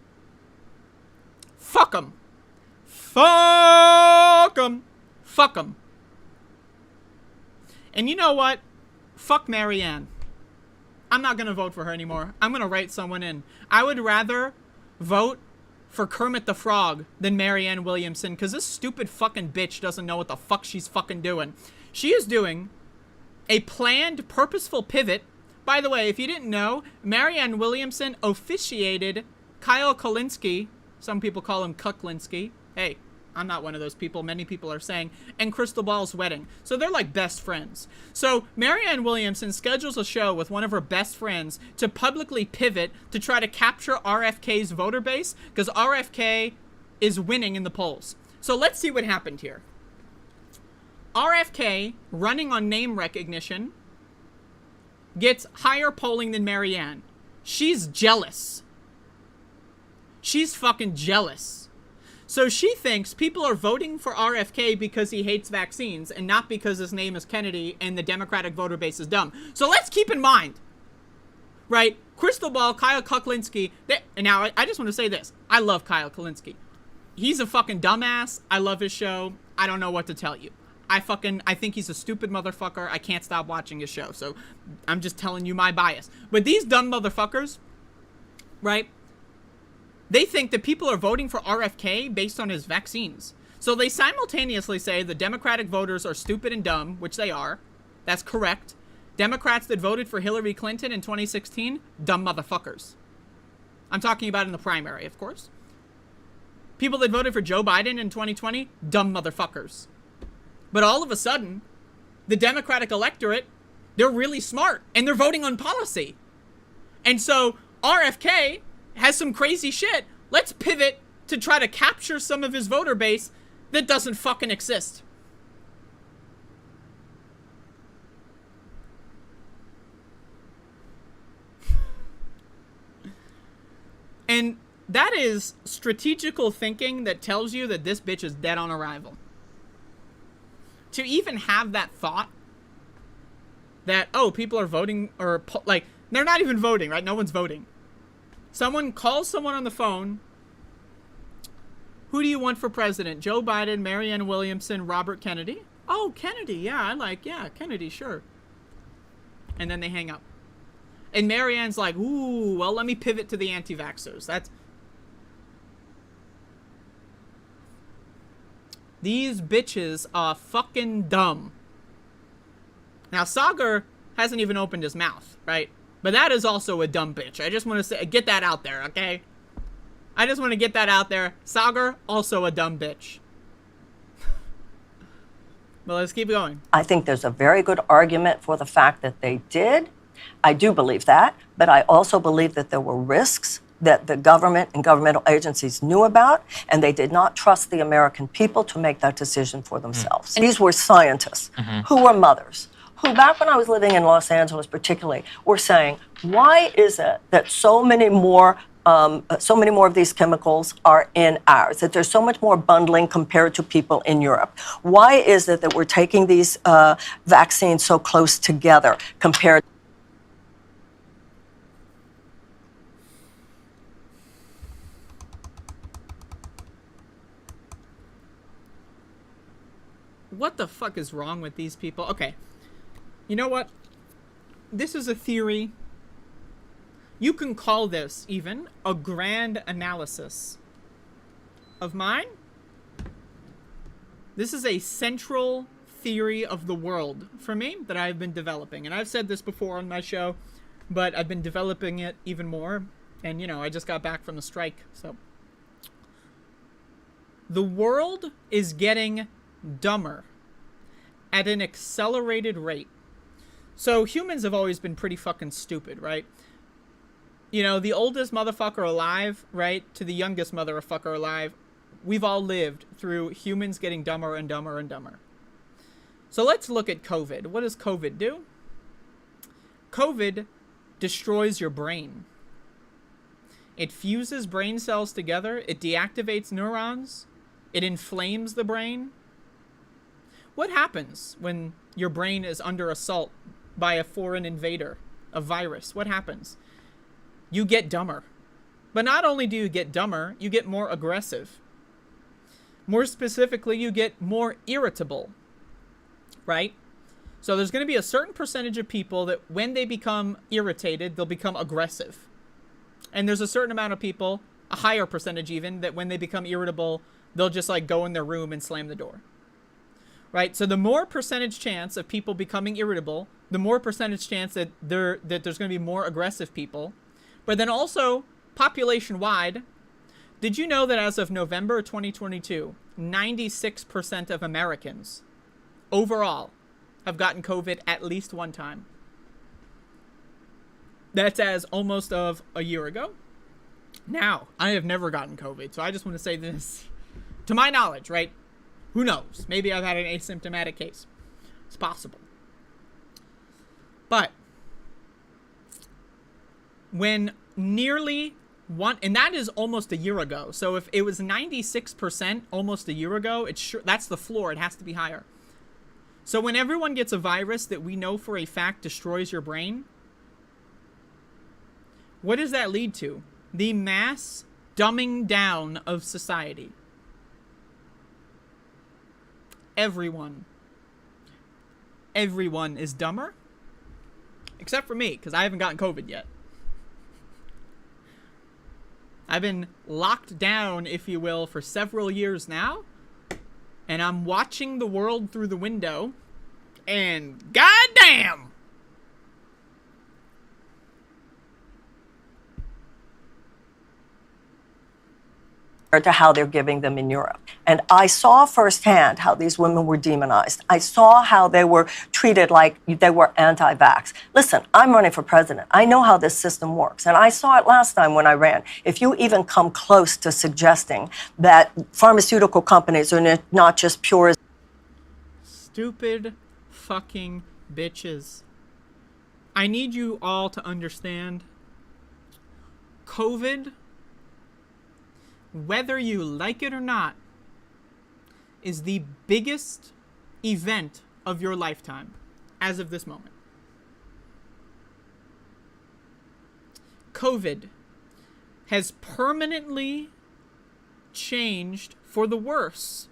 Fuck 'em. Fuck 'em. Fuck 'em. And you know what? Fuck Marianne. I'm not gonna vote for her anymore. I'm gonna write someone in. I would rather vote for Kermit the Frog than Marianne Williamson, because this stupid fucking bitch doesn't know what the fuck she's fucking doing. She is doing a planned, purposeful pivot. By the way, if you didn't know, Marianne Williamson officiated Kyle Kulinski, some people call him Kuklinski. Hey, I'm not one of those people, many people are saying, and Crystal Ball's wedding. So they're like best friends. So Marianne Williamson schedules a show with one of her best friends to publicly pivot to try to capture RFK's voter base, because RFK is winning in the polls. So let's see what happened here. RFK, running on name recognition, gets higher polling than Marianne. She's jealous. She's fucking jealous. So she thinks people are voting for RFK because he hates vaccines and not because his name is Kennedy and the Democratic voter base is dumb. So let's keep in mind, right? Crystal Ball, Kyle Kuklinski, and now I just want to say this. I love Kyle Kulinski. He's a fucking dumbass. I love his show. I don't know what to tell you. I think he's a stupid motherfucker. I can't stop watching his show. So I'm just telling you my bias. But these dumb motherfuckers, right? They think that people are voting for RFK based on his vaccines. So they simultaneously say the Democratic voters are stupid and dumb, which they are. That's correct. Democrats that voted for Hillary Clinton in 2016, dumb motherfuckers. I'm talking about in the primary, of course. People that voted for Joe Biden in 2020, dumb motherfuckers. But all of a sudden, the Democratic electorate, they're really smart, and they're voting on policy. And so RFK has some crazy shit. Let's pivot to try to capture some of his voter base that doesn't fucking exist. And that is strategical thinking that tells you that this bitch is dead on arrival. To even have that thought that, oh, people are voting, or like, they're not even voting, right? No one's voting. Someone calls someone on the phone. Who do you want for president? Joe Biden, Marianne Williamson, Robert Kennedy? Oh, Kennedy. Yeah, Kennedy, sure. And then they hang up. And Marianne's like, ooh, well, let me pivot to the anti-vaxxers. These bitches are fucking dumb. Now, Sagar hasn't even opened his mouth, right? But that is also a dumb bitch. I just want to say, get that out there, okay? I just want to get that out there. Sagar, also a dumb bitch. But let's keep going. I think there's a very good argument for the fact that they did. I do believe that, but I also believe that there were risks that the government and governmental agencies knew about, and they did not trust the American people to make that decision for themselves. And these were scientists who were mothers, who back when I was living in Los Angeles particularly, were saying, why is it that so many more of these chemicals are in ours, that there's so much more bundling compared to people in Europe? Why is it that we're taking these vaccines so close together compared? What the fuck is wrong with these people? Okay. You know what? This is a theory. You can call this even a grand analysis of mine. This is a central theory of the world for me that I've been developing. And I've said this before on my show, but I've been developing it even more. And, you know, I just got back from the strike, so. The world is getting dumber at an accelerated rate. So humans have always been pretty fucking stupid, right? You know, the oldest motherfucker alive, right, to the youngest motherfucker alive, we've all lived through humans getting dumber and dumber and dumber. So let's look at COVID. What does COVID do? COVID destroys your brain. It fuses brain cells together. It deactivates neurons. It inflames the brain. What happens when your brain is under assault by a foreign invader, a virus? What happens? You get dumber. But not only do you get dumber, you get more aggressive. More specifically, you get more irritable, right? So there's going to be a certain percentage of people that when they become irritated, they'll become aggressive. And there's a certain amount of people, a higher percentage even, that when they become irritable, they'll just like go in their room and slam the door. Right? So the more percentage chance of people becoming irritable, the more percentage chance that there's going to be more aggressive people. But then also, population-wide, did you know that as of November 2022, 96% of Americans overall have gotten COVID at least one time? That's as almost of a year ago. Now, I have never gotten COVID, so I just want to say this. To my knowledge, right? Who knows? Maybe I've had an asymptomatic case. It's possible. But when nearly one, and that is almost a year ago. So if it was 96% almost a year ago, that's the floor. It has to be higher. So when everyone gets a virus that we know for a fact destroys your brain, what does that lead to? The mass dumbing down of society. Everyone is dumber, except for me, because I haven't gotten COVID yet. I've been locked down, if you will, for several years now, and I'm watching the world through the window, and goddamn! To how they're giving them in Europe. And I saw firsthand how these women were demonized. I saw how they were treated like they were anti-vax. Listen, I'm running for president. I know how this system works. And I saw it last time when I ran. If you even come close to suggesting that pharmaceutical companies are not just pure as stupid fucking bitches. I need you all to understand COVID, whether you like it or not, is the biggest event of your lifetime as of this moment. COVID has permanently changed for the worse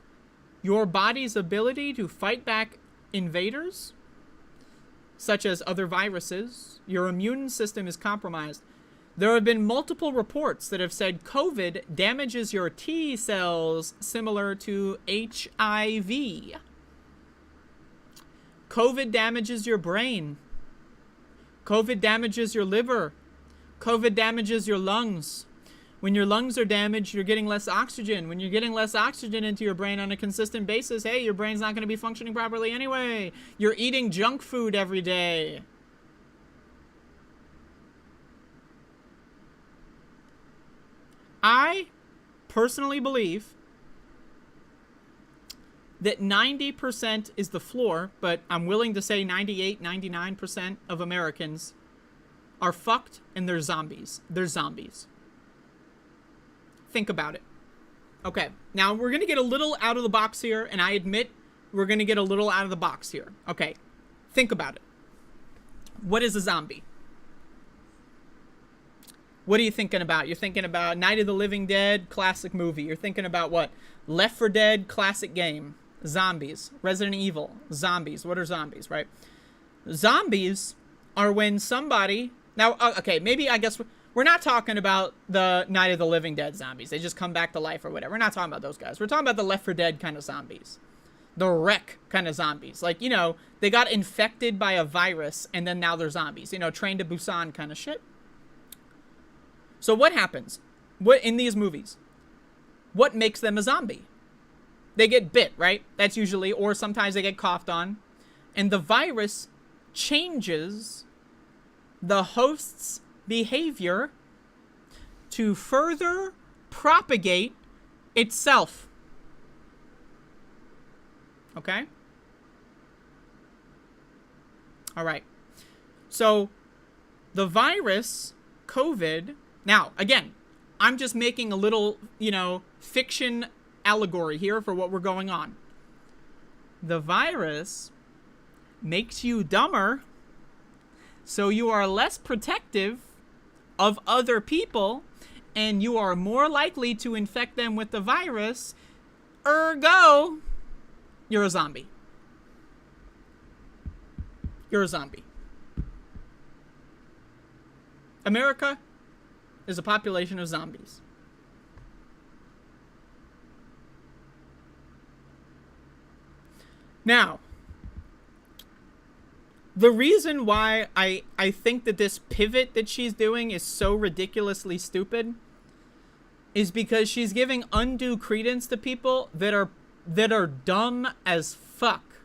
your body's ability to fight back invaders such as other viruses, your immune system is compromised. There have been multiple reports that have said COVID damages your T cells similar to HIV. COVID damages your brain. COVID damages your liver. COVID damages your lungs. When your lungs are damaged, you're getting less oxygen. When you're getting less oxygen into your brain on a consistent basis, hey, your brain's not going to be functioning properly anyway. You're eating junk food every day. I personally believe that 90% is the floor, but I'm willing to say 98, 99% of Americans are fucked and they're zombies. They're zombies. Think about it. Okay, now we're going to get a little out of the box here, and I admit we're going to get a little out of the box here. Okay, think about it. What is a zombie? What are you thinking about? You're thinking about Night of the Living Dead, classic movie. You're thinking about what? Left 4 Dead, classic game. Zombies. Resident Evil. Zombies. What are zombies, right? Zombies are when somebody... Now, okay, maybe I guess we're not talking about the Night of the Living Dead zombies. They just come back to life or whatever. We're not talking about those guys. We're talking about the Left 4 Dead kind of zombies. The wreck kind of zombies. Like, you know, they got infected by a virus and then now they're zombies. You know, Train to Busan kind of shit. So what happens? What in these movies? What makes them a zombie? They get bit, right? That's usually, or sometimes they get coughed on. And the virus changes the host's behavior to further propagate itself. Okay? All right. So the virus, COVID... Now, again, I'm just making a little, you know, fiction allegory here for what we're going on. The virus makes you dumber, so you are less protective of other people, and you are more likely to infect them with the virus. Ergo, you're a zombie. You're a zombie. America is a population of zombies. Now, the reason why I think that this pivot that she's doing is so ridiculously stupid is because she's giving undue credence to people that are dumb as fuck.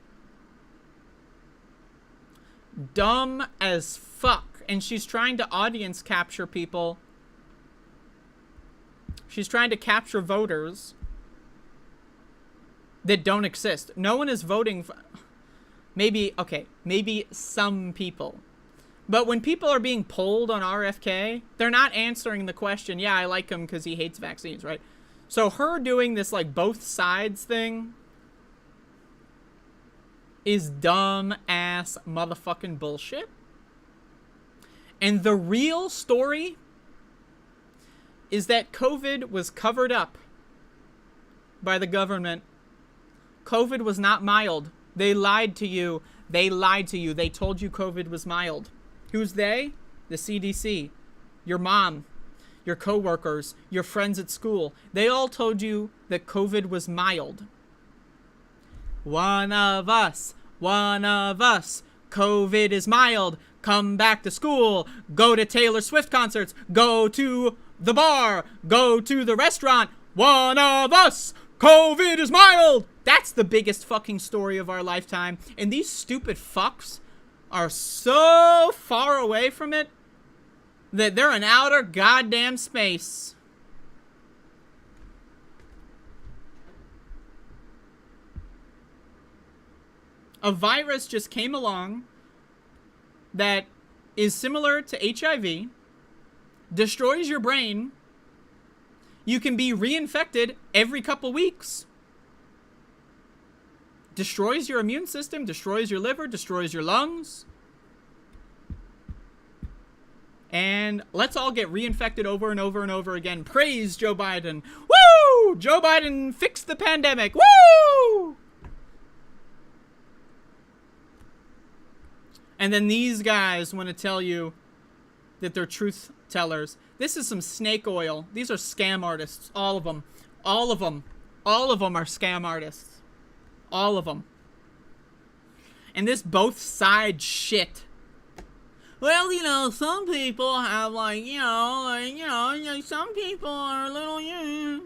Dumb as fuck. And she's trying to audience capture people. She's trying to capture voters that don't exist. No one is voting for... Maybe some people. But when people are being polled on RFK, they're not answering the question, yeah, I like him because he hates vaccines, right? So her doing this, like, both sides thing is dumb-ass motherfucking bullshit. And the real story is that COVID was covered up by the government. COVID was not mild. They lied to you. They lied to you. They told you COVID was mild. Who's they? The CDC. Your mom. Your coworkers. Your friends at school. They all told you that COVID was mild. One of us. COVID is mild. Come back to school. Go to Taylor Swift concerts. Go to the bar. Go to the restaurant. One of us. COVID is mild. That's the biggest fucking story of our lifetime. And these stupid fucks are so far away from it that they're in outer goddamn space. A virus just came along that is similar to HIV, destroys your brain. You can be reinfected every couple weeks. Destroys your immune system, destroys your liver, destroys your lungs. And let's all get reinfected over and over and over again. Praise Joe Biden. Woo! Joe Biden fixed the pandemic. Woo! And then these guys want to tell you that they're truth tellers. This is some snake oil. These are scam artists. All of them. All of them. All of them are scam artists. All of them. And this both side shit. Well, you know, some people have some people are a little,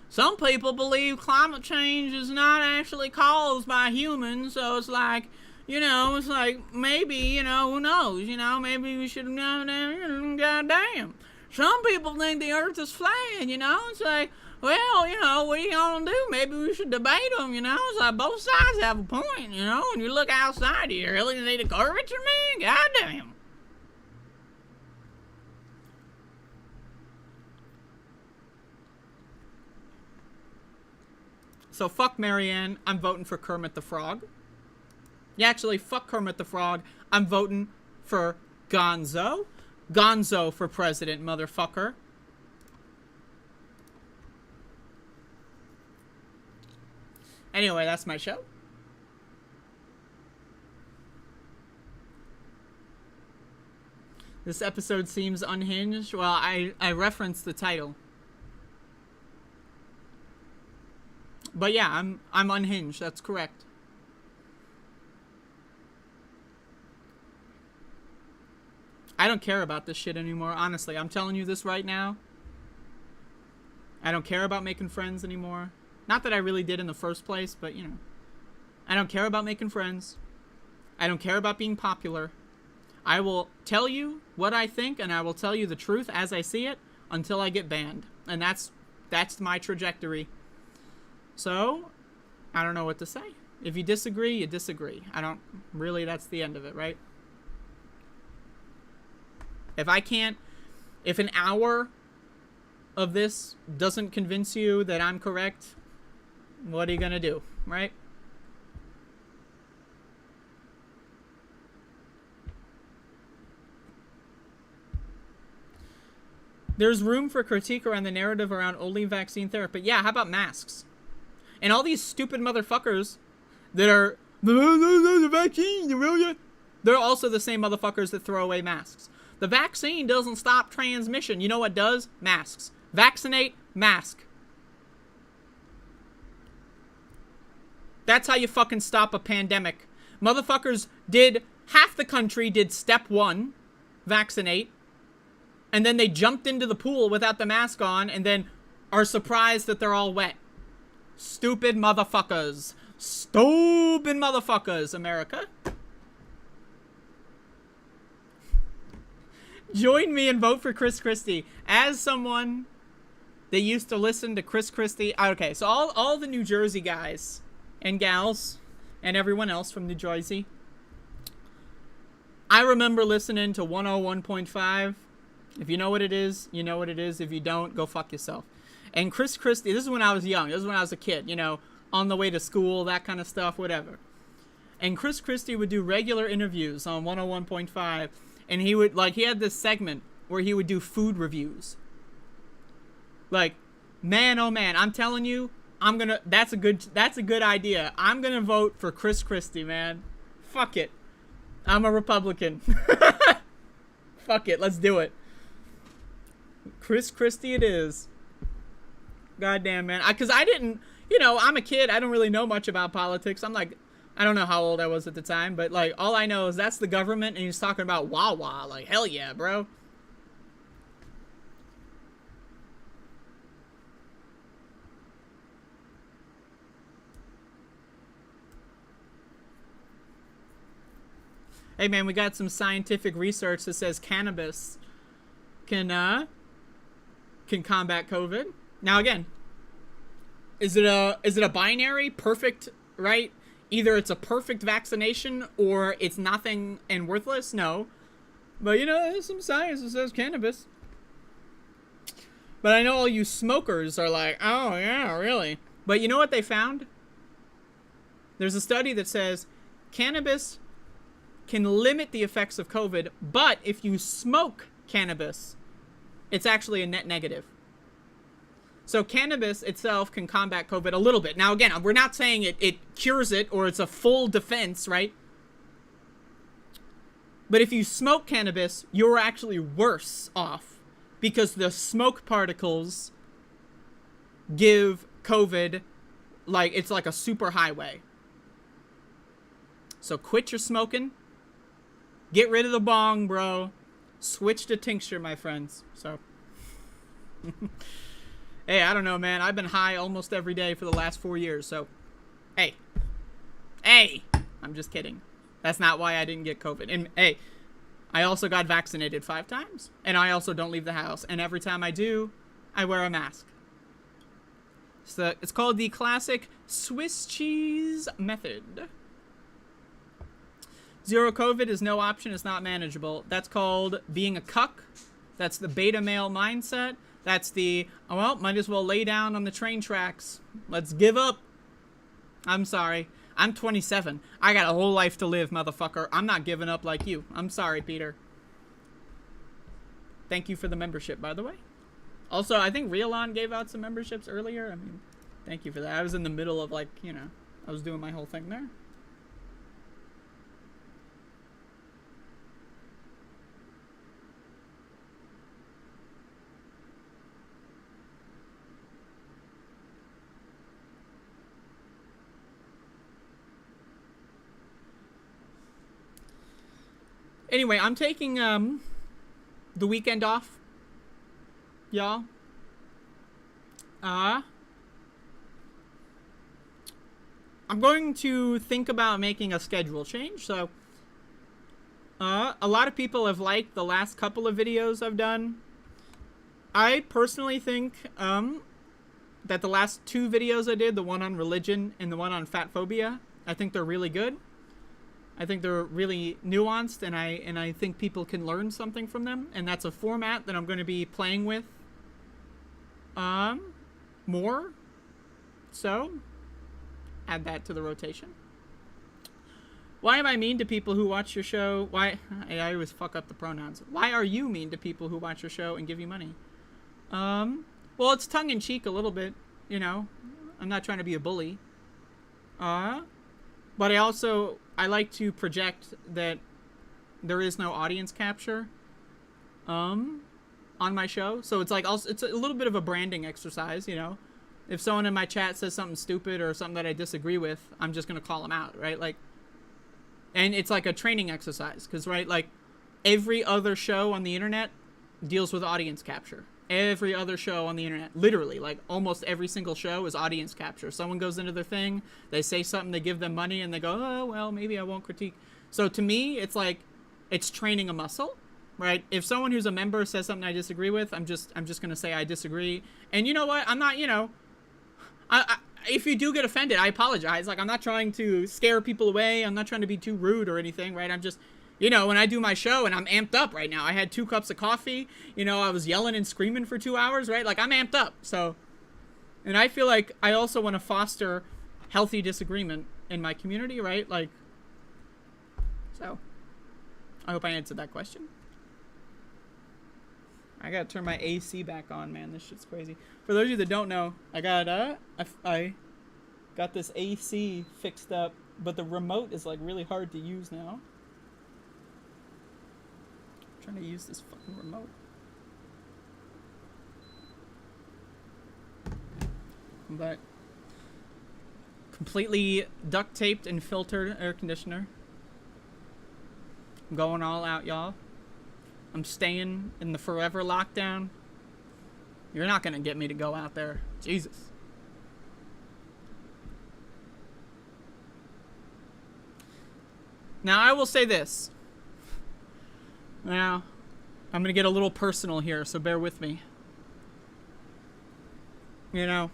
some people believe climate change is not actually caused by humans, so it's like, it's like, maybe, who knows, maybe we should, goddamn. Some people think the earth is flat, it's like, well, what are you gonna do? Maybe we should debate them, it's like both sides have a point, when you look outside, do you really need a curvature, man? Goddamn. So fuck Marianne, I'm voting for Kermit the Frog. Yeah, actually, fuck Kermit the Frog, I'm voting for Gonzo. Gonzo for president, motherfucker. Anyway, that's my show. This episode seems unhinged. Well, I referenced the title. But yeah, I'm unhinged. That's correct. I don't care about this shit anymore. Honestly, I'm telling you this right now. I don't care about making friends anymore. Not that I really did in the first place, but I don't care about making friends. I don't care about being popular. I will tell you what I think, and I will tell you the truth as I see it until I get banned. And that's my trajectory. So, I don't know what to say. If you disagree, you disagree. That's the end of it, right? If an hour of this doesn't convince you that I'm correct, what are you gonna do, right? There's room for critique around the narrative around only vaccine therapy. Yeah, how about masks? And all these stupid motherfuckers that are the vaccine, they're also the same motherfuckers that throw away masks. The vaccine doesn't stop transmission. You know what does? Masks. Vaccinate, mask. That's how you fucking stop a pandemic. Motherfuckers half the country did step 1, vaccinate, and then they jumped into the pool without the mask on and then are surprised that they're all wet. Stupid motherfuckers. Stupid motherfuckers, America. Join me and vote for Chris Christie. As someone that used to listen to Chris Christie. Okay, so all the New Jersey guys and gals and everyone else from New Jersey. I remember listening to 101.5. If you know what it is, you know what it is. If you don't, go fuck yourself. And Chris Christie, this is when I was young. This is when I was a kid, on the way to school, that kind of stuff, whatever. And Chris Christie would do regular interviews on 101.5. And he would, he had this segment where he would do food reviews. Man, oh man, I'm telling you, that's a good idea. I'm gonna vote for Chris Christie, man. Fuck it. I'm a Republican. Fuck it, let's do it. Chris Christie it is. Goddamn, man. Because I didn't, I'm a kid. I don't really know much about politics. I don't know how old I was at the time, but all I know is that's the government and he's talking about Wawa. Hell yeah, bro. Hey man, we got some scientific research that says cannabis can combat COVID. Now again, is it a binary perfect, right? Either it's a perfect vaccination or it's nothing and worthless? No. But there's some science that says cannabis. But I know all you smokers are like, oh yeah, really? But you know what they found? There's a study that says cannabis can limit the effects of COVID, but if you smoke cannabis, it's actually a net negative. So cannabis itself can combat COVID a little bit. Now again, we're not saying it cures it or it's a full defense, right? But if you smoke cannabis, you're actually worse off because the smoke particles give COVID, like, it's like a super highway. So quit your smoking. Get rid of the bong, bro. Switch to tincture, my friends. So, hey, I don't know, man. I've been high almost every day for the last 4 years. So, hey, I'm just kidding. That's not why I didn't get COVID. And hey, I also got vaccinated 5 times. And I also don't leave the house. And every time I do, I wear a mask. So it's called the classic Swiss cheese method. Zero COVID is no option. It's not manageable. That's called being a cuck. That's the beta male mindset. That's the, oh, well, might as well lay down on the train tracks. Let's give up. I'm sorry. I'm 27. I got a whole life to live, motherfucker. I'm not giving up like you. I'm sorry, Peter. Thank you for the membership, by the way. Also, I think Realon gave out some memberships earlier. I mean, thank you for that. I was in the middle of, like, you know, I was doing my whole thing there. Anyway, I'm taking the weekend off, y'all. I'm going to think about making a schedule change. So, a lot of people have liked the last couple of videos I've done. I personally think that the last 2 videos I did, the one on religion and the one on fat phobia, I think they're really good. I think they're really nuanced, and I think people can learn something from them, and that's a format that I'm going to be playing with more. So, add that to the rotation. Why am I mean to people who watch your show? Why? I always fuck up the pronouns. Why are you mean to people who watch your show and give you money? Well, it's tongue-in-cheek a little bit, you know. I'm not trying to be a bully. But I like to project that there is no audience capture on my show. So it's like it's a little bit of a branding exercise, you know. If someone in my chat says something stupid or something that I disagree with, I'm just going to call them out, right? Like, and it's like a training exercise because, right, like every other show on the internet deals with audience capture. Every other show on the internet, literally, like almost every single show is audience capture. Someone goes into their thing, they say something, they give them money, and they go, oh, well, maybe I won't critique. So to me, it's like, it's training a muscle, right? If someone who's a member says something I disagree with, I'm just going to say I disagree. And you know what? I'm not, you know, if you do get offended, I apologize. Like, I'm not trying to scare people away. I'm not trying to be too rude or anything, right? I'm just, you know, when I do my show and I'm amped up right now, I had 2 cups of coffee, you know, I was yelling and screaming for 2 hours, right? Like, I'm amped up. So, and I feel like I also want to foster healthy disagreement in my community, right? Like, so, I hope I answered that question. I gotta turn my AC back on, man. This shit's crazy. For those of you that don't know, I got this AC fixed up, but the remote is like really hard to use now. I'm trying to use this fucking remote. But completely duct taped and filtered air conditioner. I'm going all out, y'all. I'm staying in the forever lockdown. You're not gonna get me to go out there. Jesus. Now, I will say this. Now, I'm gonna get a little personal here, so bear with me. You know,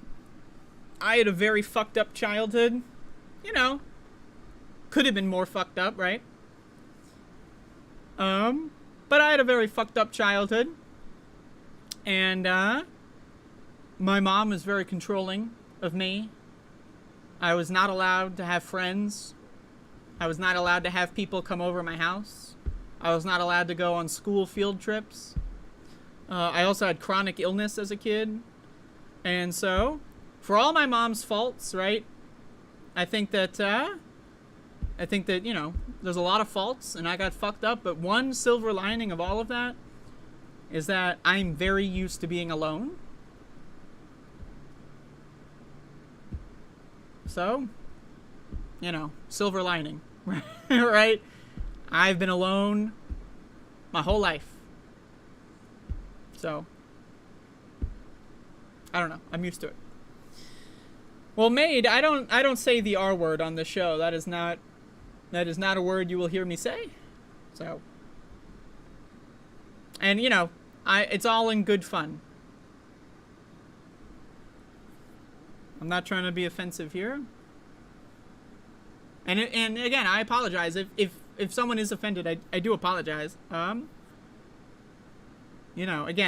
I had a very fucked up childhood. You know, could have been more fucked up, right? But I had a very fucked up childhood. And, my mom was very controlling of me. I was not allowed to have friends. I was not allowed to have people come over my house. I was not allowed to go on school field trips. I also had chronic illness as a kid. And so, for all my mom's faults, right, I think that I think that, there's a lot of faults and I got fucked up, but one silver lining of all of that is that I'm very used to being alone. So, silver lining, right? I've been alone my whole life. So, I don't know. I'm used to it. Well, maid, I don't say the R word on the show. That is not a word you will hear me say. So, and it's all in good fun. I'm not trying to be offensive here. And again, I apologize if someone is offended. I do apologize. Again,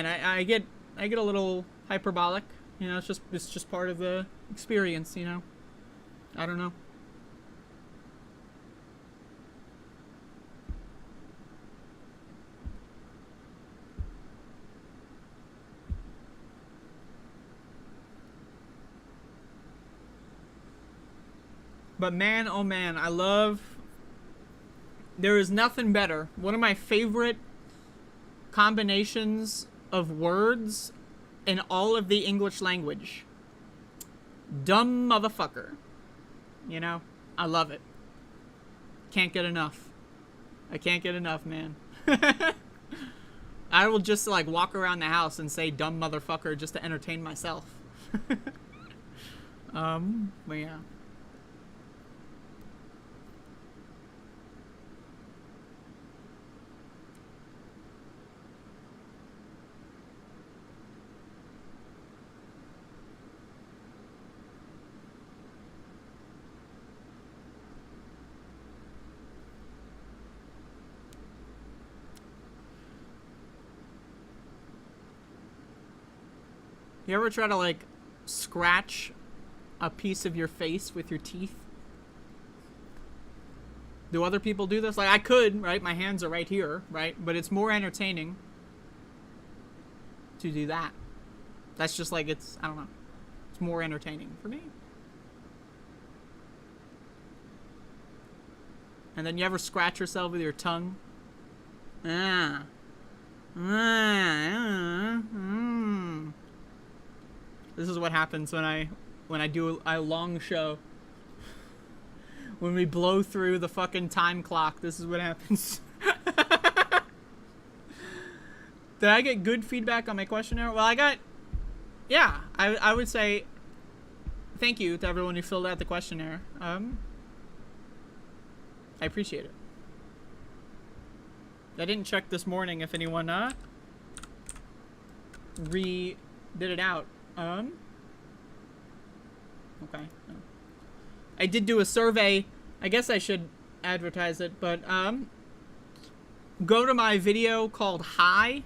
I get a little hyperbolic. It's just part of the experience. I don't know. But man, oh man, there is nothing better. One of my favorite combinations of words in all of the English language. Dumb motherfucker. I love it. Can't get enough. I can't get enough, man. I will just walk around the house and say dumb motherfucker just to entertain myself. But yeah. You ever try to scratch a piece of your face with your teeth? Do other people do this? I could, right? My hands are right here, right? But it's more entertaining to do that. That's just I don't know. It's more entertaining for me. And then you ever scratch yourself with your tongue? This is what happens when I do a long show. When we blow through the fucking time clock, this is what happens. Did I get good feedback on my questionnaire? Well, I would say thank you to everyone who filled out the questionnaire. I appreciate it. I didn't check this morning if anyone did it out. Okay. I did do a survey. I guess I should advertise it, but go to my video called Hi,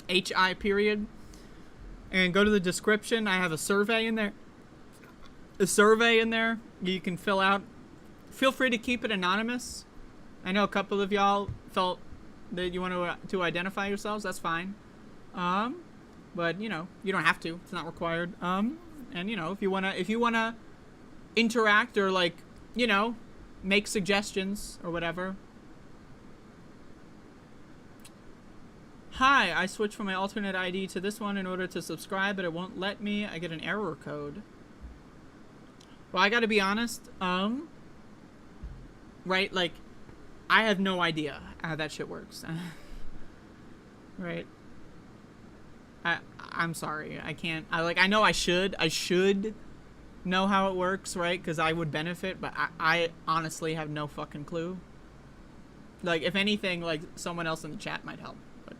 H-I period, and go to the description. I have a survey in there. You can fill out. Feel free to keep it anonymous. I know a couple of y'all felt that you want to identify yourselves. That's fine. But you don't have to. It's not required. And if you wanna interact or make suggestions or whatever. Hi, I switched from my alternate ID to this one in order to subscribe, but it won't let me. I get an error code. Well, I gotta be honest. Right, I have no idea how that shit works. Right. I'm sorry. I can't. I know I should. I should know how it works, right? Because I would benefit, but I honestly have no fucking clue. If anything, someone else in the chat might help. But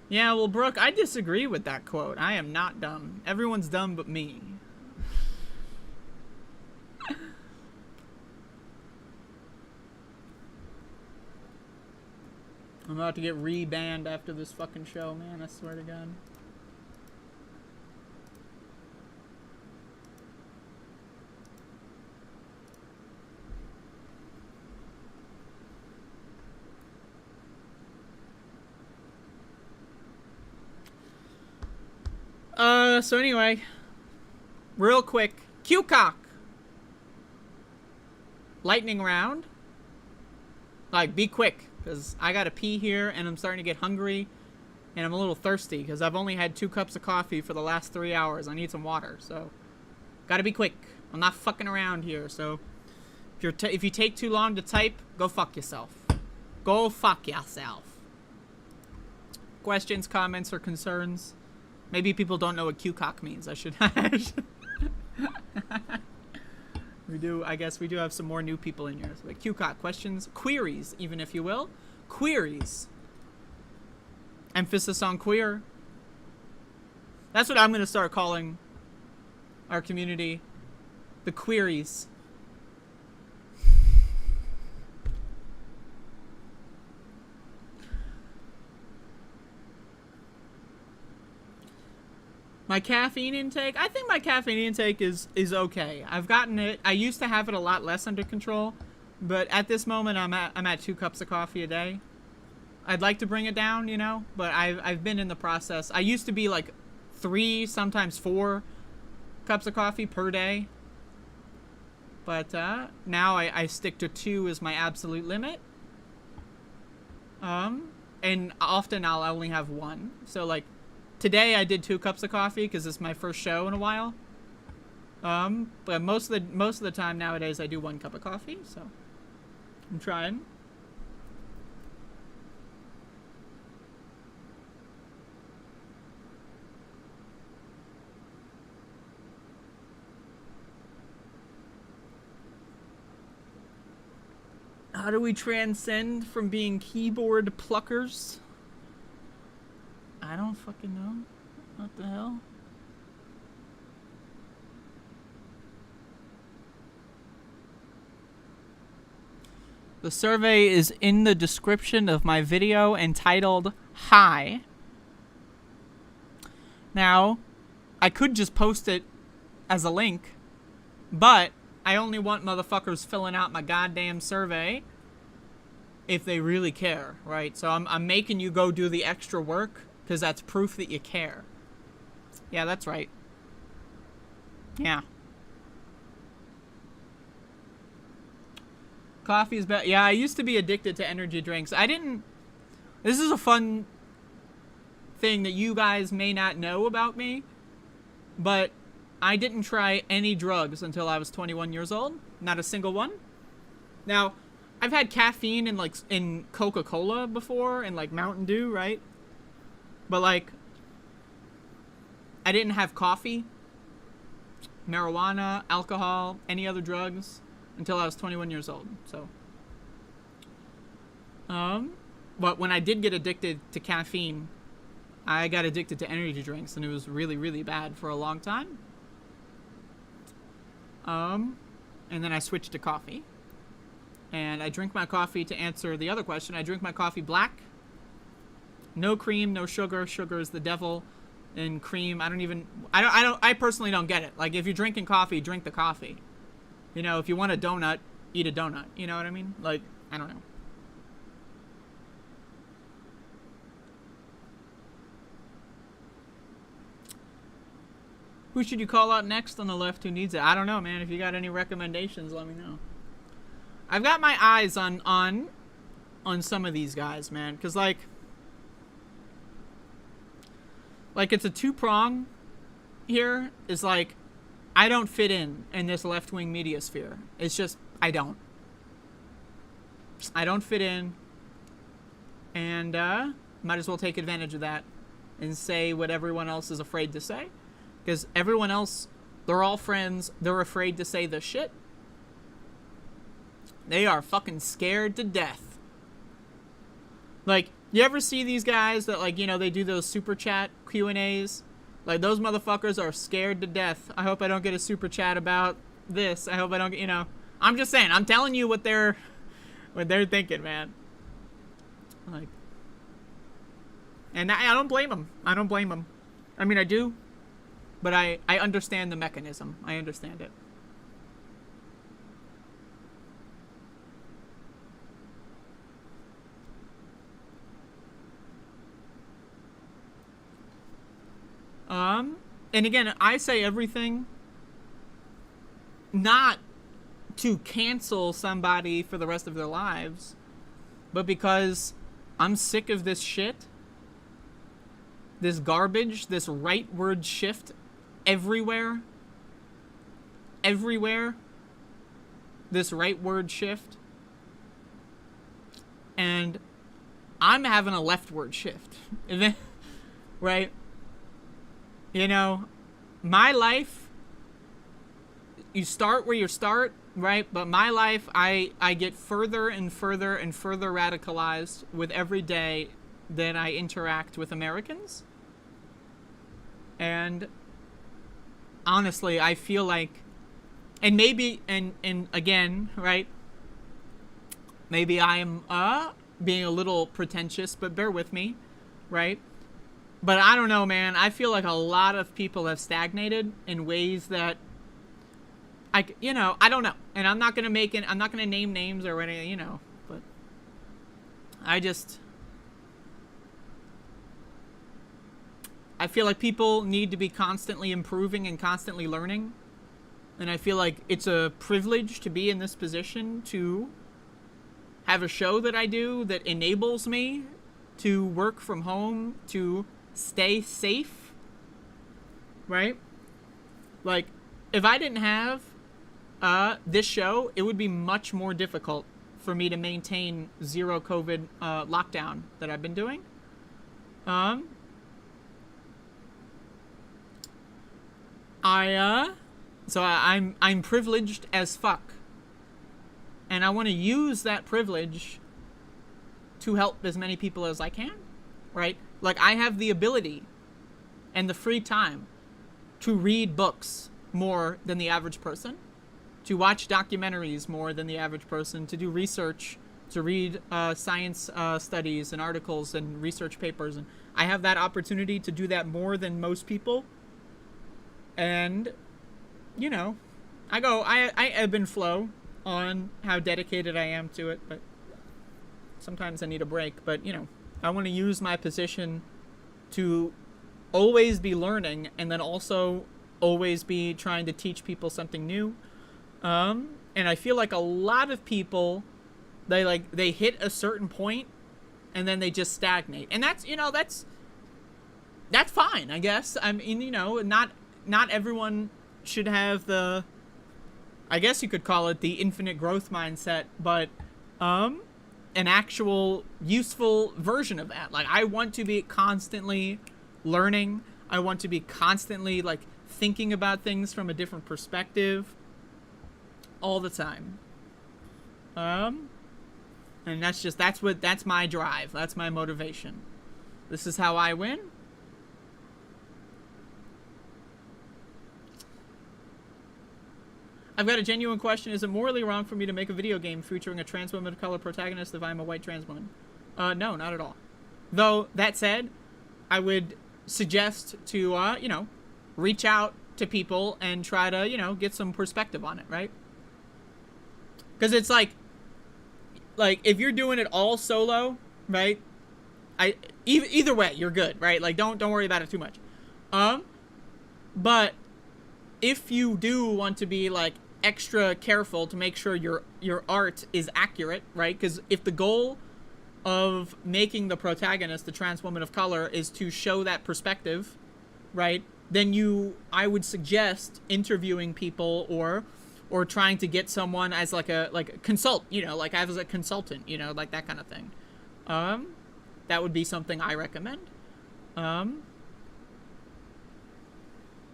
yeah, well, Brooke, I disagree with that quote. I am not dumb. Everyone's dumb but me. I'm about to get re-banned after this fucking show, man. I swear to God. So anyway, real quick, Q-cock. Lightning round. Like, be quick, because I gotta pee here, and I'm starting to get hungry, and I'm a little thirsty, because I've only had 2 cups of coffee for the last 3 hours. I need some water, so gotta be quick. I'm not fucking around here, so if you take too long to type, go fuck yourself. Go fuck yourself. Questions, comments, or concerns? Maybe people don't know what Q-cock means. I should. I guess we do have some more new people in here. So like Q-cock, questions, queries, even if you will. Queries. Emphasis on queer. That's what I'm going to start calling our community. The queries. My caffeine intake? I think my caffeine intake is okay. I've gotten it. I used to have it a lot less under control, but at this moment I'm at 2 cups of coffee a day. I'd like to bring it down, you know, but I've been in the process. I used to be like 3, sometimes 4 cups of coffee per day. But now I stick to 2 as my absolute limit. And often I'll only have 1. So like today I did 2 cups of coffee because it's my first show in a while. But most of the time nowadays I do 1 cup of coffee, so I'm trying. How do we transcend from being keyboard pluckers? I don't fucking know. What the hell? The survey is in the description of my video entitled Hi. Now, I could just post it as a link, but I only want motherfuckers filling out my goddamn survey if they really care, right? So I'm making you go do the extra work because that's proof that you care. Yeah, that's right. Yeah. Coffee is better. Yeah, I used to be addicted to energy drinks. This is a fun thing that you guys may not know about me, but I didn't try any drugs until I was 21 years old. Not a single one. Now, I've had caffeine in Coca-Cola before and like Mountain Dew, right? But like, I didn't have coffee, marijuana, alcohol, any other drugs until I was 21 years old. So, but when I did get addicted to caffeine, I got addicted to energy drinks, and it was really, really bad for a long time. And then I switched to coffee. And I drink my coffee, to answer the other question, I drink my coffee black. No cream, no sugar. Sugar is the devil. And cream, I personally don't get it. Like, if you're drinking coffee, drink the coffee. You know, if you want a donut, eat a donut. You know what I mean? Like, I don't know. Who should you call out next on the left who needs it? I don't know, man. If you got any recommendations, let me know. I've got my eyes on some of these guys, man. Because, like it's a 2-prong here. Is like, I don't fit in this left-wing media sphere. It's just, I don't fit in. And might as well take advantage of that and say what everyone else is afraid to say. Because everyone else, they're all friends. They're afraid to say the shit. They are fucking scared to death. Like, you ever see these guys that, like, you know, they do those super chat Q&As? Like, those motherfuckers are scared to death. I hope I don't get a super chat about this. I hope I don't get, you know. I'm just saying. I'm telling you what they're thinking, man. Like, and I don't blame them. I don't blame them. I mean, I do. But I understand the mechanism. I understand it. and again, I say everything not to cancel somebody for the rest of their lives, but because I'm sick of this shit, this garbage, this rightward shift everywhere, this rightward shift, and I'm having a leftward shift, right? You know, my life, you start where you start, right? But my life, I get further and further and further radicalized with every day that I interact with Americans. And honestly, I feel like, and maybe, and again, right? Maybe I am being a little pretentious, but bear with me, right? But I don't know, man. I feel like a lot of people have stagnated in ways that I don't know. And I'm not going to name names or anything, but I feel like people need to be constantly improving and constantly learning. And I feel like it's a privilege to be in this position to have a show that I do that enables me to work from home, to stay safe, right? Like, if I didn't have this show, it would be much more difficult for me to maintain zero COVID lockdown that I've been doing. So I'm privileged as fuck, and I want to use that privilege to help as many people as I can, right? Like, I have the ability and the free time to read books more than the average person, to watch documentaries more than the average person, to do research, to read science studies and articles and research papers, and I have that opportunity to do that more than most people. And I ebb and flow on how dedicated I am to it, but sometimes I need a break. But I want to use my position to always be learning, and then also always be trying to teach people something new. And I feel like a lot of people, they hit a certain point and then they just stagnate, and that's fine, I guess. I mean, not everyone should have the, I guess you could call it the infinite growth mindset, but an actual useful version of that. Like, I want to be constantly learning. I want to be constantly thinking about things from a different perspective all the time. And that's my drive. That's my motivation. This is how I win. I've got a genuine question. Is it morally wrong for me to make a video game featuring a trans woman of color protagonist if I'm a white trans woman? No, not at all. Though, that said, I would suggest to, reach out to people and try to, get some perspective on it, right? Because it's like, if you're doing it all solo, right? Either way, you're good, right? Like, don't worry about it too much. But if you do want to be extra careful to make sure your art is accurate, right? Because if the goal of making the protagonist the trans woman of color is to show that perspective, right? Then I would suggest interviewing people or trying to get someone as as a consultant, that kind of thing. That would be something I recommend.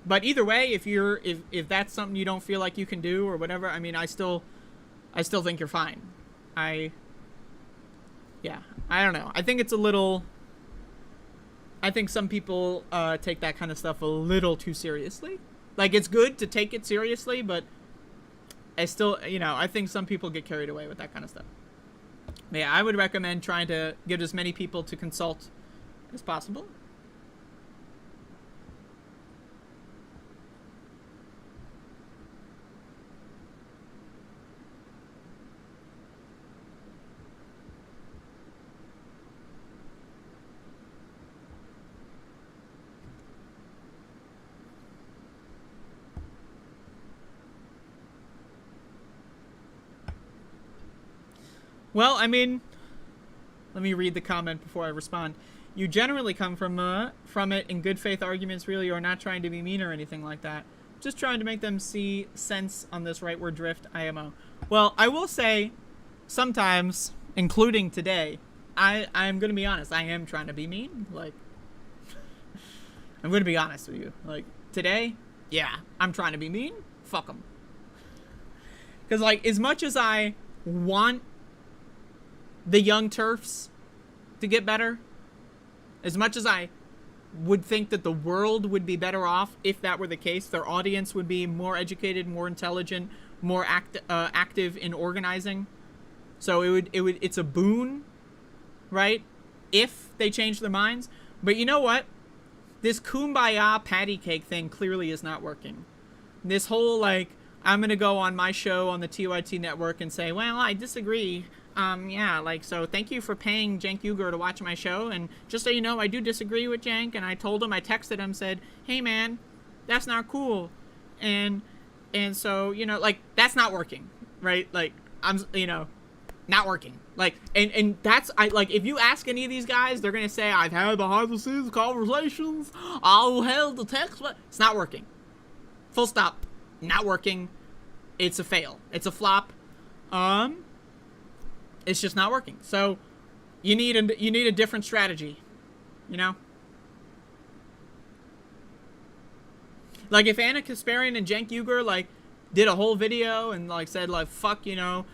But either way, if that's something you don't feel like you can do or whatever, I mean, I still think you're fine. I don't know. I think it's a little, I think some people take that kind of stuff a little too seriously. Like, it's good to take it seriously, but I still, I think some people get carried away with that kind of stuff. But yeah, I would recommend trying to get as many people to consult as possible. Well, I mean, let me read the comment before I respond. You generally come from it in good faith arguments, really, or not trying to be mean or anything like that. Just trying to make them see sense on this rightward drift, IMO. Well, I will say, sometimes, including today, I'm going to be honest. I am trying to be mean. Like, I'm going to be honest with you. Like, today, yeah, I'm trying to be mean. Fuck them. Because, like, as much as I want the young TERFs to get better, as much as I would think that the world would be better off if that were the case, their audience would be more educated, more intelligent, more active in organizing. So it's a boon, right? If they change their minds. But you know what? This kumbaya patty cake thing clearly is not working. This whole, like, I'm going to go on my show on the TYT network and say, well, I disagree. Yeah, like, so thank you for paying Cenk Uygur to watch my show. And just so you know, I do disagree with Cenk. And I told him, I texted him, said, hey, man, that's not cool. And so, you know, like, that's not working, right? Like, not working. Like, and that's, like, if you ask any of these guys, they're going to say, I've had behind the scenes conversations. I'll held the text, but it's not working. Full stop. Not working. It's a fail. It's a flop. It's just not working. So you need a different strategy, you know? Like, if Anna Kasparian and Cenk Uygur, like, did a whole video and, like, said, like, fuck, you know,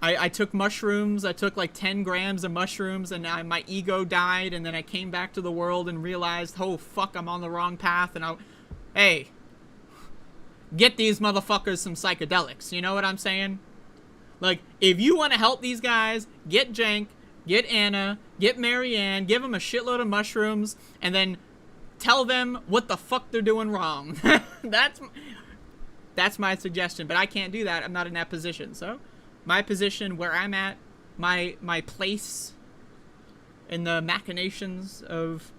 I took mushrooms, I took, like, 10 grams of mushrooms, and my ego died, and then I came back to the world and realized, oh, fuck, I'm on the wrong path, and hey, get these motherfuckers some psychedelics, you know what I'm saying? Like, if you want to help these guys, get Cenk, get Anna, get Marianne, give them a shitload of mushrooms, and then tell them what the fuck they're doing wrong. That's my suggestion, but I can't do that. I'm not in that position. So, my position, where I'm at, my place in the machinations of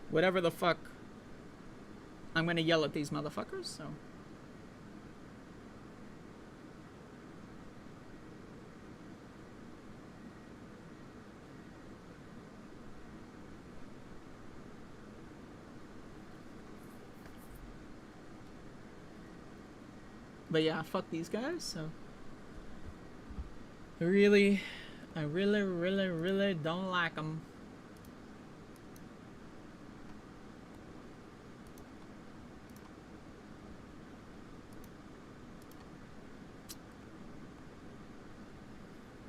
whatever the fuck, I'm gonna yell at these motherfuckers, so. But yeah, fuck these guys, so. I really don't like them.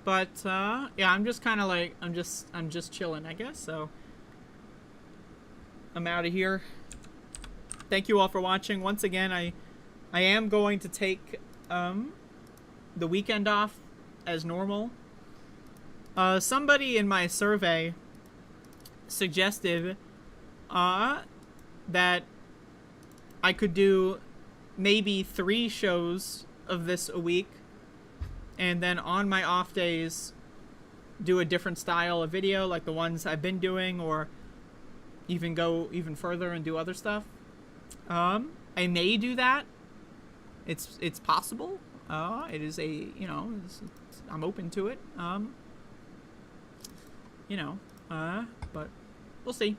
But, yeah, I'm just kind of like, I'm just chilling, I guess, so. I'm out of here. Thank you all for watching. Once again, I am going to take the weekend off as normal. Somebody in my survey suggested that I could do maybe 3 shows of this a week, and then on my off days do a different style of video like the ones I've been doing, or even go even further and do other stuff. I may do that. It's possible. It is a, you know, I'm open to it. You know, but we'll see.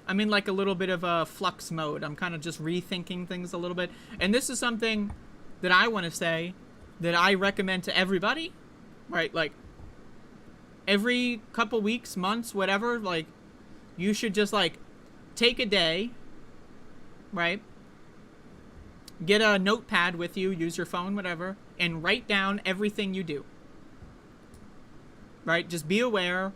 I'm in like a little bit of a flux mode. I'm kind of just rethinking things a little bit. And this is something that I want to say that I recommend to everybody, right? Like, every couple weeks, months, whatever, like, you should just, like, take a day, right? Get a notepad with you, use your phone, whatever, and write down everything you do. Right? Just be aware.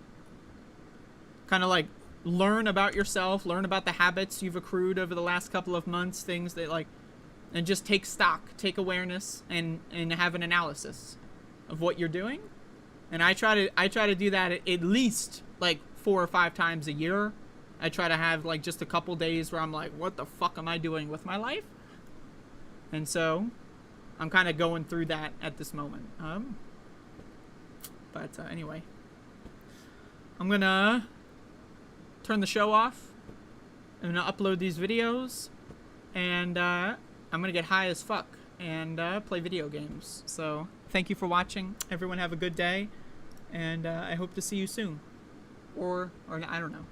Kind of like learn about yourself, learn about the habits you've accrued over the last couple of months, things that like, and just take stock, take awareness, and have an analysis of what you're doing. And I try to do that at least like 4 or 5 times a year. I try to have like just a couple days where I'm like, what the fuck am I doing with my life? And so I'm kind of going through that at this moment. But anyway, I'm gonna turn the show off. I'm gonna upload these videos, and I'm gonna get high as fuck and play video games. So thank you for watching. Everyone have a good day. And I hope to see you soon. Or I don't know.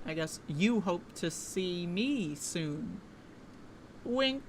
I guess you hope to see me soon. Wink.